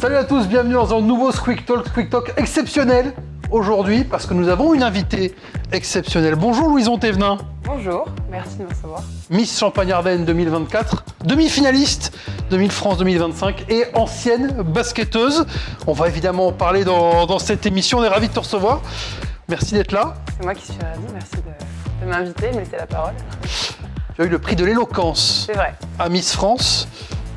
Salut à tous, bienvenue dans un nouveau Squeak Talk exceptionnel aujourd'hui parce que nous avons une invitée exceptionnelle. Bonjour Louison Thévenin. Bonjour, merci de me recevoir. Miss Champagne-Ardenne 2024, demi-finaliste de Miss France 2025 et ancienne basketteuse. On va évidemment en parler dans cette émission, on est ravis de te recevoir. Merci d'être là. C'est moi qui suis ravie, merci de m'inviter, de me laisser la parole. Tu as eu le prix de l'éloquence à Miss France.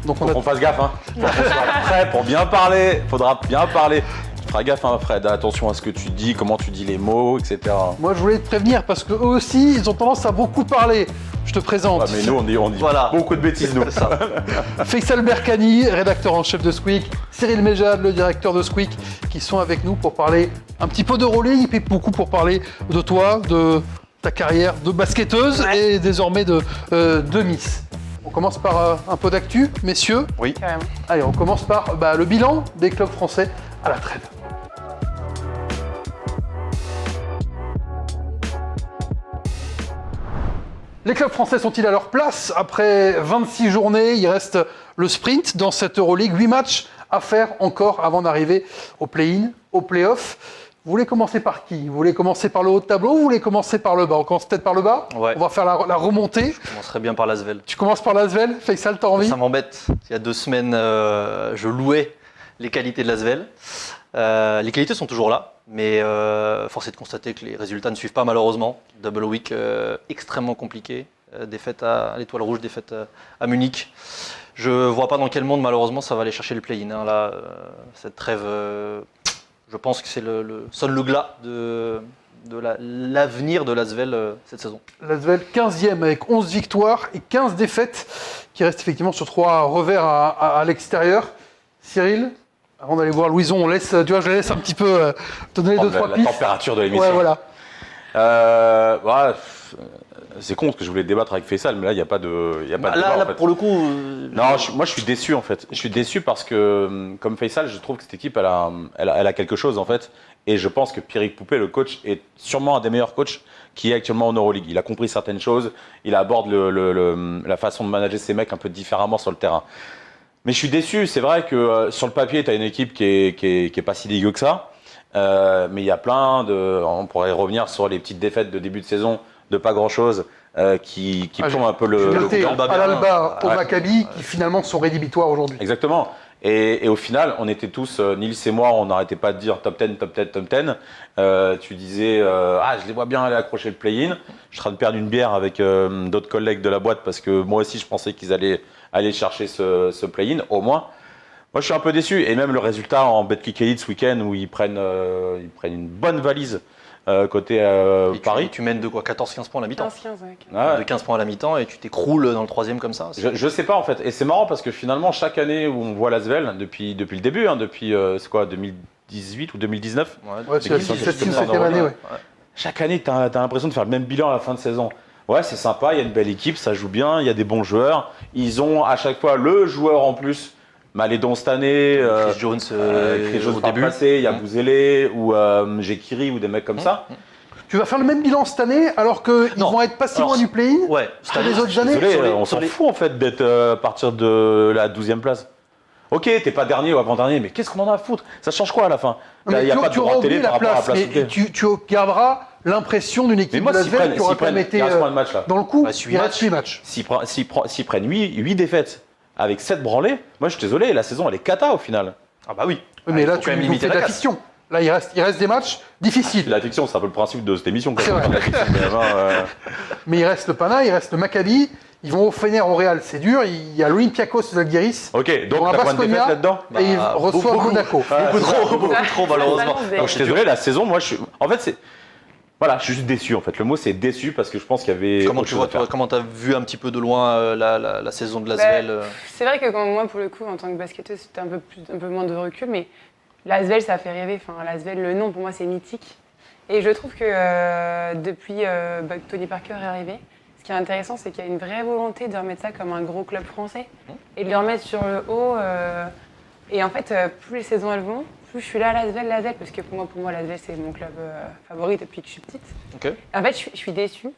Donc on fasse gaffe, hein. Faut qu'on soit prêt pour bien parler, faudra bien parler. Tu feras gaffe, hein, Fred, attention à ce que tu dis, comment tu dis les mots, etc. Moi je voulais te prévenir parce qu'eux aussi, ils ont tendance à beaucoup parler. Je te présente. Ouais, mais nous on dit voilà. Beaucoup de bêtises, nous. Faisal Berkani, rédacteur en chef de Squeak, Cyril Méjade, le directeur de Squeak, qui sont avec nous pour parler un petit peu d'Euroleague, et beaucoup pour parler de toi, de ta carrière de basketteuse et désormais de Miss. On commence par un peu d'actu, messieurs. Oui. Carrément. Allez, on commence par le bilan des clubs français à la trêve. Les clubs français sont-ils à leur place? Après 26 journées, il reste le sprint dans cette Euroleague. 8 matchs à faire encore avant d'arriver au play-in, au play-off. Vous voulez commencer par qui? Vous voulez commencer par le haut de tableau ou vous voulez commencer par le bas? On commence peut-être par le bas. Ouais. On va faire la remontée. Je commencerai bien par l'Asvel. Tu commences par l'Asvel. Faisal, t'as envie? Ça m'embête. Il y a 2 semaines, je louais les qualités de l'Asvel. Les qualités sont toujours là, mais force est de constater que les résultats ne suivent pas malheureusement. Double week extrêmement compliqué. Défaite à l'Étoile Rouge, défaite à Munich. Je vois pas dans quel monde malheureusement ça va aller chercher le play-in. Hein. Là, cette trêve... je pense que c'est sonne le glas de l'avenir de l'Asvel cette saison. L'Asvel 15e avec 11 victoires et 15 défaites qui restent effectivement sur 3 revers à l'extérieur. Cyril, avant d'aller voir Louison, je la laisse un petit peu te donner 2-3 pistes. La température de l'émission. Ouais, voilà. C'est con parce que je voulais débattre avec Faisal, mais là il n'y a pas de débat, là, en fait. pour le coup... Non, moi je suis déçu en fait. Je suis déçu parce que, comme Faisal, je trouve que cette équipe elle a quelque chose en fait. Et je pense que Pierrick Poupé, le coach, est sûrement un des meilleurs coachs qui est actuellement en Euroleague. Il a compris certaines choses, il aborde la façon de manager ses mecs un peu différemment sur le terrain. Mais je suis déçu, c'est vrai que sur le papier, tu as une équipe qui est pas si dégueu que ça. Mais il y a on pourrait revenir sur les petites défaites de début de saison, de pas grand chose, qui plombent un peu le à l'Alba, au Maccabi, qui finalement sont rédhibitoires aujourd'hui. Exactement. Et au final, on était tous, Nils et moi, on n'arrêtait pas de dire top 10, top 10, top 10. Tu disais, je les vois bien aller accrocher le play-in. Je suis en train de perdre une bière avec d'autres collègues de la boîte parce que moi aussi, je pensais qu'ils allaient aller chercher ce play-in, au moins. Moi, je suis un peu déçu. Et même le résultat en Betclic Elite ce week-end où ils prennent une bonne valise côté Paris. Tu mènes de quoi 14-15 points à la mi-temps 15, ouais. De 15 points à la mi-temps et tu t'écroules dans le 3e comme ça. Je sais pas en fait. Et c'est marrant parce que finalement, chaque année où on voit l'Asvel, depuis le début, depuis c'est quoi, 2018 ou 2019 c'est cette 7e année, ouais. Chaque année, tu as l'impression de faire le même bilan à la fin de saison. Ouais, c'est sympa, il y a une belle équipe, ça joue bien, il y a des bons joueurs. Ils ont à chaque fois le joueur en plus. Malédon cette année, Chris Jones au début. Passé, il y a Bouzélé ou Jekiri ou des mecs comme ça. Tu vas faire le même bilan cette année alors qu'ils vont être pas si loin du play-in que les autres années. Désolé, on s'en fout en fait d'être à partir de la 12e place. Ok, t'es pas dernier ou avant-dernier, mais qu'est-ce qu'on en a à foutre? Ça change quoi à la fin? Il n'y a pas de droit de télé par rapport à la place. Mais tu garderas l'impression d'une équipe de l'Asvel qui aura quand même été dans le coup. Il reste 8 matchs. S'ils prennent 8 défaites avec 7 branlés, moi je suis désolé, la saison elle est cata au final. Ah bah oui. Mais là tu nous fais de la fiction. Là il reste des matchs difficiles. La fiction, c'est un peu le principe de cette émission. C'est vrai. Mais il reste le Pana, il reste le Maccabi. Ils vont au Fener au Real, c'est dur. Il y a l'Olympiakos d'Algiris. Ok, donc la pointe de défaite là-dedans. Et ils reçoivent Monaco. Beaucoup trop malheureusement. Donc je suis désolé, la saison, moi je suis. En fait, c'est. Voilà, je suis juste déçu en fait. Le mot c'est déçu parce que je pense qu'il y avait. Comment tu vois, comment t'as vu un petit peu de loin la saison de l'Asvel C'est vrai que moi, pour le coup, en tant que basketteuse, c'était un peu moins de recul, mais l'Asvel, ça a fait rêver. Enfin, l'Asvel, le nom pour moi, c'est mythique. Et je trouve que depuis que Tony Parker est arrivé, ce qui est intéressant, c'est qu'il y a une vraie volonté de remettre ça comme un gros club français et de le remettre sur le haut. Et en fait, plus les saisons elles vont, plus je suis là à l'Asvel, parce que pour moi l'Asvel, c'est mon club favori depuis que je suis petite. Okay. En fait, je suis déçue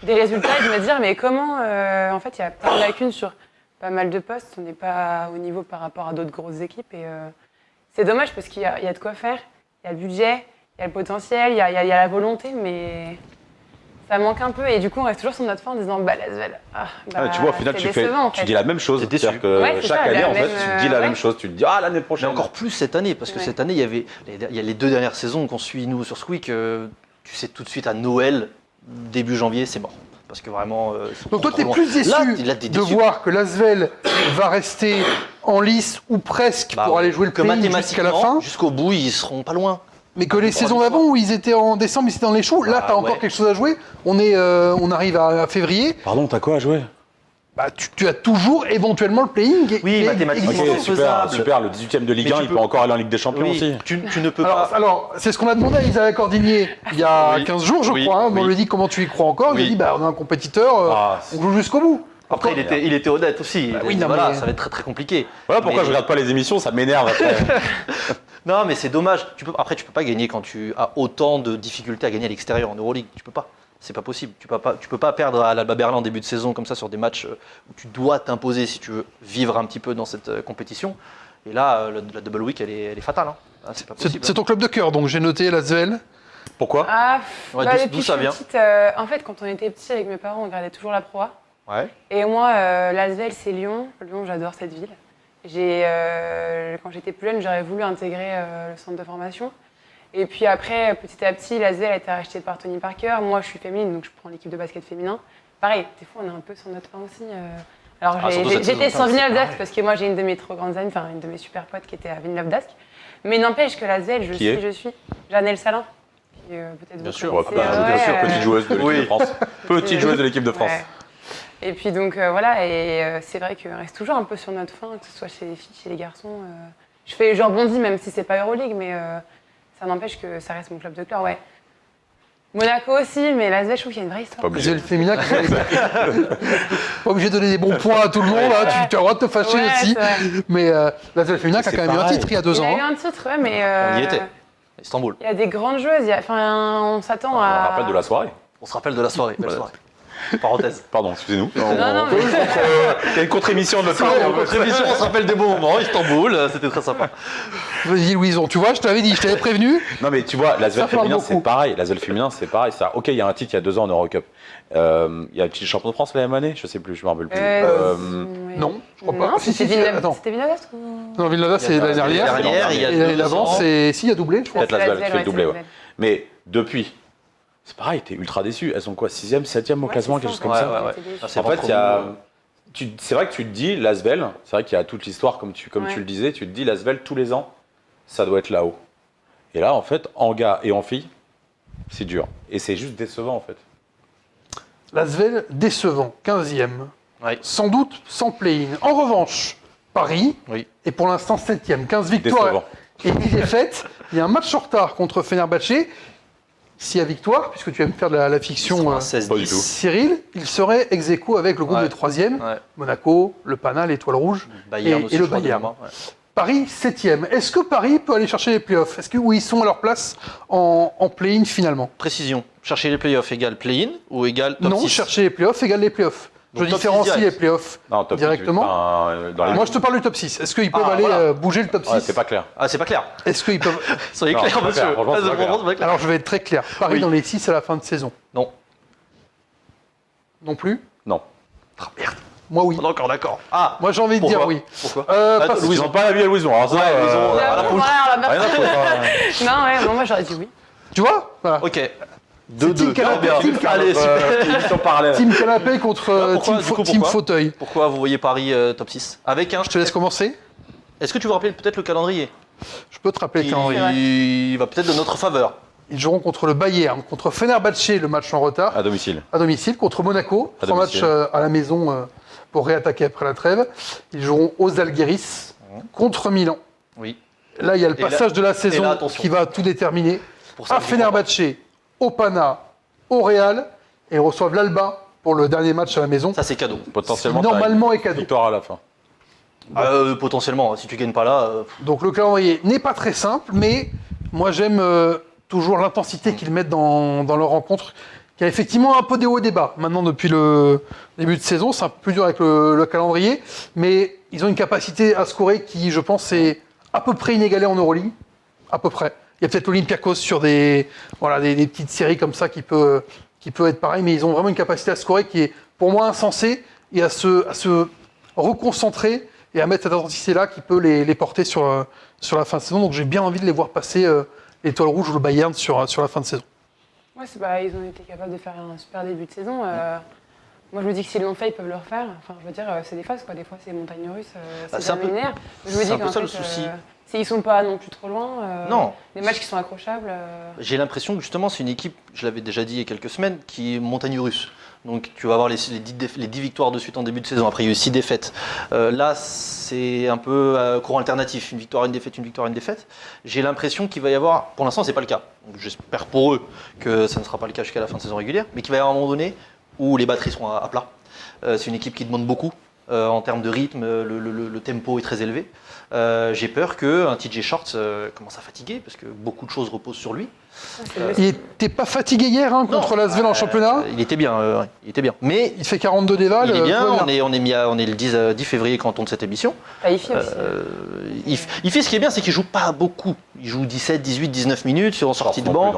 des résultats et de me dire, mais comment, en fait, il y a plein de lacunes sur pas mal de postes, on n'est pas au niveau par rapport à d'autres grosses équipes. c'est dommage parce qu'il y a de quoi faire. Il y a le budget, il y a le potentiel, il y a la volonté, mais ça manque un peu. Et du coup, on reste toujours sur notre fin en disant l'Asvel. Tu vois, au final, tu dis la même chose. T'es déçu. C'est-à-dire que Ouais, c'est chaque ça, année, la en fait, même, tu te dis la même chose. Tu te dis, l'année Mais prochaine. encore plus cette année, parce que cette année, il y a les 2 dernières saisons qu'on suit, nous, sur Squeak. Tu sais tout de suite à Noël, début janvier, c'est mort. Parce que vraiment. Donc toi, tu es plus déçu de voir que l'Asvel va rester en lice ou presque pour aller jouer le play-in jusqu'à la fin, jusqu'au bout, ils seront pas loin. mais que les saisons d'avant où ils étaient en décembre, ils étaient dans les choux, là, tu as encore quelque chose à jouer. On arrive à février. Pardon, t'as quoi à jouer? Tu as toujours éventuellement le play-in. Oui, mathématiquement. existant. Ok, super. Le 18ème de Ligue 1, il peut encore aller en Ligue des Champions aussi. Tu ne peux pas. Alors, c'est ce qu'on a demandé à Isabelle Cordinier il y a 15 jours, je crois. On lui a dit comment tu y crois encore. Il a dit on a un compétiteur, on joue jusqu'au bout. Après, il était honnête aussi. oui, Il a dit, non, mais- ça va être très très compliqué. Voilà pourquoi Mais- je regarde pas les émissions, ça m'énerve après. Non, mais c'est dommage. Après, tu peux pas gagner quand tu as autant de difficultés à gagner à l'extérieur en Euroleague. Tu peux pas. C'est pas possible. Tu peux pas perdre à l'Alba Berlin en début de saison comme ça sur des matchs où tu dois t'imposer si tu veux vivre un petit peu dans cette compétition. Et là, la double week, elle est fatale. Hein. C'est pas possible. C'est ton club de cœur, donc j'ai noté l'Asvel. Pourquoi? Ouais, Depuis d'où que ça je suis vient petite, en fait, quand on était petits avec mes parents, on regardait toujours la Pro A. Ouais. Et moi, l'Asvel, c'est Lyon. Lyon, j'adore cette ville. Quand j'étais plus jeune, j'aurais voulu intégrer le centre de formation. Et puis après, petit à petit, l'Asvel a été rachetée par Tony Parker. Moi, je suis féminine, donc je prends l'équipe de basket féminin. Pareil, des fois, on est un peu sur notre fin aussi. Alors, surtout cette j'étais saison, sur Villeneuve c'est d'Ascq parce que moi, j'ai une de mes trop grandes amies, enfin, une de mes super potes qui était à Villeneuve d'Ascq. Mais n'empêche que l'Asvel, je suis Janelle Salin. Qui, peut-être Bien vous sûr, connaissez, Bien sûr, petite joueuse de l'équipe Oui. de France. Petite joueuse de l'équipe de France. Ouais. Et puis donc voilà, et c'est vrai qu'on reste toujours un peu sur notre fin, que ce soit chez les filles, chez les garçons. Je rebondis même si c'est pas Euroleague, mais ça n'empêche que ça reste mon club de cœur, ouais. Monaco aussi, mais l'Asvel, je trouve qu'il y a une vraie histoire. Pas obligé. L'Asvel féminin, pas obligé de donner des bons points à tout le monde, hein, tu as le droit de te fâcher Ouais, aussi. c'est vrai. Mais l'Asvel féminin qui a C'est quand même eu un pareil. titre il y a 2 Il ans. a eu hein. un titre, ouais, mais On y était. Istanbul. il y a des grandes joueuses. On s'attend On à. rappelle de la soirée. On se rappelle de la soirée. Belle soirée. Parenthèse. Pardon, excusez-nous. Non, mais Il y a une contre-émission de notre part. En contribution, on se rappelle des bons moments. Istanbul, c'était très sympa. Vas-y Louison, tu vois, je t'avais dit, je t'avais prévenu. Non mais tu vois, Ça l'Asvel parle féminin beaucoup. c'est pareil. L'Asvel féminin c'est pareil. Ça, ok, il y a un titre il y a 2 ans en Eurocup. Il y a le titre champion de France la même année, je sais plus, je me rappelle plus. ouais. Non, je crois pas. Non, Si, c'était si, Villeneuve attends. c'était Villeneuve d'Ascq ou... Non, Villeneuve, c'est l'année dernière. Il y a Et l'année 2 d'avant, ans. c'est. Si, il y a doublé, je crois. Peut-être l'Asvel qui l'Asvel, fait le doublé, c'est ouais. l'Asvel. Mais depuis, c'est pareil, t'es ultra déçu. Elles sont quoi, 6ème, 7ème au Ouais, classement, c'est quelque chose ça. comme Ouais, ça. ouais. C'était des- Ah, c'est En fait, pas il y a. trop C'est vrai que tu te dis, l'Asvel, c'est vrai qu'il y a toute l'histoire, comme tu Ouais. le disais, tu te dis, l'Asvel, tous les ans, ça doit être là-haut. Et là, en fait, en gars et en filles, c'est dur. Et c'est juste décevant, en fait. L'Asvel, décevant, 15e. Ouais. Sans doute sans play-in. En revanche, Paris Oui. est pour l'instant 7e. 15 victoires Décevant. et 10 défaites. Il y a un match en retard contre Fenerbahçe. S'il y a victoire, puisque tu aimes faire de la fiction, Ils seront à pas du 16-10. tout. Cyril, il serait ex aequo avec le groupe Ouais. de 3e. Ouais. Monaco, le Pana, l'Étoile Rouge. Bayern Et aussi, le je crois, Bayern. de mémoire, ouais. Paris 7e. Est-ce que Paris peut aller chercher les playoffs? Est-ce où ils sont à leur place en play-in finalement? Précision. Chercher les playoffs égale play-in ou égale top Non, 6? chercher les playoffs égale les playoffs. Donc Je top différencie 6 direct. les playoffs Non, top directement. 18, enfin, dans les... Moi, je te parle du top 6. Est-ce qu'ils peuvent Ah, aller voilà. bouger le top 6? Ouais, c'est pas clair. Ah, c'est pas clair. Est-ce qu'ils peuvent... Soyez Non, clair, c'est pas monsieur. clair, franchement, c'est pas clair. C'est pas clair. Alors, je vais être très clair. Paris Oui. dans les 6 à la fin de saison. Non. Non plus? Non. Moi, oui. D'accord. Ah, Moi, j'ai envie de dire pourquoi oui. Pourquoi Parce que- Ils ont pas la vie à Louison. Alors ça, Ouais, Louison, Là, à la bon, poutre. voilà, la rien à personne- foutre, hein. Non, ouais, bon, moi j'aurais dit oui. Tu vois? Voilà. Ok. Team 2-2. Canapé, Bien. Team Allez, super. Émission parallèle. Team Canapé contre pourquoi, du coup, Team pourquoi Fauteuil. Pourquoi vous voyez Paris top 6 avec un... Je te laisse commencer. Est-ce que tu veux rappeler peut-être le calendrier Je peux te rappeler qui quand va peut-être de notre faveur. ils joueront contre le Bayern, contre Fenerbahçe, le match en retard, À domicile. à domicile, contre Monaco, À 3 matchs domicile. à la maison pour réattaquer après la trêve. Ils joueront aux Algueris contre Milan. Oui. Là, il y a le Et là- passage de la saison là, attention. qui va tout déterminer. Pour ça, À j'y crois pas. Fenerbahçe, au Pana, au Real, et ils reçoivent l'Alba pour le dernier match à la maison. Ça, c'est cadeau. Potentiellement, Normalement t'as est cadeau. victoire à la fin. Potentiellement, si tu gagnes pas là... Donc le calendrier n'est pas très simple, mais moi j'aime toujours l'intensité qu'ils mettent dans leur rencontre. Il y a effectivement un peu des hauts et des bas. Maintenant, depuis le début de saison, c'est un peu plus dur avec le calendrier, mais ils ont une capacité à scorer qui, je pense, est à peu près inégalé en Euroleague, à peu près. Il y a peut-être l'Olympiakos sur des petites séries comme ça qui peut être pareil, mais ils ont vraiment une capacité à scorer qui est pour moi insensée et à se reconcentrer et à mettre cette intensité-là qui peut les porter sur la fin de saison. Donc j'ai bien envie de les voir passer l'Étoile Rouge ou le Bayern sur la fin de saison. Ouais, ils ont été capables de faire un super début de saison. Moi, je me dis que s'ils l'ont fait, ils peuvent le refaire. Enfin, je veux dire, c'est des phases, quoi. Des fois, c'est montagnes russes, c'est c'est un peu- linéaire. Je me c'est dis un peu qu'en ça, fait, le souci. s'ils sont pas non plus trop loin, Non. les matchs qui sont accrochables. J'ai l'impression que justement, c'est une équipe, je l'avais déjà dit il y a quelques semaines, qui est montagne russe. Donc tu vas avoir les 10 victoires de suite en début de saison. Après, il y a eu 6 défaites. Là, c'est un peu courant alternatif. Une victoire, une défaite, une victoire, une défaite. J'ai l'impression qu'il va y avoir, pour l'instant, c'est pas le cas. Donc, j'espère pour eux que ça ne sera pas le cas jusqu'à la fin de saison régulière, mais qu'il va y avoir un moment donné où les batteries seront à plat. C'est une équipe qui demande beaucoup. En termes de rythme, le tempo est très élevé. J'ai peur qu'un TJ Shorts commence à fatiguer, parce que beaucoup de choses reposent sur lui. Il n'était pas fatigué hier contre l'Asvel en championnat. Il était bien, il était bien. Mais Il fait 42 déval. il est bien, tout va on est le 10 février quand on tourne cette émission. Il fait aussi. Il fait ce qui est bien, c'est qu'il joue pas beaucoup. Il joue 17, 18, 19 minutes en sortie de banc.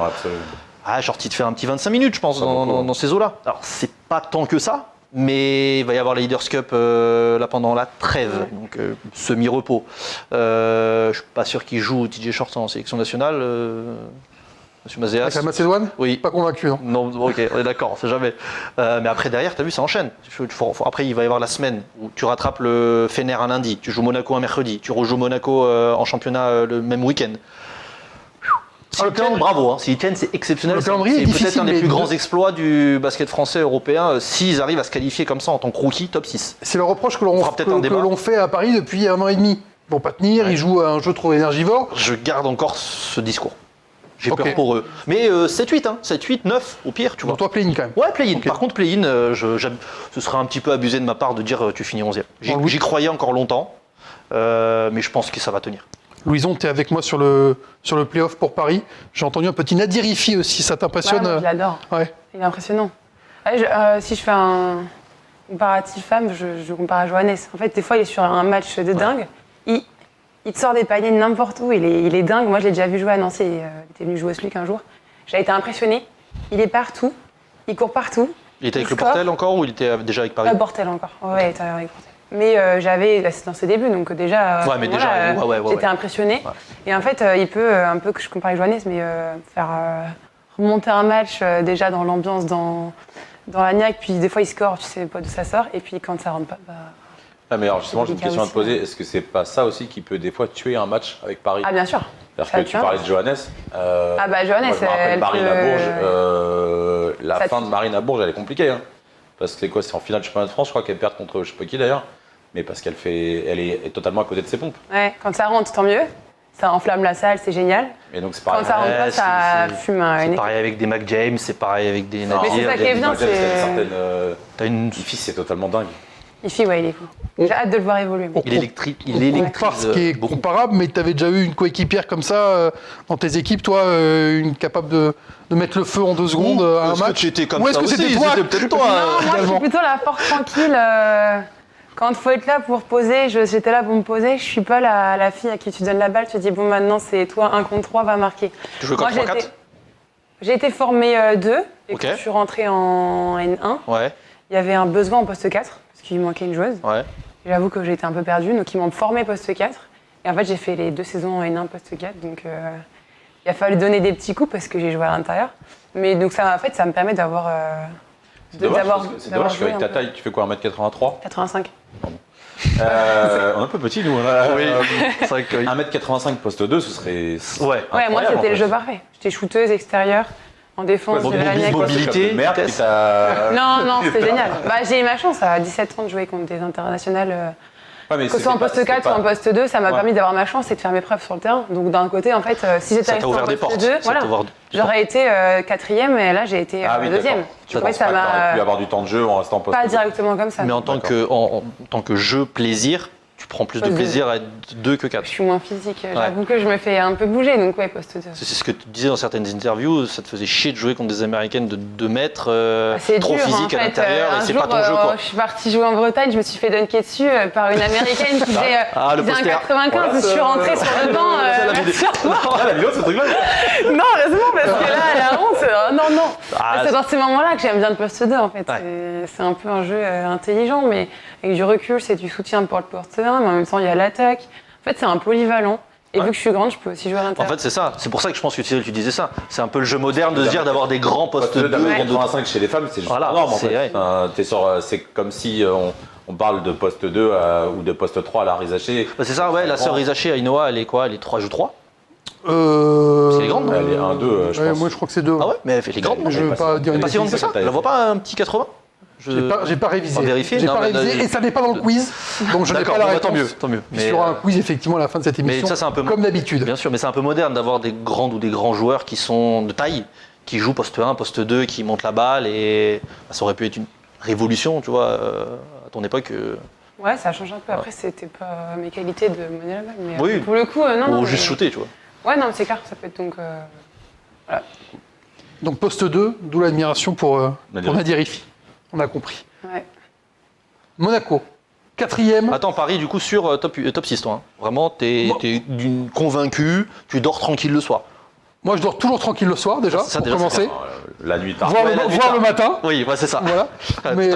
Sorti de faire un petit 25 minutes, je pense, dans ces eaux-là. Alors, c'est pas tant que ça, mais il va y avoir la Leaders Cup là pendant la trêve, donc semi-repos. Je suis pas sûr qu'il joue TJ Shorts en sélection nationale. Monsieur Mazéas. Avec la Macédoine. Oui. Pas convaincu. Non. Non, ok, on est d'accord, on sait jamais. Mais après, derrière, tu as vu, ça enchaîne. Après, il va y avoir la semaine où tu rattrapes le Fener un lundi, tu joues Monaco un mercredi, tu rejoues Monaco en championnat le même week-end. S'ils tiennent, bravo. S'ils tiennent, c'est exceptionnel. Le calendrier est C'est peut-être difficile, un des mais plus grands exploits du basket français européen s'ils arrivent à se qualifier comme ça en tant que rookie top 6. C'est le reproche que On fera peut-être un débat. l'on fait à Paris depuis 1 an et demi. Ils vont pas tenir, ils jouent à un jeu trop énergivore. Je garde encore ce discours. J'ai Ok. peur pour eux. Mais 7-8, 7-8, 9 au pire, tu vois. Donc toi, play-in quand même. Ouais, play-in. Ok. Par contre, play-in, ce serait un petit peu abusé de ma part de dire tu finis 11e. J'y croyais encore longtemps, mais je pense que ça va tenir. Louison, tu es avec moi sur le play-off pour Paris. J'ai entendu un petit Nadirifi aussi, ça t'impressionne? Ouais, moi, je l'adore. Ouais. Il est impressionnant. Ouais, si je fais un comparatif femme, je compare à Johannes. En fait, des fois, il est sur un match de dingue. Il te sort des paniers de n'importe où. Il est dingue. Moi, je l'ai déjà vu jouer à Nancy. Il était venu jouer au SLUC un jour. J'ai été impressionnée. Il est partout. Il court partout. Il était avec le score. Portel encore ou il était déjà avec Paris? Portel encore. Ouais, il était avec Portel. Mais c'est dans ses débuts, donc déjà, Ouais, mais déjà, j'étais impressionnée. Ouais. Et en fait, il peut, un peu que je compare avec Johannes, mais faire remonter un match déjà dans l'ambiance, dans la niaque, puis des fois il score, tu sais pas d'où ça sort, et puis quand ça rentre pas, Ah, mais alors justement, j'ai une délicat question à te aussi, poser. Est-ce que c'est pas ça aussi qui peut des fois tuer un match avec Paris? Ah bien sûr. Parce ça que tue tu un parlais match. de Johannes. Johannes, moi, je me rappelle elle Marine peut- à Bourges. La Ça fin tue. de Marine à Bourges, elle est compliquée. Hein. Parce que c'est quoi? C'est en finale du championnat de France, je crois qu'elle perd contre je sais pas qui d'ailleurs. Mais parce elle est totalement à côté de ses pompes. Ouais, quand ça rentre, tant mieux. Ça enflamme la salle, c'est génial. Et donc c'est Quand pareil. ça rentre pas, ça fume C'est une pareil avec des Mac James, c'est pareil avec des Non, Mais c'est ça qui est bien, James, il y a c'est- certaines, T'as une... Ify, c'est totalement dingue. Ifi, ouais, il est fou. J'ai hâte de le voir évoluer. moi. Il électrise Compare ce qui est beaucoup. comparable, mais tu avais déjà eu une coéquipière comme ça dans tes équipes, toi, une capable de mettre le feu en 2 secondes à un Est-ce que match. tu étais comme Ou est-ce ça que c'était aussi? toi C'était peut-être toi, Non, moi je suis également. plutôt la forte tranquille. Quand il faut être là pour poser, j'étais là pour me poser. Je suis pas la fille à qui tu donnes la balle, tu dis bon maintenant c'est toi 1 contre 3, va marquer. Tu jouais comme Moi, 3-4? J'ai été formée 2 et Ok. quand je suis rentrée en N1, Ouais, il y avait un besoin en poste 4 parce qu'il manquait une joueuse. ouais. J'avoue que j'ai été un peu perdue, donc ils m'ont formée poste 4. Et en fait j'ai fait les 2 saisons en N1 poste 4, donc il a fallu donner des petits coups parce que j'ai joué à l'intérieur. Mais donc ça, en fait, ça me permet d'avoir C'est dommage, d'avoir qu'avec joué ta un peu. taille, tu fais quoi, 1m83? 85. On est un peu petit, nous. Oui, c'est vrai que... 1m85 poste 2, ce serait. Ouais. Ouais, moi incroyable, c'était en le fait. jeu parfait. J'étais shooteuse extérieure, en défense, Ouais, de la niaque. mobilité, de merde, vitesse. qui t'a- Non, c'était génial. J'ai eu ma chance à 17 ans de jouer contre des internationales. Ouais, mais Que ce soit en c'était poste pas- 4 ou c'était en pas- poste 2, ça m'a Ouais. permis d'avoir ma chance et de faire mes preuves sur le terrain. Donc d'un côté, en fait, si j'étais Ça t'a restée en ouvert des poste portes. 2, Ça voilà, t'a ouvert des j'aurais été 4e et là j'ai été Ah oui, 2e. d'accord. Je trouvais que ça T'aurais pu m'a avoir du temps de jeu en restant en poste pas 2. directement comme ça. Mais en tant que jeu plaisir, tu prends plus de Poste plaisir à être 2 que Je 4. suis moins physique. J'avoue que je me fais un peu bouger, donc ouais, poste 2. C'est ce que tu disais dans certaines interviews, ça te faisait chier de jouer contre des Américaines de 2 mètres, C'est trop dur, physique en à fait. l'intérieur, Un et c'est jour, pas ton jeu, quoi. Je suis partie jouer en Bretagne, je me suis fait dunker dessus par une Américaine qui faisait, le qui faisait un poster. 95, je suis rentrée sur le banc. Ah, la vidéo, ce truc-là. Non, heureusement, parce que là, la honte, non. Ah, C'est dans ces moments-là que j'aime bien le poste 2, en fait. Ouais. C'est un peu un jeu intelligent, mais avec du recul, c'est du soutien pour le poste 1, mais en même temps, il y a l'attaque. En fait, c'est un polyvalent. Et vu que je suis grande, je peux aussi jouer à En l'intérieur. fait, c'est ça. C'est pour ça que je pense que Cyril, tu disais ça. C'est un peu le jeu moderne de se dire d'avoir des grands postes 2. Poste 85 chez les femmes, c'est juste Voilà, énorme en c'est- fait. ouais. C'est comme si on parle de poste 2 ou de poste 3 à la Rizaché. Bah, c'est ça, ouais. La sœur Rizaché, Ainoa, elle est quoi? Elle est 3 joue 3. C'est Elle est grande, non Elle est 1-2, je pense. Moi, je crois que c'est 2. Ah ouais? Mais elle est grande, non? Je veux pas dire Elle est une pas si grande que bêtise. ça? Je la vois pas un petit 80? J'ai pas révisé. On va vérifier. J'ai Non, pas mais révisé là, et ça n'est pas dans le quiz, donc je n'ai D'accord, pas la bon, bah, réponse. tant mieux. Il y aura un quiz effectivement à la fin de cette émission, ça, c'est un peu comme d'habitude. Bien sûr, mais c'est un peu moderne d'avoir des grandes ou des grands joueurs qui sont de taille, qui jouent poste 1, poste 2, qui montent la balle, et ça aurait pu être une révolution, tu vois, à ton époque. Ouais, ça change un peu. Après, c'était pas mes qualités de mener la balle. Mais Oui. pour le coup, non. Ou mais- juste shooter, tu vois. Ouais, non, c'est clair, ça peut être donc. Donc poste 2, d'où l'admiration pour Nadir. Nadir Riffi. On a compris. Ouais. Monaco, 4e. Attends, Paris, du coup, sur top 6, toi. Hein. Vraiment, t'es Moi- convaincu, tu dors tranquille le soir. Moi, je dors toujours tranquille le soir déjà, Ça, pour déjà, commencer. La nuit tard. Voir, Ouais, la nuit voir tard. le matin. Oui, ouais, c'est ça. Voilà. Ah, Mais tu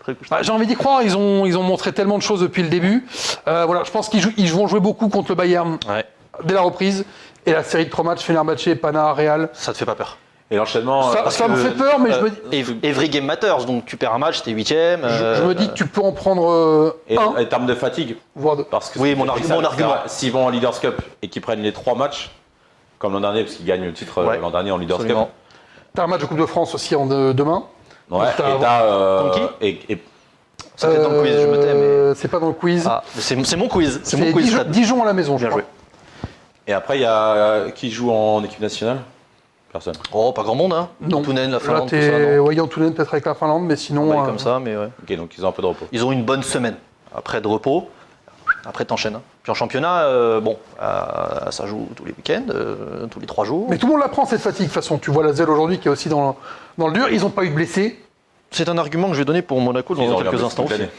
t'accouches tard. j'ai envie d'y croire, ils ont montré tellement de choses depuis le début. Voilà, je pense ils vont jouer beaucoup contre le Bayern Ouais, dès la reprise. Et la série de 3 matchs, Fenerbahçe, Pana, Real. ça te fait pas peur. Et l'enchaînement. Ça me fait peur, mais je me dis, Every game matters, donc tu perds un match, t'es 8ème. je me dis que tu peux en prendre Et un, en termes de fatigue, voire deux. parce que Oui, c'est mon ça, argument. S'ils vont en Leaders Cup et qu'ils prennent les 3 matchs, comme l'an dernier, parce qu'ils gagnent le titre Ouais, l'an dernier en Leaders absolument. T'as un match de Coupe de France aussi demain. Cup. Ouais, T'as- et t'as. Contre et Ça fait dans le quiz, je me tais, mais. C'est pas dans le quiz. Ah, mais c'est mon quiz. C'est mon C'est quiz. Dijon, Fred. Dijon à la maison, je Bien crois. joué. et après, il y a qui joue en équipe nationale? Personne. Oh, pas grand monde, hein. Non. Tounen, la Là, Finlande, tout ça, non. ouais, Yantunen peut-être avec la Finlande, mais sinon. Ouais, comme ça, mais ouais. Ok, donc ils ont un peu de repos. Ils ont une bonne semaine. Après de repos, après t'enchaînes. Hein. Puis en championnat, ça joue tous les week-ends, tous les 3 jours. Mais tout le monde la prend cette fatigue, de toute façon. Tu vois la Zelle aujourd'hui qui est aussi dans le dur. Ils n'ont pas eu de blessés. C'est un argument que je vais donner pour Monaco Ils ont dans rien quelques fait instants toute aussi. l'année.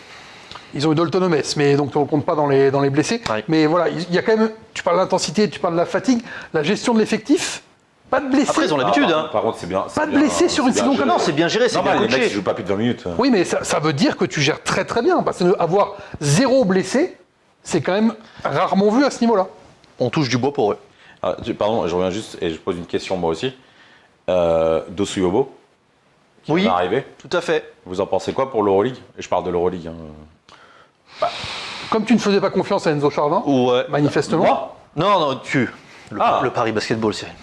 Ils ont eu Dalton Omes, mais donc on ne compte pas dans les blessés. Ouais. Mais voilà, il y a quand même. Tu parles de l'intensité, tu parles de la fatigue, la gestion de l'effectif. Pas de blessés. Après, ils ont l'habitude. par, hein. par contre, c'est bien. Pas de blessés sur une saison comme Non, c'est bien géré, c'est bien normal, les mecs, coaché. ils jouent pas plus de 20 minutes. Oui, mais ça veut dire que tu gères très très bien. Parce que avoir 0 blessé, c'est quand même rarement vu à ce niveau-là. On touche du bois pour eux. Ah, pardon, je reviens juste et je pose une question moi aussi. Dossou Yobo, qui Oui. va arriver. Tout à fait. Vous en pensez quoi pour l'Euroleague? Et je parle de l'Euroleague. Hein. Comme tu ne faisais pas confiance à Enzo Chardin, Ouais. manifestement. Moi Non, Ah. le Paris Basketball, Cyril.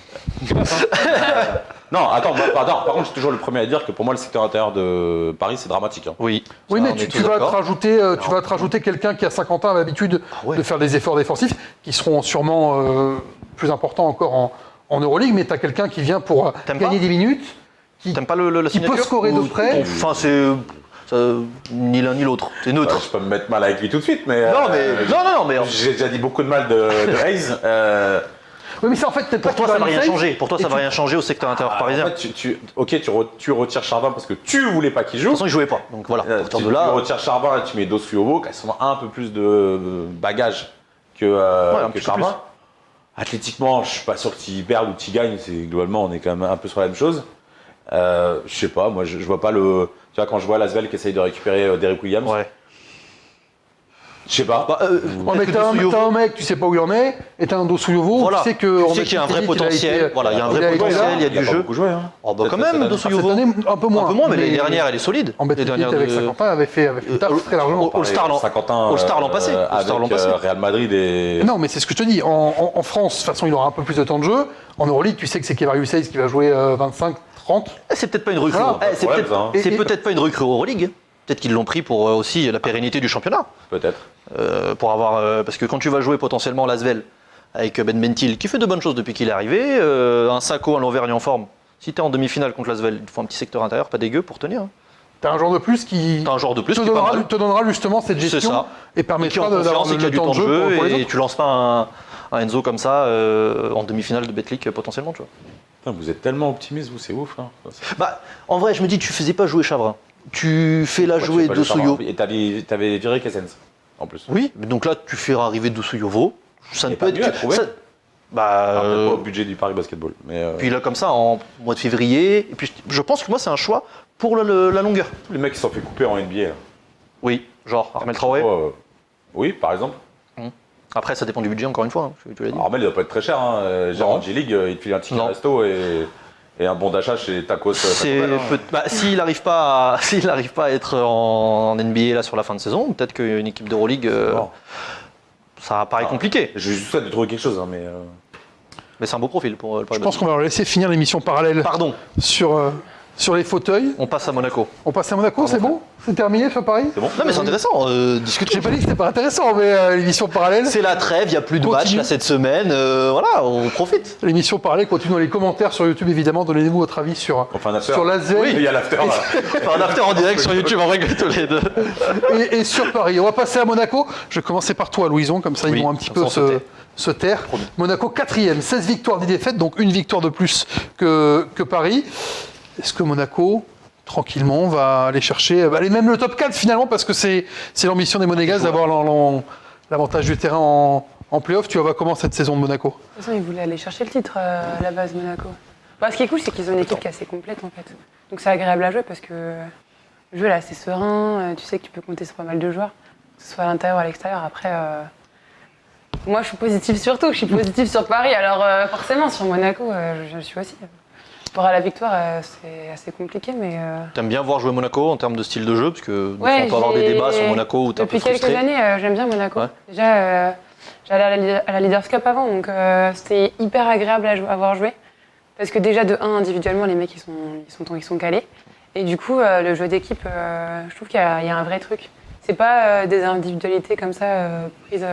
Non, attends, par contre, je suis toujours le premier à dire que pour moi, le secteur intérieur de Paris, c'est dramatique. Hein. Oui. Oui, Ça, mais on est tu tous vas te d'accord. rajouter, quelqu'un qui a 50 ans a l'habitude ouais. de faire des efforts défensifs, qui seront sûrement plus importants encore en Euroleague, mais tu as quelqu'un qui vient pour T'aimes gagner pas des minutes. T'aimes pas la Qui peut signature scorer de Ou- près. Enfin, c'est ni l'un ni l'autre. C'est neutre. Je peux me mettre mal avec lui tout de suite, mais. Non, mais non, mais J'ai déjà dit beaucoup de mal de Hayes. Oui, mais ça, en fait, peut-être pour pas toi, qu'il ça va va rien essayer. changer. Pour toi, Et ça va tu- rien changer au secteur intérieur parisien. En fait, tu retires Charbin parce que tu voulais pas qu'il De joue. toute façon, il jouait pas. Donc voilà. À partir Tu de là, retires Charbin et tu mets Dossou Yobo, qui ont un peu plus de bagage que un petit peu Charbin. plus. Athlétiquement, je suis pas sûr que tu perds ou que tu gagnes. Globalement, on est quand même un peu sur la même chose. Je sais pas, moi je vois pas le. Tu vois, quand je vois Lasvel qui essaye de récupérer Derrick Williams, ouais. je sais pas. Ouais, mais peut-être t'as que Dossou un mec, tu sais pas où il en est, et t'as un Dossou Yobo, Voilà. tu sais que. Tu sais qu'il y a un vrai potentiel. Voilà, il y a un vrai été potentiel, là. il y a du pas jeu. beaucoup joué. Hein. Oh, bah quand Peut-être même, cette Dossou Cette Yobo. année, un peu moins. Un peu moins, mais l'année dernière, elle est solide. En bête Les dernières avec de- Saint-Quentin avait fait le taf très largement. All-Star l'an- Saint-Quentin, All-Star l'an passé. avec All-Star l'an passé. Real Madrid et. Non, mais c'est ce que je te dis. En France, de toute façon, il aura un peu plus de temps de jeu. En Euroleague, tu sais que c'est Kevarius Hayes qui va jouer 25, 30. C'est peut-être pas une recrue. Voilà. C'est Problème, peut-être ça, hein. c'est Et- peut-être pas une recrue Euroleague. Peut-être qu'ils l'ont pris pour aussi la pérennité du championnat. Peut-être. Pour avoir, parce que quand tu vas jouer potentiellement Lasvel avec Ben Bentil, qui fait de bonnes choses depuis qu'il est arrivé, un Sacco, un Lauvergne en forme, si tu es en demi-finale contre Lasvel, il faut un petit secteur intérieur, pas dégueu pour tenir. Hein. T'as un joueur de plus qui T'as un joueur de plus te qui est pas donnera, mal. te donnera justement cette C'est gestion ça. et Et qui est permettra en d'avoir confiance et qui a le du temps de jeu pour les et autres. tu lances pas un Enzo comme ça en demi-finale de Betclic potentiellement, tu vois. Putain, vous êtes tellement optimiste, vous, c'est ouf. Hein. Bah, en vrai, je me dis, tu faisais pas jouer Chavrin. Tu fais la jouer de Soyo. Et t'avais viré Kessens, en plus. Oui, mais donc là, tu fais arriver Dosuyovo. Ça ne Et peut pas être mieux à que. trouver. ça- Bah. Pas au budget du Paris Basketball. Mais Puis là, comme ça, en mois de février. Et puis, je pense que moi, c'est un choix pour la longueur. tous les mecs qui se sont fait couper en NBA. Là. Oui, genre Armel Traoré. Oui, par exemple. Après, ça dépend du budget, encore une fois. Hein, tu l'as dit. Armel, il doit pas être très cher. Hein. Genre en G-League, il te file un ticket Non. resto et un bon d'achat chez Tacos. C'est Taco Bell, hein. bah, s'il n'arrive pas, à être en NBA là sur la fin de saison, peut-être qu'une équipe d'Euroleague, Bon. ça paraît compliqué. Je souhaite de trouver quelque chose, hein, mais. Mais c'est un beau profil pour le Je Paris pense qu'on va leur laisser finir l'émission parallèle Pardon, sur les fauteuils. on passe à Monaco. On passe à Monaco, c'est bon? C'est terminé sur Paris? C'est bon. Non mais c'est intéressant, discutons. J'ai pas dit que c'était pas intéressant, mais l'émission parallèle. C'est la trêve, il n'y a plus de Continue. match là cette semaine, voilà, on profite. L'émission parallèle continue dans les commentaires sur YouTube, évidemment. Donnez-nous votre avis sur, On fait un after. sur l'Asvel Il y a l'after là. Enfin, un after en direct sur YouTube, en vrai, tous les deux. et sur Paris. On va passer à Monaco. Je vais commencer par toi, Louison, comme ça ils Oui, vont un petit comme peu ça, on se taire. Promis. Monaco 4e, 16 victoires, 10 défaites, donc une victoire de plus que Paris. Est-ce que Monaco, tranquillement, va aller chercher aller même le top 4 finalement, parce que c'est l'ambition des Monégasques d'avoir l'avantage du terrain en play-off. Tu vas voir comment cette saison de Monaco? De toute façon, ils voulaient aller chercher le titre à la base, Monaco. Bah, ce qui est cool, c'est qu'ils ont une équipe qui est assez complète en fait. Donc c'est agréable à jouer parce que le jeu là, c'est serein. Tu sais que tu peux compter sur pas mal de joueurs, que ce soit à l'intérieur ou à l'extérieur. Après, moi je suis positive sur tout. Je suis positive sur Paris, alors forcément sur Monaco, je suis aussi. Pour la victoire, c'est assez compliqué, mais. T'aimes bien voir jouer Monaco en termes de style de jeu, parce que des fois, Ouais, on peut avoir des j'ai- débats sur Monaco où t'es un peu Depuis quelques frustré. années, j'aime bien Monaco. Ouais. Déjà, j'allais à la Leaders Cup avant, donc c'était hyper agréable à voir jouer. Parce que déjà, de 1, individuellement, les mecs, ils sont calés. Et du coup, le jeu d'équipe, je trouve qu'il y a un vrai truc. C'est pas des individualités comme ça prises.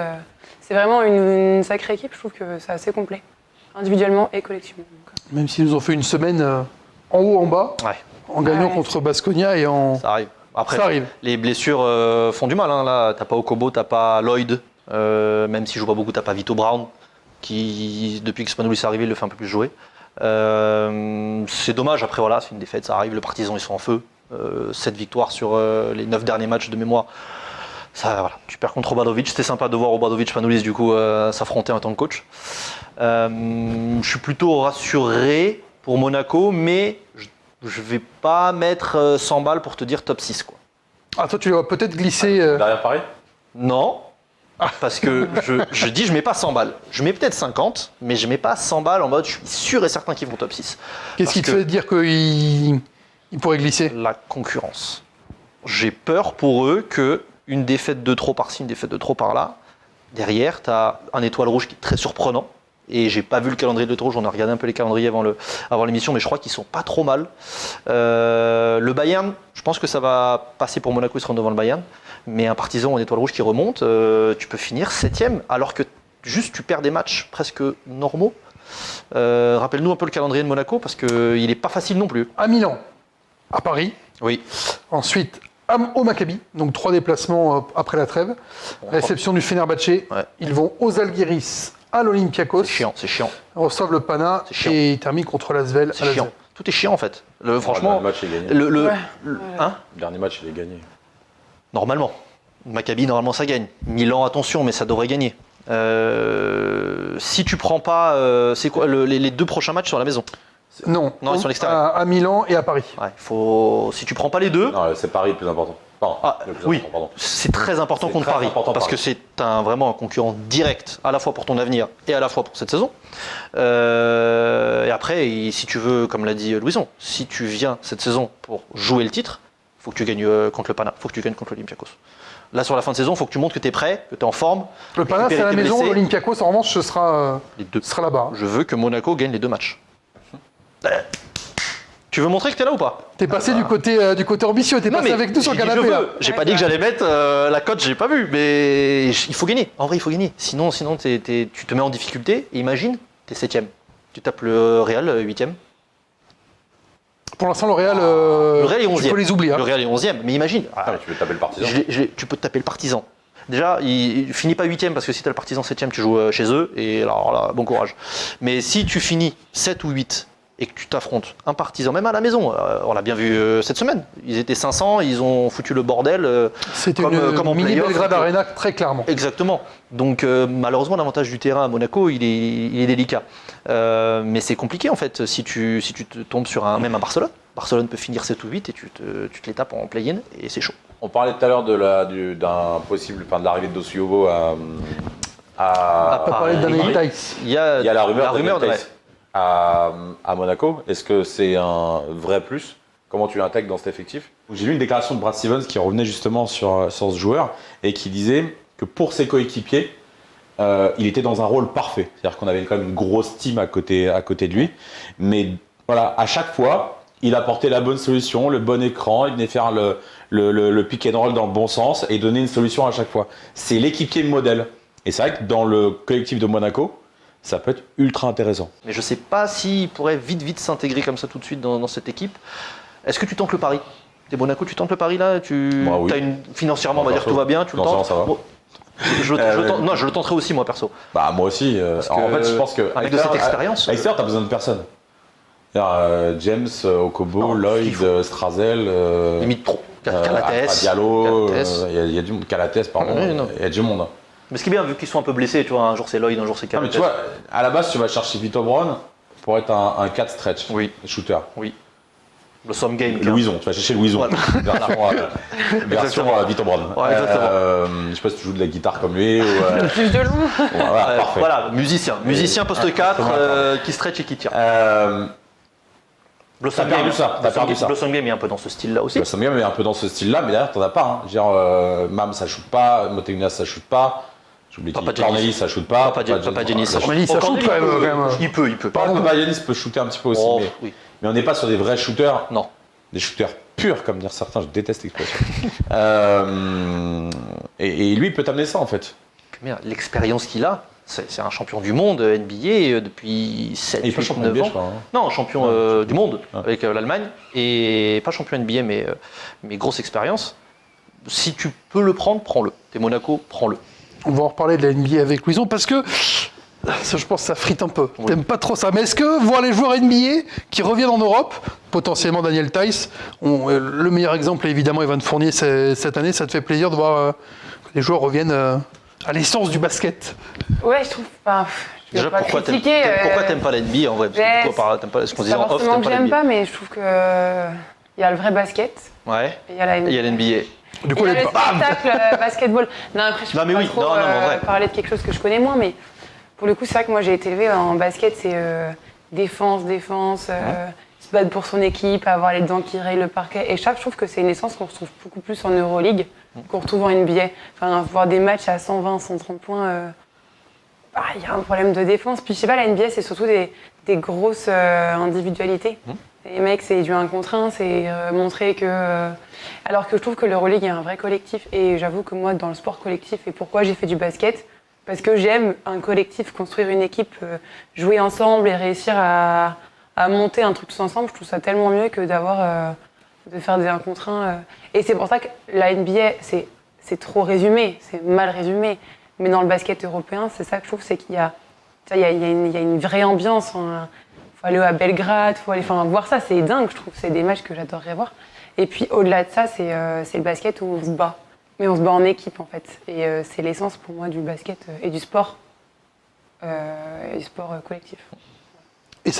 C'est vraiment une sacrée équipe, je trouve que c'est assez complet. Individuellement et collectivement. Même s'ils nous ont fait une semaine en haut, en bas, Ouais, en gagnant Ouais. contre Baskonia et en... ça arrive. Après, Ça arrive. les blessures font du mal. Hein. Là, t'as pas Okobo, t'as pas Lloyd. Même s'il joue pas beaucoup, t'as pas Vito Brown, qui, depuis que Spanulis est arrivé, le fait un peu plus jouer. C'est dommage. Après, voilà, c'est une défaite, ça arrive. Le Partizan, ils sont en feu. 7 victoires sur les 9 derniers matchs de mémoire. Ça, voilà. Tu perds contre Obradovic. C'était sympa de voir Obradovic, Spanulis, du coup, s'affronter en tant que coach. Je suis plutôt rassuré pour Monaco, mais je vais pas mettre 100 balles pour te dire top 6, quoi. Ah, toi, tu vas peut-être glisser... Derrière Paris. Non, parce que je dis je mets pas 100 balles. Je mets peut-être 50, mais je mets pas 100 balles en mode je suis sûr et certain qu'ils vont top 6. Qu'est-ce qui te fait dire qu'il pourrait glisser? La concurrence. J'ai peur pour eux que une défaite de trop par-ci, une défaite de trop par-là. Derrière, tu as un étoile rouge qui est très surprenant. Et j'ai pas vu le calendrier de l'étoile rouge, on a regardé un peu les calendriers avant l'émission, mais je crois qu'ils sont pas trop mal. Le Bayern, je pense que ça va passer pour Monaco, ils seront devant le Bayern. Mais un Partizan ou un étoile rouge qui remonte, tu peux finir 7ème, alors que juste tu perds des matchs presque normaux. Rappelle-nous un peu le calendrier de Monaco, parce qu'il n'est pas facile non plus. À Milan, à Paris, Oui. ensuite au Maccabi, donc 3 déplacements après la trêve. Réception du Fenerbahçe, Ouais. ils vont aux Algiris, à l'Olympiakos, C'est chiant. reçoivent le Pana C'est chiant. et ils terminent contre l'Asvel. C'est chiant. Tout est chiant en fait. Franchement, Le match est gagné. le- Ouais. hein Le dernier match, il est gagné. Normalement. Maccabi, normalement, ça gagne. Milan, attention, mais ça devrait gagner. Si tu prends pas... c'est quoi les 2 prochains matchs sur la maison? Non, Non, ils sont à l'extérieur. à Milan et à Paris. Ouais, si tu prends pas les 2, Non, c'est Paris le plus important. Pardon. Le plus oui, important, pardon. c'est très important C'est contre très Paris. important, parce Paris. que c'est vraiment un concurrent direct, à la fois pour ton avenir et à la fois pour cette saison. Et après, si tu veux, comme l'a dit Louison, si tu viens cette saison pour jouer le titre, il faut que tu gagnes contre le Pana, il faut que tu gagnes contre l'Olympiakos. Là, sur la fin de saison, il faut que tu montres que tu es prêt, que tu es en forme. Le Pana, c'est à la récupérer tes maison, blessés. l'Olympiakos, en revanche, ce sera Les 2. là-bas. Je veux que Monaco gagne les 2 matchs. Tu veux montrer que t'es là ou pas? T'es passé du côté ambitieux, t'es passé avec nous sur le j'ai dit canapé. je là. veux. J'ai pas dit que j'allais mettre la cote, j'ai pas vu, mais il faut gagner. En vrai, il faut gagner. Sinon tu te mets en difficulté. Et imagine, t'es 7ème. Tu tapes le Real 8ème. pour l'instant, le Real, Le Real est 11e. tu peux les oublier. Hein. Le Real est 11e, mais imagine. Ah, mais tu veux taper le partisan. Tu peux te taper le Partizan. Déjà, il finit pas 8e parce que si tu as le Partizan 7e, tu joues chez eux. Et alors là, bon courage. Mais si tu finis 7 ou 8 et que tu t'affrontes un Partizan, même à la maison, on l'a bien vu cette semaine. Ils étaient 500, ils ont foutu le bordel. C'était comme en mini play-off. Belgrade Arena, très clairement. Exactement. Donc malheureusement, l'avantage du terrain à Monaco, il est délicat. Mais c'est compliqué en fait si tu te tombes sur même un Barcelone. Barcelone peut finir 7 ou 8 et tu te les tapes en play-in et c'est chaud. On parlait tout à l'heure de l'arrivée de Dossiovo On n'a pas parlé de Daniel Taïs. Il y a la rumeur de ouais. à Monaco. Est-ce que c'est un vrai plus? Comment tu l'intègres dans cet effectif? J'ai lu une déclaration de Brad Stevens qui revenait justement sur ce joueur et qui disait que pour ses coéquipiers, il était dans un rôle parfait. C'est-à-dire qu'on avait quand même une grosse team à côté de lui. Mais voilà, à chaque fois, il apportait la bonne solution, le bon écran, il venait faire le pick and roll dans le bon sens et donner une solution à chaque fois. C'est l'équipier modèle. Et c'est vrai que dans le collectif de Monaco, ça peut être ultra intéressant. Mais je ne sais pas s'il pourrait vite s'intégrer comme ça tout de suite dans cette équipe. Est-ce que tu tentes le pari? T'es Monaco, tu tentes le pari là? Bah oui. Financièrement, on va dire tout va bien, tu le tentes? Ça va. Bon, je le tenterai aussi moi perso. Bah moi aussi. En fait, je pense que avec de cette expérience, à l'extérieur, t'as besoin de personne. James, Okobo, Lloyd, Strazel, limite trop. Calates, Diallo, il y a du monde. Calates, pardon. Oui, Il y a du monde. Mais ce qui est bien, vu qu'ils sont un peu blessés, tu vois, un jour c'est Lloyd, un jour c'est Non, mais Calates. tu vois, à la base, tu vas chercher Vito Brown pour être un 4 stretch, shooter. Oui. Le Some Game. Louison, tu vas chercher Louison. Voilà. Version Vito Brown. Ouais, exactement. Je sais pas si tu joues de la guitare comme lui ou. Plus de loup. Voilà, parfait. Voilà, musicien poste 4 qui stretch et qui tire. T'as perdu ça. Blossom Game est un peu dans ce style-là aussi. Blossom Game est un peu dans ce style-là, mais derrière, t'en as pas. Hein. Genre, Mam, ça shoot pas, Motegna, ça shoot pas. J'oublie qui. Cornelis, ça shoot pas. Papa Jenny, ça shoot. Cornelis, ça shoot quand même. Il peut. Pardon, Papa Jenny peut shooter un petit peu aussi. Oh, Mais, oui. mais on n'est pas sur des vrais shooters. Non. Des shooters purs, comme dire certains, je déteste l'expression. Et lui, il peut t'amener ça, en fait. Mais l'expérience qu'il a, c'est un champion du monde NBA depuis 7 8 9 NBA, ans. je crois, hein. Non, champion du monde Ouais. avec l'Allemagne. Et pas champion NBA, mais grosse expérience. Si tu peux le prendre, prends-le. T'es Monaco, prends-le. On va en reparler de la NBA avec Louison parce que ça, je pense que ça frite un peu. Oui. T'aimes pas trop ça. Mais est-ce que voir les joueurs NBA qui reviennent en Europe, potentiellement Daniel Taïs, le meilleur exemple est évidemment Evan Fournier cette année, ça te fait plaisir de voir que les joueurs reviennent à l'essence du basket? Ouais, je trouve pas. Je vais Déjà, pas pourquoi critiquer, t'aimes pas la NBA en vrai? Parce que pourquoi t'aimes pas ce qu'on C'est disait pas en off, forcément t'aimes que pas la j'aime NBA. pas, mais je trouve que il y a le vrai basket Ouais. et il y a la Et il y a NBA. l'NBA. Du coup, Il y a les- le spectacle basketball. Non, après, je Non, peux mais pas oui, trop non, mais en vrai. parler de quelque chose que je connais moins, mais pour le coup, c'est vrai que moi, j'ai été élevée en basket, c'est défense, se battre pour son équipe, avoir les dents qui rayent le parquet. Et je trouve que c'est une essence qu'on retrouve beaucoup plus en Euroleague qu'on retrouve en NBA. Enfin, voir des matchs à 120, 130 points, il y a un problème de défense. Puis je sais pas, la NBA, c'est surtout des grosses individualités. Les mecs, c'est du 1 contre 1, c'est montrer que... alors que je trouve que l'Euroleague est un vrai collectif. Et j'avoue que moi, dans le sport collectif, et pourquoi j'ai fait du basket, parce que j'aime un collectif, construire une équipe, jouer ensemble et réussir à monter un truc tous ensemble. Je trouve ça tellement mieux que de faire des 1 contre 1. Et c'est pour ça que la NBA, c'est trop résumé, c'est mal résumé. Mais dans le basket européen, c'est ça que je trouve, c'est qu'il y a une vraie ambiance. Faut aller à Belgrade, voir ça, c'est dingue, je trouve. C'est des matchs que j'adorerais voir. Et puis au-delà de ça, c'est le basket où on se bat. Mais on se bat en équipe, en fait. Et c'est l'essence pour moi du basket et du sport. Collectif. Et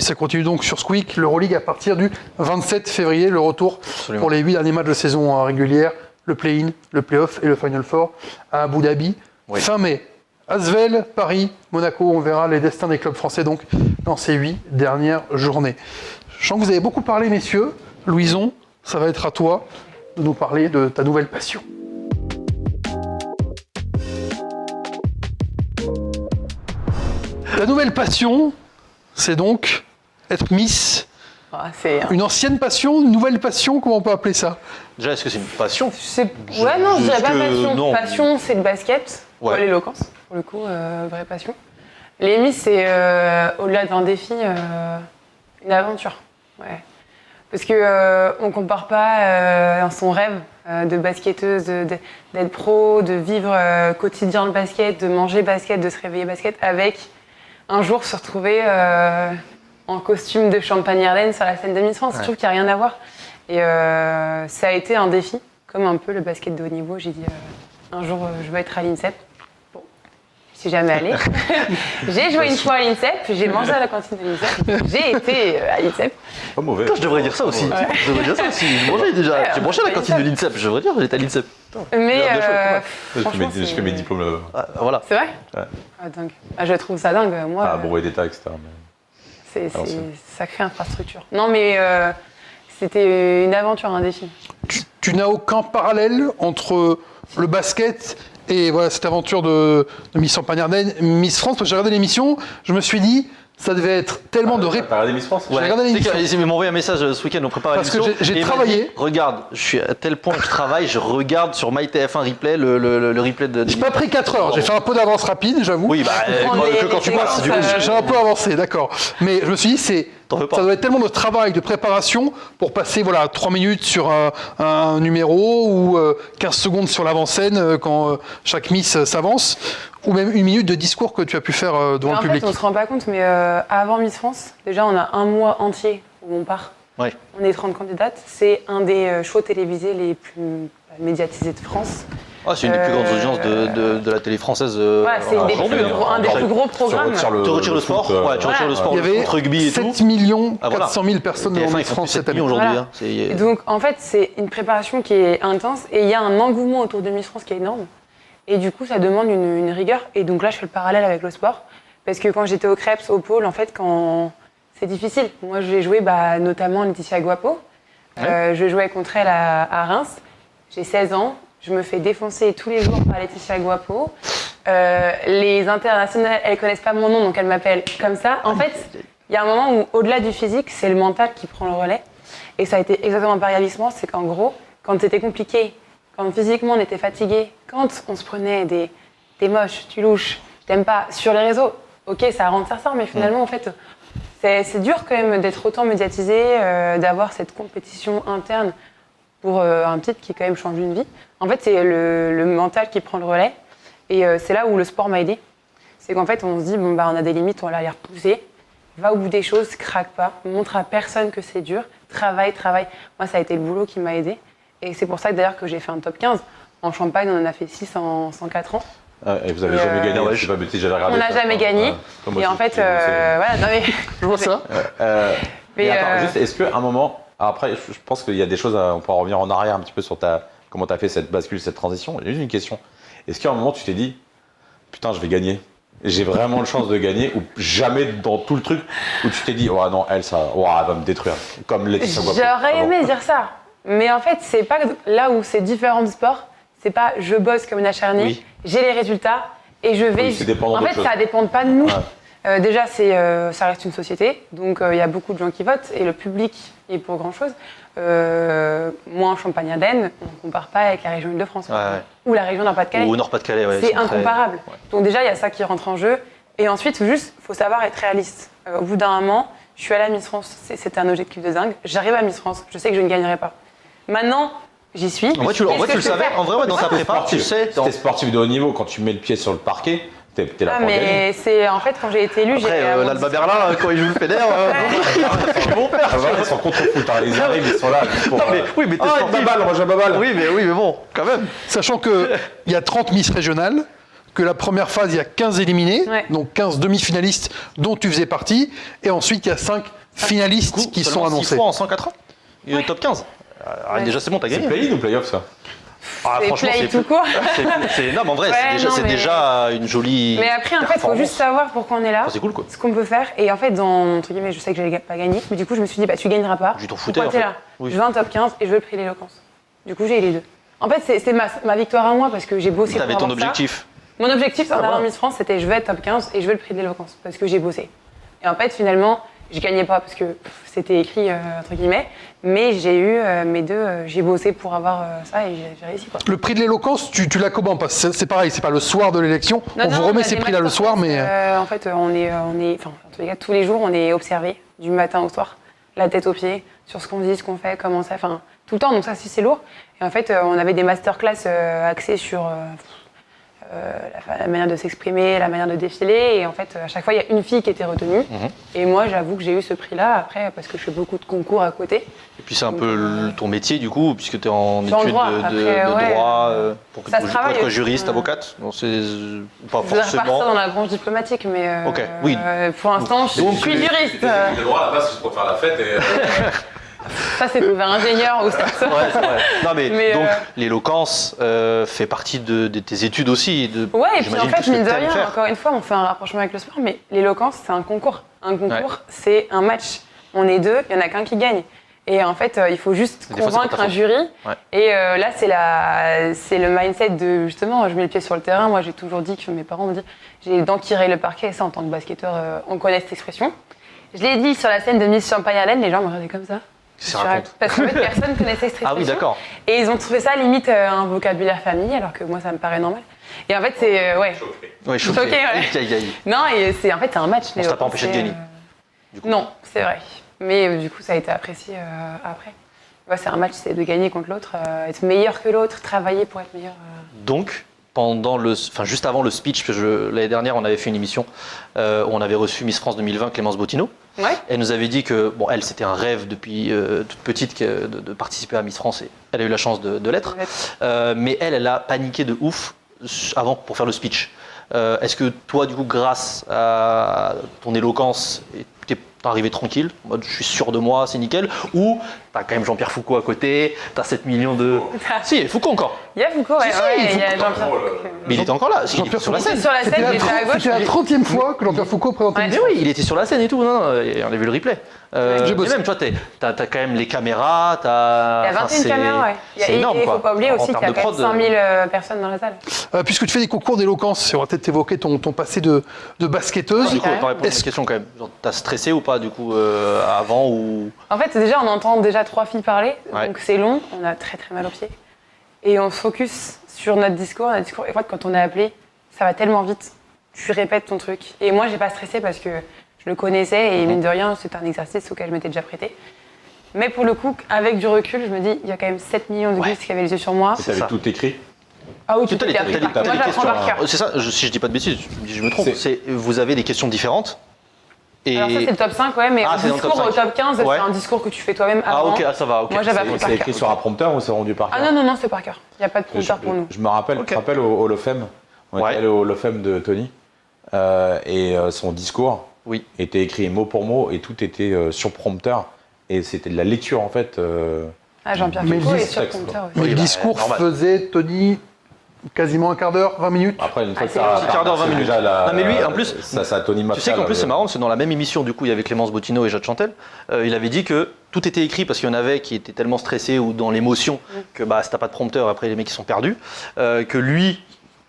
ça continue donc sur Squeak, l'Euroleague à partir du 27 février, le retour Absolument. pour les 8 derniers matchs de saison régulière, le play-in, le play-off et le Final Four à Abu Dhabi. Oui. Fin mai, Asvel, Paris, Monaco, on verra les destins des clubs français donc dans ces 8 dernières journées. Je sens que vous avez beaucoup parlé, messieurs. Louison, ça va être à toi de nous parler de ta nouvelle passion. La nouvelle passion, c'est donc être Miss. C'est Une ancienne passion, une nouvelle passion, comment on peut appeler ça? Déjà, est-ce que c'est une passion? Ouais, non, je dirais pas passion. non. Passion, c'est le basket, ou Ouais. l'éloquence, pour le coup, vraie passion. Les Miss, c'est au-delà d'un défi, une aventure. Ouais. Parce que on compare pas son rêve de basketteuse, d'être pro, de vivre quotidien le basket, de manger basket, de se réveiller basket, avec un jour se retrouver en costume de Champagne-Ardenne sur la scène de Miss France. Je trouve qu'il n'y a rien à voir. Et ça a été un défi, comme un peu le basket de haut niveau. J'ai dit un jour je veux être à l'INSEP. Bon, je suis jamais allée. J'ai joué une fois à l'INSEP, j'ai mangé à la cantine de l'INSEP, j'ai été à l'INSEP. Pas mauvais. Putain, je devrais dire ça aussi. Ouais. Je devrais dire ça aussi. Je mangeais déjà. J'ai mangé à la cantine de l'INSEP. Je devrais dire, j'étais à l'INSEP. Mais Je fais mes diplômes là-bas. Ah, voilà. C'est vrai? Ouais. Ah, dingue. Ah, je trouve ça dingue. Moi, Ah, Bourg et d'État, etc. c'est l'ancienne. sacrée infrastructure. Non, mais c'était une aventure, un défi. Tu n'as aucun parallèle entre le basket et voilà, cette aventure de Miss Champagne-Ardenne, Miss France. Parce que j'ai regardé l'émission, je me suis dit, ça devait être tellement de T'as regardé Miss France? J'ai regardé l'émission. Ils m'ont envoyé un message ce week-end, on prépare Parce que l'émission. j'ai et il m'a travaillé. dit, regarde, je suis à tel point que je travaille, je regarde sur MyTF1 Replay le replay de. J'ai pas pris 4 heures, j'ai fait un peu d'avance rapide, j'avoue. Oui, bah, prendre que les quand tu séquences, passes, du coup. J'ai un peu avancé, d'accord. Mais je me suis dit, T'en veux pas. ça doit être tellement de travail, de préparation pour passer 3 minutes sur un numéro ou 15 secondes sur l'avant-scène quand chaque Miss s'avance, ou même 1 minute de discours que tu as pu faire devant Mais le en public. fait, on se rend pas compte, mais avant Miss France, déjà, on a un mois entier où on part. Ouais. On est 30 candidates. C'est un des shows télévisés les plus médiatisés de France. Ah, c'est une des plus grandes audiences de la télé française. Voilà, c'est un des plus gros programmes. Tu retires le sport, tu retires le sport, Il y le avait foot, rugby et tout. 7 millions Ah, voilà. 400 000 personnes TF1, devant ils Miss font France plus cette 7 année. millions aujourd'hui. Voilà. Hein. Et donc, en fait, c'est une préparation qui est intense et il y a un engouement autour de Miss France qui est énorme. Et du coup, ça demande une rigueur. Et donc là, je fais le parallèle avec le sport. Parce que quand j'étais au Krebs, au pôle, en fait, c'est difficile. Moi, j'ai joué notamment Laetitia Guapo. Je jouais contre elle à Reims. J'ai 16 ans. Je me fais défoncer tous les jours par Laetitia Guapo. Les internationales, elles connaissent pas mon nom, donc elles m'appellent comme ça. En fait, il y a un moment où, au-delà du physique, c'est le mental qui prend le relais. Et ça a été exactement pareil à Miss France. C'est qu'en gros, quand c'était compliqué, quand physiquement on était fatigué, quand on se prenait des t'es moche, tu louches, je t'aime pas, sur les réseaux, ok, ça rentre, ça sort, mais finalement, en fait, c'est dur quand même d'être autant médiatisé, d'avoir cette compétition interne pour un titre qui quand même change une vie. En fait, c'est le mental qui prend le relais. Et c'est là où le sport m'a aidé. C'est qu'en fait, on se dit, on a des limites, on va les repousser. Va au bout des choses, craque pas, montre à personne que c'est dur, travaille. Moi, ça a été le boulot qui m'a aidé. Et c'est pour ça que d'ailleurs que j'ai fait un top 15. En Champagne, on en a fait 6 en 104 ans. Et vous avez jamais gagné, ouais, je sais pas, mais j'avais regardé. On n'a jamais gagné. Et en fait, voilà, non mais... Je vois ça. Mais attends, juste, est-ce qu'à un moment, après, je pense qu'il y a des choses, on pourra revenir en arrière un petit peu sur comment tu as fait cette bascule, cette transition. J'ai juste une question. Est-ce qu'à un moment, tu t'es dit, putain, je vais gagner, j'ai vraiment une chance de gagner, ou jamais dans tout le truc, où tu t'es dit, oh non, elle va me détruire, comme Laetitia Guapo. J'aurais aimé dire ça. Mais en fait, c'est pas là où c'est différent du sport. C'est pas je bosse comme une acharnée, Oui. j'ai les résultats et je vais. Oui, c'est dépendant en d'autre fait, chose. ça dépend pas de nous. Ouais. Déjà, ça reste une société, donc il y a beaucoup de gens qui votent et le public est pour grand chose. Moi, en Champagne-Ardenne, on ne compare pas avec la région Île-de-France ou la région Nord-Pas-de-Calais. Ou Nord-Pas-de-Calais, ouais. C'est ils sont très- incomparable. Ouais. Donc déjà, il y a ça qui rentre en jeu. Et ensuite, faut savoir être réaliste. Au bout d'un moment, je suis allée à Miss France. C'était un objectif de dingue. J'arrive à Miss France. Je sais que je ne gagnerai pas. Maintenant, j'y suis. En vrai, tu Qu'est-ce que le je peux savais. faire? En vrai, ouais, dans ta prépa, tu sais. Si t'es sportif de haut niveau, quand tu mets le pied sur le parquet, t'es là Ah, pour gagner. mais c'est en fait quand j'ai été élue, Après, j'ai l'Alba Berlin, quand ils jouent le Feder, ils vont perdre. Ah, voilà, ils sont contre-foot, hein, ils arrivent, ils sont là. juste pour, Non, mais oui, mais t'es oh, sportif. balle, moi j'ai ma balle. Oui, mais bon, quand même. Sachant qu'il y a 30 Miss régionales, que la première phase, il y a 15 éliminés, Ouais. donc 15 demi-finalistes dont tu faisais partie, et ensuite il y a 5 finalistes qui sont Seulement 6 annoncés. fois en 104 ans. Et top 15. Ouais. Déjà, c'est bon, t'as C'est gagné. play-in ou play-off ça? Ah, c'est franchement, play c'est tout court. c'est énorme en vrai. Ouais, non, C'est mais- déjà une jolie. Mais après, en fait, il faut performance. juste savoir pourquoi on est là, Enfin, c'est cool, quoi. ce qu'on peut faire. Et en fait, entre guillemets, je sais que j'allais pas gagner, mais du coup, je me suis dit, tu gagneras pas. Tu t'en foutais, Pourquoi en t'es fait. là? Oui. Je veux un top 15 et je veux le prix de l'éloquence. Du coup, j'ai eu les deux. En fait, c'est ma victoire à moi parce que j'ai bossé T'avais pour ton avoir ça. objectif. Mon objectif en allant voilà. Miss France, c'était je veux être top 15 et je veux le prix de l'éloquence parce que j'ai bossé. Et en fait, finalement, je gagnais pas parce que c'était écrit entre guillemets, mais j'ai eu mes deux, j'ai bossé pour avoir ça et j'ai réussi quoi. Le prix de l'éloquence, tu l'as comment? Parce que c'est pareil, c'est pas le soir de l'élection. Non, On non, vous remet a ces des prix-là le masterclass, soir, mais en fait, on est, enfin, en tous les cas, tous les jours, on est observé du matin au soir. la tête aux pieds, sur ce qu'on dit, ce qu'on fait, comment ça, enfin, tout le temps. Donc ça, c'est lourd. Et en fait, on avait des masterclass axés sur la manière de s'exprimer, la manière de défiler. Et en fait, à chaque fois, il y a une fille qui était retenue. Et moi, j'avoue que j'ai eu ce prix-là après, parce que je fais beaucoup de concours à côté. Et puis c'est un peu ton métier du coup, puisque tu es en Je suis en études droit. de Après, droit pour ça se travaille être aussi. juriste, avocate. Non, c'est pas Je voudrais repartir forcément. dans la branche diplomatique, mais Ok, oui. pour l'instant, je suis juriste. Le droit à la base, c'est pour faire la fête et. Ça, c'est trouver ingénieur ou ça. Ouais, c'est vrai. Non mais, Mais, donc l'éloquence fait partie de tes études aussi. Ouais, et puis en j'imagine, tout fait, ce que mine de t'aimes rien, faire. encore une fois, on fait un rapprochement avec le sport, mais l'éloquence, c'est un concours. Un concours, c'est un match. On est deux, il n'y en a qu'un qui gagne. Et en fait, il faut juste Des fois, c'est convaincre pas ta un faute. jury. Ouais. Et là, c'est le mindset de, justement, je mets le pied sur le terrain. Moi, j'ai toujours dit que mes parents me disent, j'ai les dents qui rayent le parquet. Et ça, en tant que basketteur, on connaît cette expression. Je l'ai dit sur la scène de Miss Champagne-Ardenne, les gens me regardaient comme ça. Qu'est-ce que ça raconte? Parce qu'en fait, personne connaissait cette expression. Ah oui, d'accord. Et ils ont trouvé ça limite un vocabulaire famille, alors que moi, ça me paraît normal. Et en fait, c'est. Ouais. Ouais, choqué. Choqué, ouais. Aïe, aïe. Non, et en fait, c'est un match. On t'a pas empêché de gagner, du coup. Non, c'est vrai. Mais du coup, ça a été apprécié après. Ouais, c'est un match, c'est de gagner contre l'autre, être meilleur que l'autre, travailler pour être meilleur. Donc, juste avant le speech, parce que l'année dernière, on avait fait une émission où on avait reçu Miss France 2020, Clémence Bottineau. Ouais. Elle nous avait dit que, bon, elle, c'était un rêve depuis toute petite de participer à Miss France et elle a eu la chance de l'être. Mais elle a paniqué de ouf avant pour faire le speech. Est-ce que toi, du coup, grâce à ton éloquence, t'es arrivé tranquille, en mode je suis sûr de moi, c'est nickel, ou t'as quand même Jean-Pierre Foucault à côté, t'as 7 millions de... Si, Foucault encore. Il y a Foucault, ouais, Si, ouais, il y a Foucault, Jean-Pierre drôle. Foucault. Mais il était encore là, il était sur la scène. Sur la scène, il était à gauche. C'était la 30e fois que Jean-Pierre Foucault présentait Ouais. une Mais oui, il était sur la scène et tout, non, et on a vu le replay. J'ai Et bossé. même, toi, t'as quand même les caméras, t'as... Il y a 21 caméras, ouais. C'est énorme, et il quoi. faut pas oublier En aussi qu'il y termes a de quand même prod, 5000 personnes dans la salle. Puisque tu fais des concours d'éloquence, on va peut-être évoquer ton passé de basketteuse. Du coup, on va répondre à Est-ce- cette question quand même. Genre, t'as stressé ou pas, du coup, avant ou... En fait, déjà, on entend déjà 3 filles parler, Ouais. donc c'est long, on a très très mal aux pieds. Et on se focus sur notre discours. Et en fait, quand on est appelé, ça va tellement vite. Tu répètes ton truc. Et moi, j'ai pas stressé parce que je le connaissais et mine de rien, c'était un exercice auquel je m'étais déjà prêtée. Mais pour le coup, avec du recul, je me dis, il y a quand même 7 millions de gosses qui avaient les yeux sur moi. Et t'avais ça. tout écrit. Ah oui, tu T'as t'es les- appris t'as les- par cœur. t'as Moi, les j'apprends par questions, cœur. C'est ça, si je dis pas de bêtises, je me trompe, vous avez des questions différentes. Et... Alors ça, c'est le top 5, ouais, mais Ah, au c'est dans le top discours, au 5. top 15, Ouais. c'est un discours que tu fais toi-même Ah avant. ok, ça va, ok. Moi, j'avais appris par C'est cœur. écrit sur un prompteur ou c'est rendu par cœur? Ah non, c'est par cœur. Il n'y a pas de prompteur pour nous. Je me rappelle, Ok. tu te rappelles au Hall of Fame, on Ouais. était allé au Hall of Fame de Tony, et son discours Oui. était écrit mot pour mot et tout était sur prompteur. Et c'était de la lecture en fait. Ah, Jean-Pierre Mais Foucault le est sur texte, prompteur aussi. Mais Oui, le bah, discours normal. faisait, Tony, quasiment un quart d'heure, 20 minutes. Après, une fois que c'est ça long. a Un quart d'heure, 20 c'est minutes. déjà la- Non, mais lui, en plus, ça Tony Tu sais qu'en plus, c'est marrant. marrant, parce que dans la même émission, du coup, il y avait Clémence Bottineau et Jade Chantel, il avait dit que tout était écrit parce qu'il y en avait qui étaient tellement stressés ou dans l'émotion que bah, si t'as pas de prompteur, après les mecs ils sont perdus, que lui,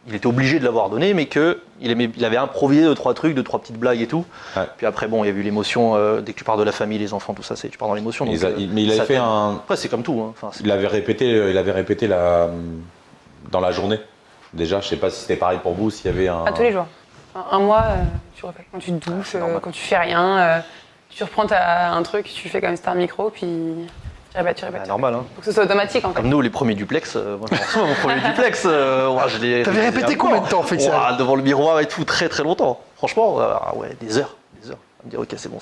il était obligé de l'avoir donné, mais qu'il avait improvisé 2-3 trucs, 2-3 petites blagues et tout. Ouais. Puis après, bon, il y a eu l'émotion, dès que tu pars de la famille, les enfants, tout ça, tu pars dans l'émotion. Mais donc, mais il ça avait fait t'aide. un. Après, c'est comme tout. Hein. Enfin, c'est- Il avait répété dans la journée. Déjà, je sais pas si c'était pareil pour vous, s'il y avait un. À tous les jours. Un mois, tu refais. Quand tu te douches, c'est normal. quand tu fais rien, tu reprends un truc, tu fais comme si c'était un micro, puis tu répètes. bah, normal. Hein. Faut que ce soit automatique en fait. Comme nous, les premiers duplex, moi, je m'en souviens, mon premier duplex, je l'ai. T'avais répété combien de temps, Faisal? Ouah, devant le miroir et tout, très très longtemps. Franchement, ouais, des heures. À me dire, ok, c'est bon.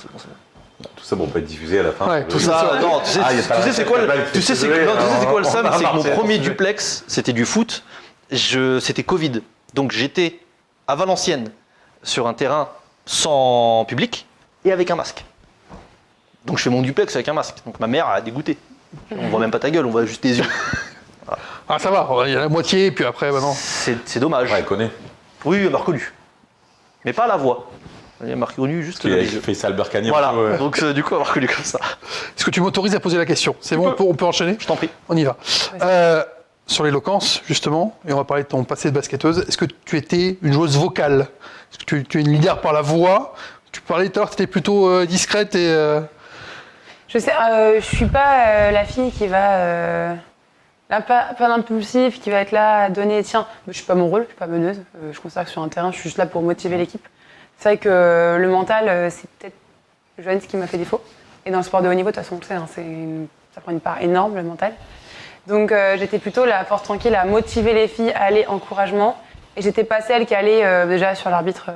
Tout ça pour pas être diffusé à la fin. Ouais, Tout ça, non, tu sais, Ah, il y a pas la c'est quoi tête, le, la tu sais, c'est désolé, non, tu sais, c'est quoi le on seum, a c'est que mon marché, premier on sait. duplex, c'était du foot. C'était Covid, donc j'étais à Valenciennes sur un terrain sans public et avec un masque. Donc je fais mon duplex avec un masque. Donc ma mère a dégoûté. On voit même pas ta gueule, on voit juste tes yeux. Ah, ça va, il y a la moitié, puis après, maintenant. C'est dommage. Ouais, elle connaît. Oui, elle m'a reconnu. Mais pas la voix. Elle m'a reconnu juste Il a les yeux. fait ça Albert Cagney. Voilà, ouais. donc du coup, elle m'a reconnu comme ça. Est-ce que tu m'autorises à poser la question? C'est bon, on peut enchaîner? Je t'en prie. On y va. Sur l'éloquence, justement, et on va parler de ton passé de basketteuse, est-ce que tu étais une joueuse vocale? Est-ce que tu es une leader par la voix? Tu parlais tout à l'heure, tu étais plutôt discrète et... Je sais, je suis pas la fille qui va. Pas d'impulsif, qui va être là à donner, tiens, je suis pas mon rôle, je suis pas meneuse. Je considère que sur un terrain, je suis juste là pour motiver l'équipe. C'est vrai que le mental, c'est peut-être Joanne ce qui m'a fait défaut. Et dans le sport de haut niveau, de toute façon, on le sait, hein, ça prend une part énorme, le mental. Donc j'étais plutôt la force tranquille à motiver les filles, à aller encouragement. Et j'étais pas celle qui allait déjà sur l'arbitre,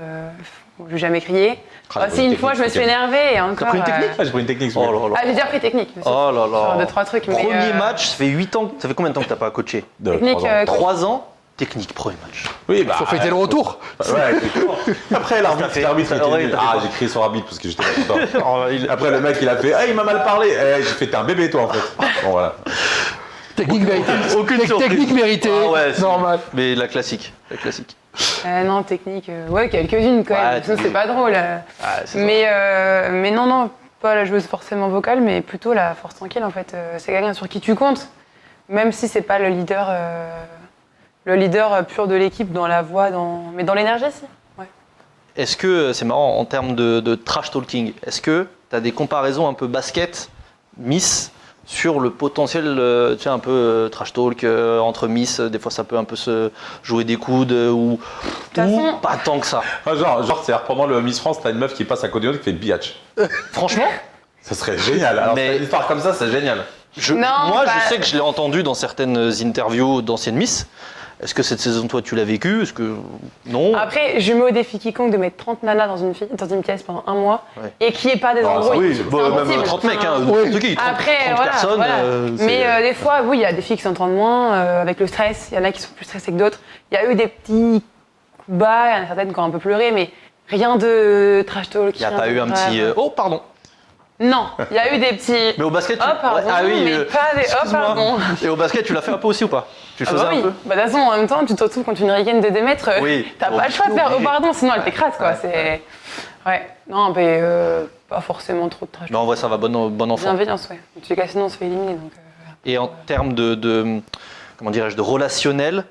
je n'ai jamais crié. Ah, Si une fois je me suis énervée et encore. T'as pris une technique Ah, j'ai pris une technique. Oh là là. Ah, j'ai déjà pris technique. Monsieur. Oh là là. Sur 2-3 trucs. Mais, Premier match, ça fait 8 ans. Ça fait combien de temps que t'as pas coaché Technique, 3 ans. Technique, premier match. Oui, bah. Faut fêter le retour. Ouais, après, l'arbitre, T'as fait- l'arbitre, il ouais, était nul. t'as fait Ah, quoi j'ai crié sur l'arbitre parce que j'étais pas content. Après, le mec, il a fait il m'a mal parlé. J'ai fait t'es un bébé, toi, en fait. Bon, voilà. Technique méritée. Aucune surprise. Technique méritée. Ah ouais, c'est- Normal. Mais la classique. La classique. non, technique, ouais, quelques-unes quand Ouais, même. Sinon, c'est pas drôle. Ah, c'est ça. Mais non, pas la joueuse forcément vocale, mais plutôt la force tranquille en fait. C'est quelqu'un sur qui tu comptes, même si c'est pas le leader pur de l'équipe dans la voix, mais dans l'énergie, si. Ouais. Est-ce que, c'est marrant, en termes de trash talking, est-ce que tu as des comparaisons un peu basket, Miss, sur le potentiel, tu sais, un peu trash talk entre Miss, des fois ça peut un peu se jouer des coudes ou façon- pas tant que ça. Ah, genre c'est-à-dire, pendant le Miss France, t'as une meuf qui passe à côté de l'autre qui fait biatch. Franchement, Ça serait génial. Alors, Mais- t'as une histoire comme ça, c'est génial. Non, moi pas- je sais que je l'ai entendu dans certaines interviews d'anciennes Miss. Est-ce que cette saison, toi, tu l'as vécu? Est-ce que non? Après, je mets au défi quiconque de mettre 30 nanas dans une pièce pendant un mois Ouais. et qu'il n'y ait pas des Ah, embrouilles. oui, C'est Bon, même impossible. 30 mecs, hein, Oui. n'importe qui, 30, Après, 30 voilà, personnes. voilà. c'est- Mais des fois, oui, il y a des filles qui s'entendent moins avec le stress. Il y en a qui sont plus stressées que d'autres. Il y a eu des petits coups bas, il y en a certaines qui ont un peu pleuré, mais rien de trash talk. Il n'y a rien pas de eu un grave. petit. Oh, pardon. Non, il y a eu des petits. Mais au basket, Oh, pardon, ouais, ah oui, mais pas des. Oh, excuse-moi. pardon. Et au basket, tu l'as fait un peu aussi ou pas? Tu le Ah faisais bah un oui. peu? Bah, de toute façon, en même temps, tu te retrouves contre une ricaine de 2 mètres. Oui. T'as Bon, pas le choix de faire. Oh, oui. pardon, sinon elle t'écrase, quoi. C'est. Ouais. Non, mais pas forcément trop de trash Mais en vrai, ça va, bon enfant. Bienveillance, ouais. En tout cas, sinon on se fait éliminer. Donc, Et en termes comment dirais-je, de relationnel,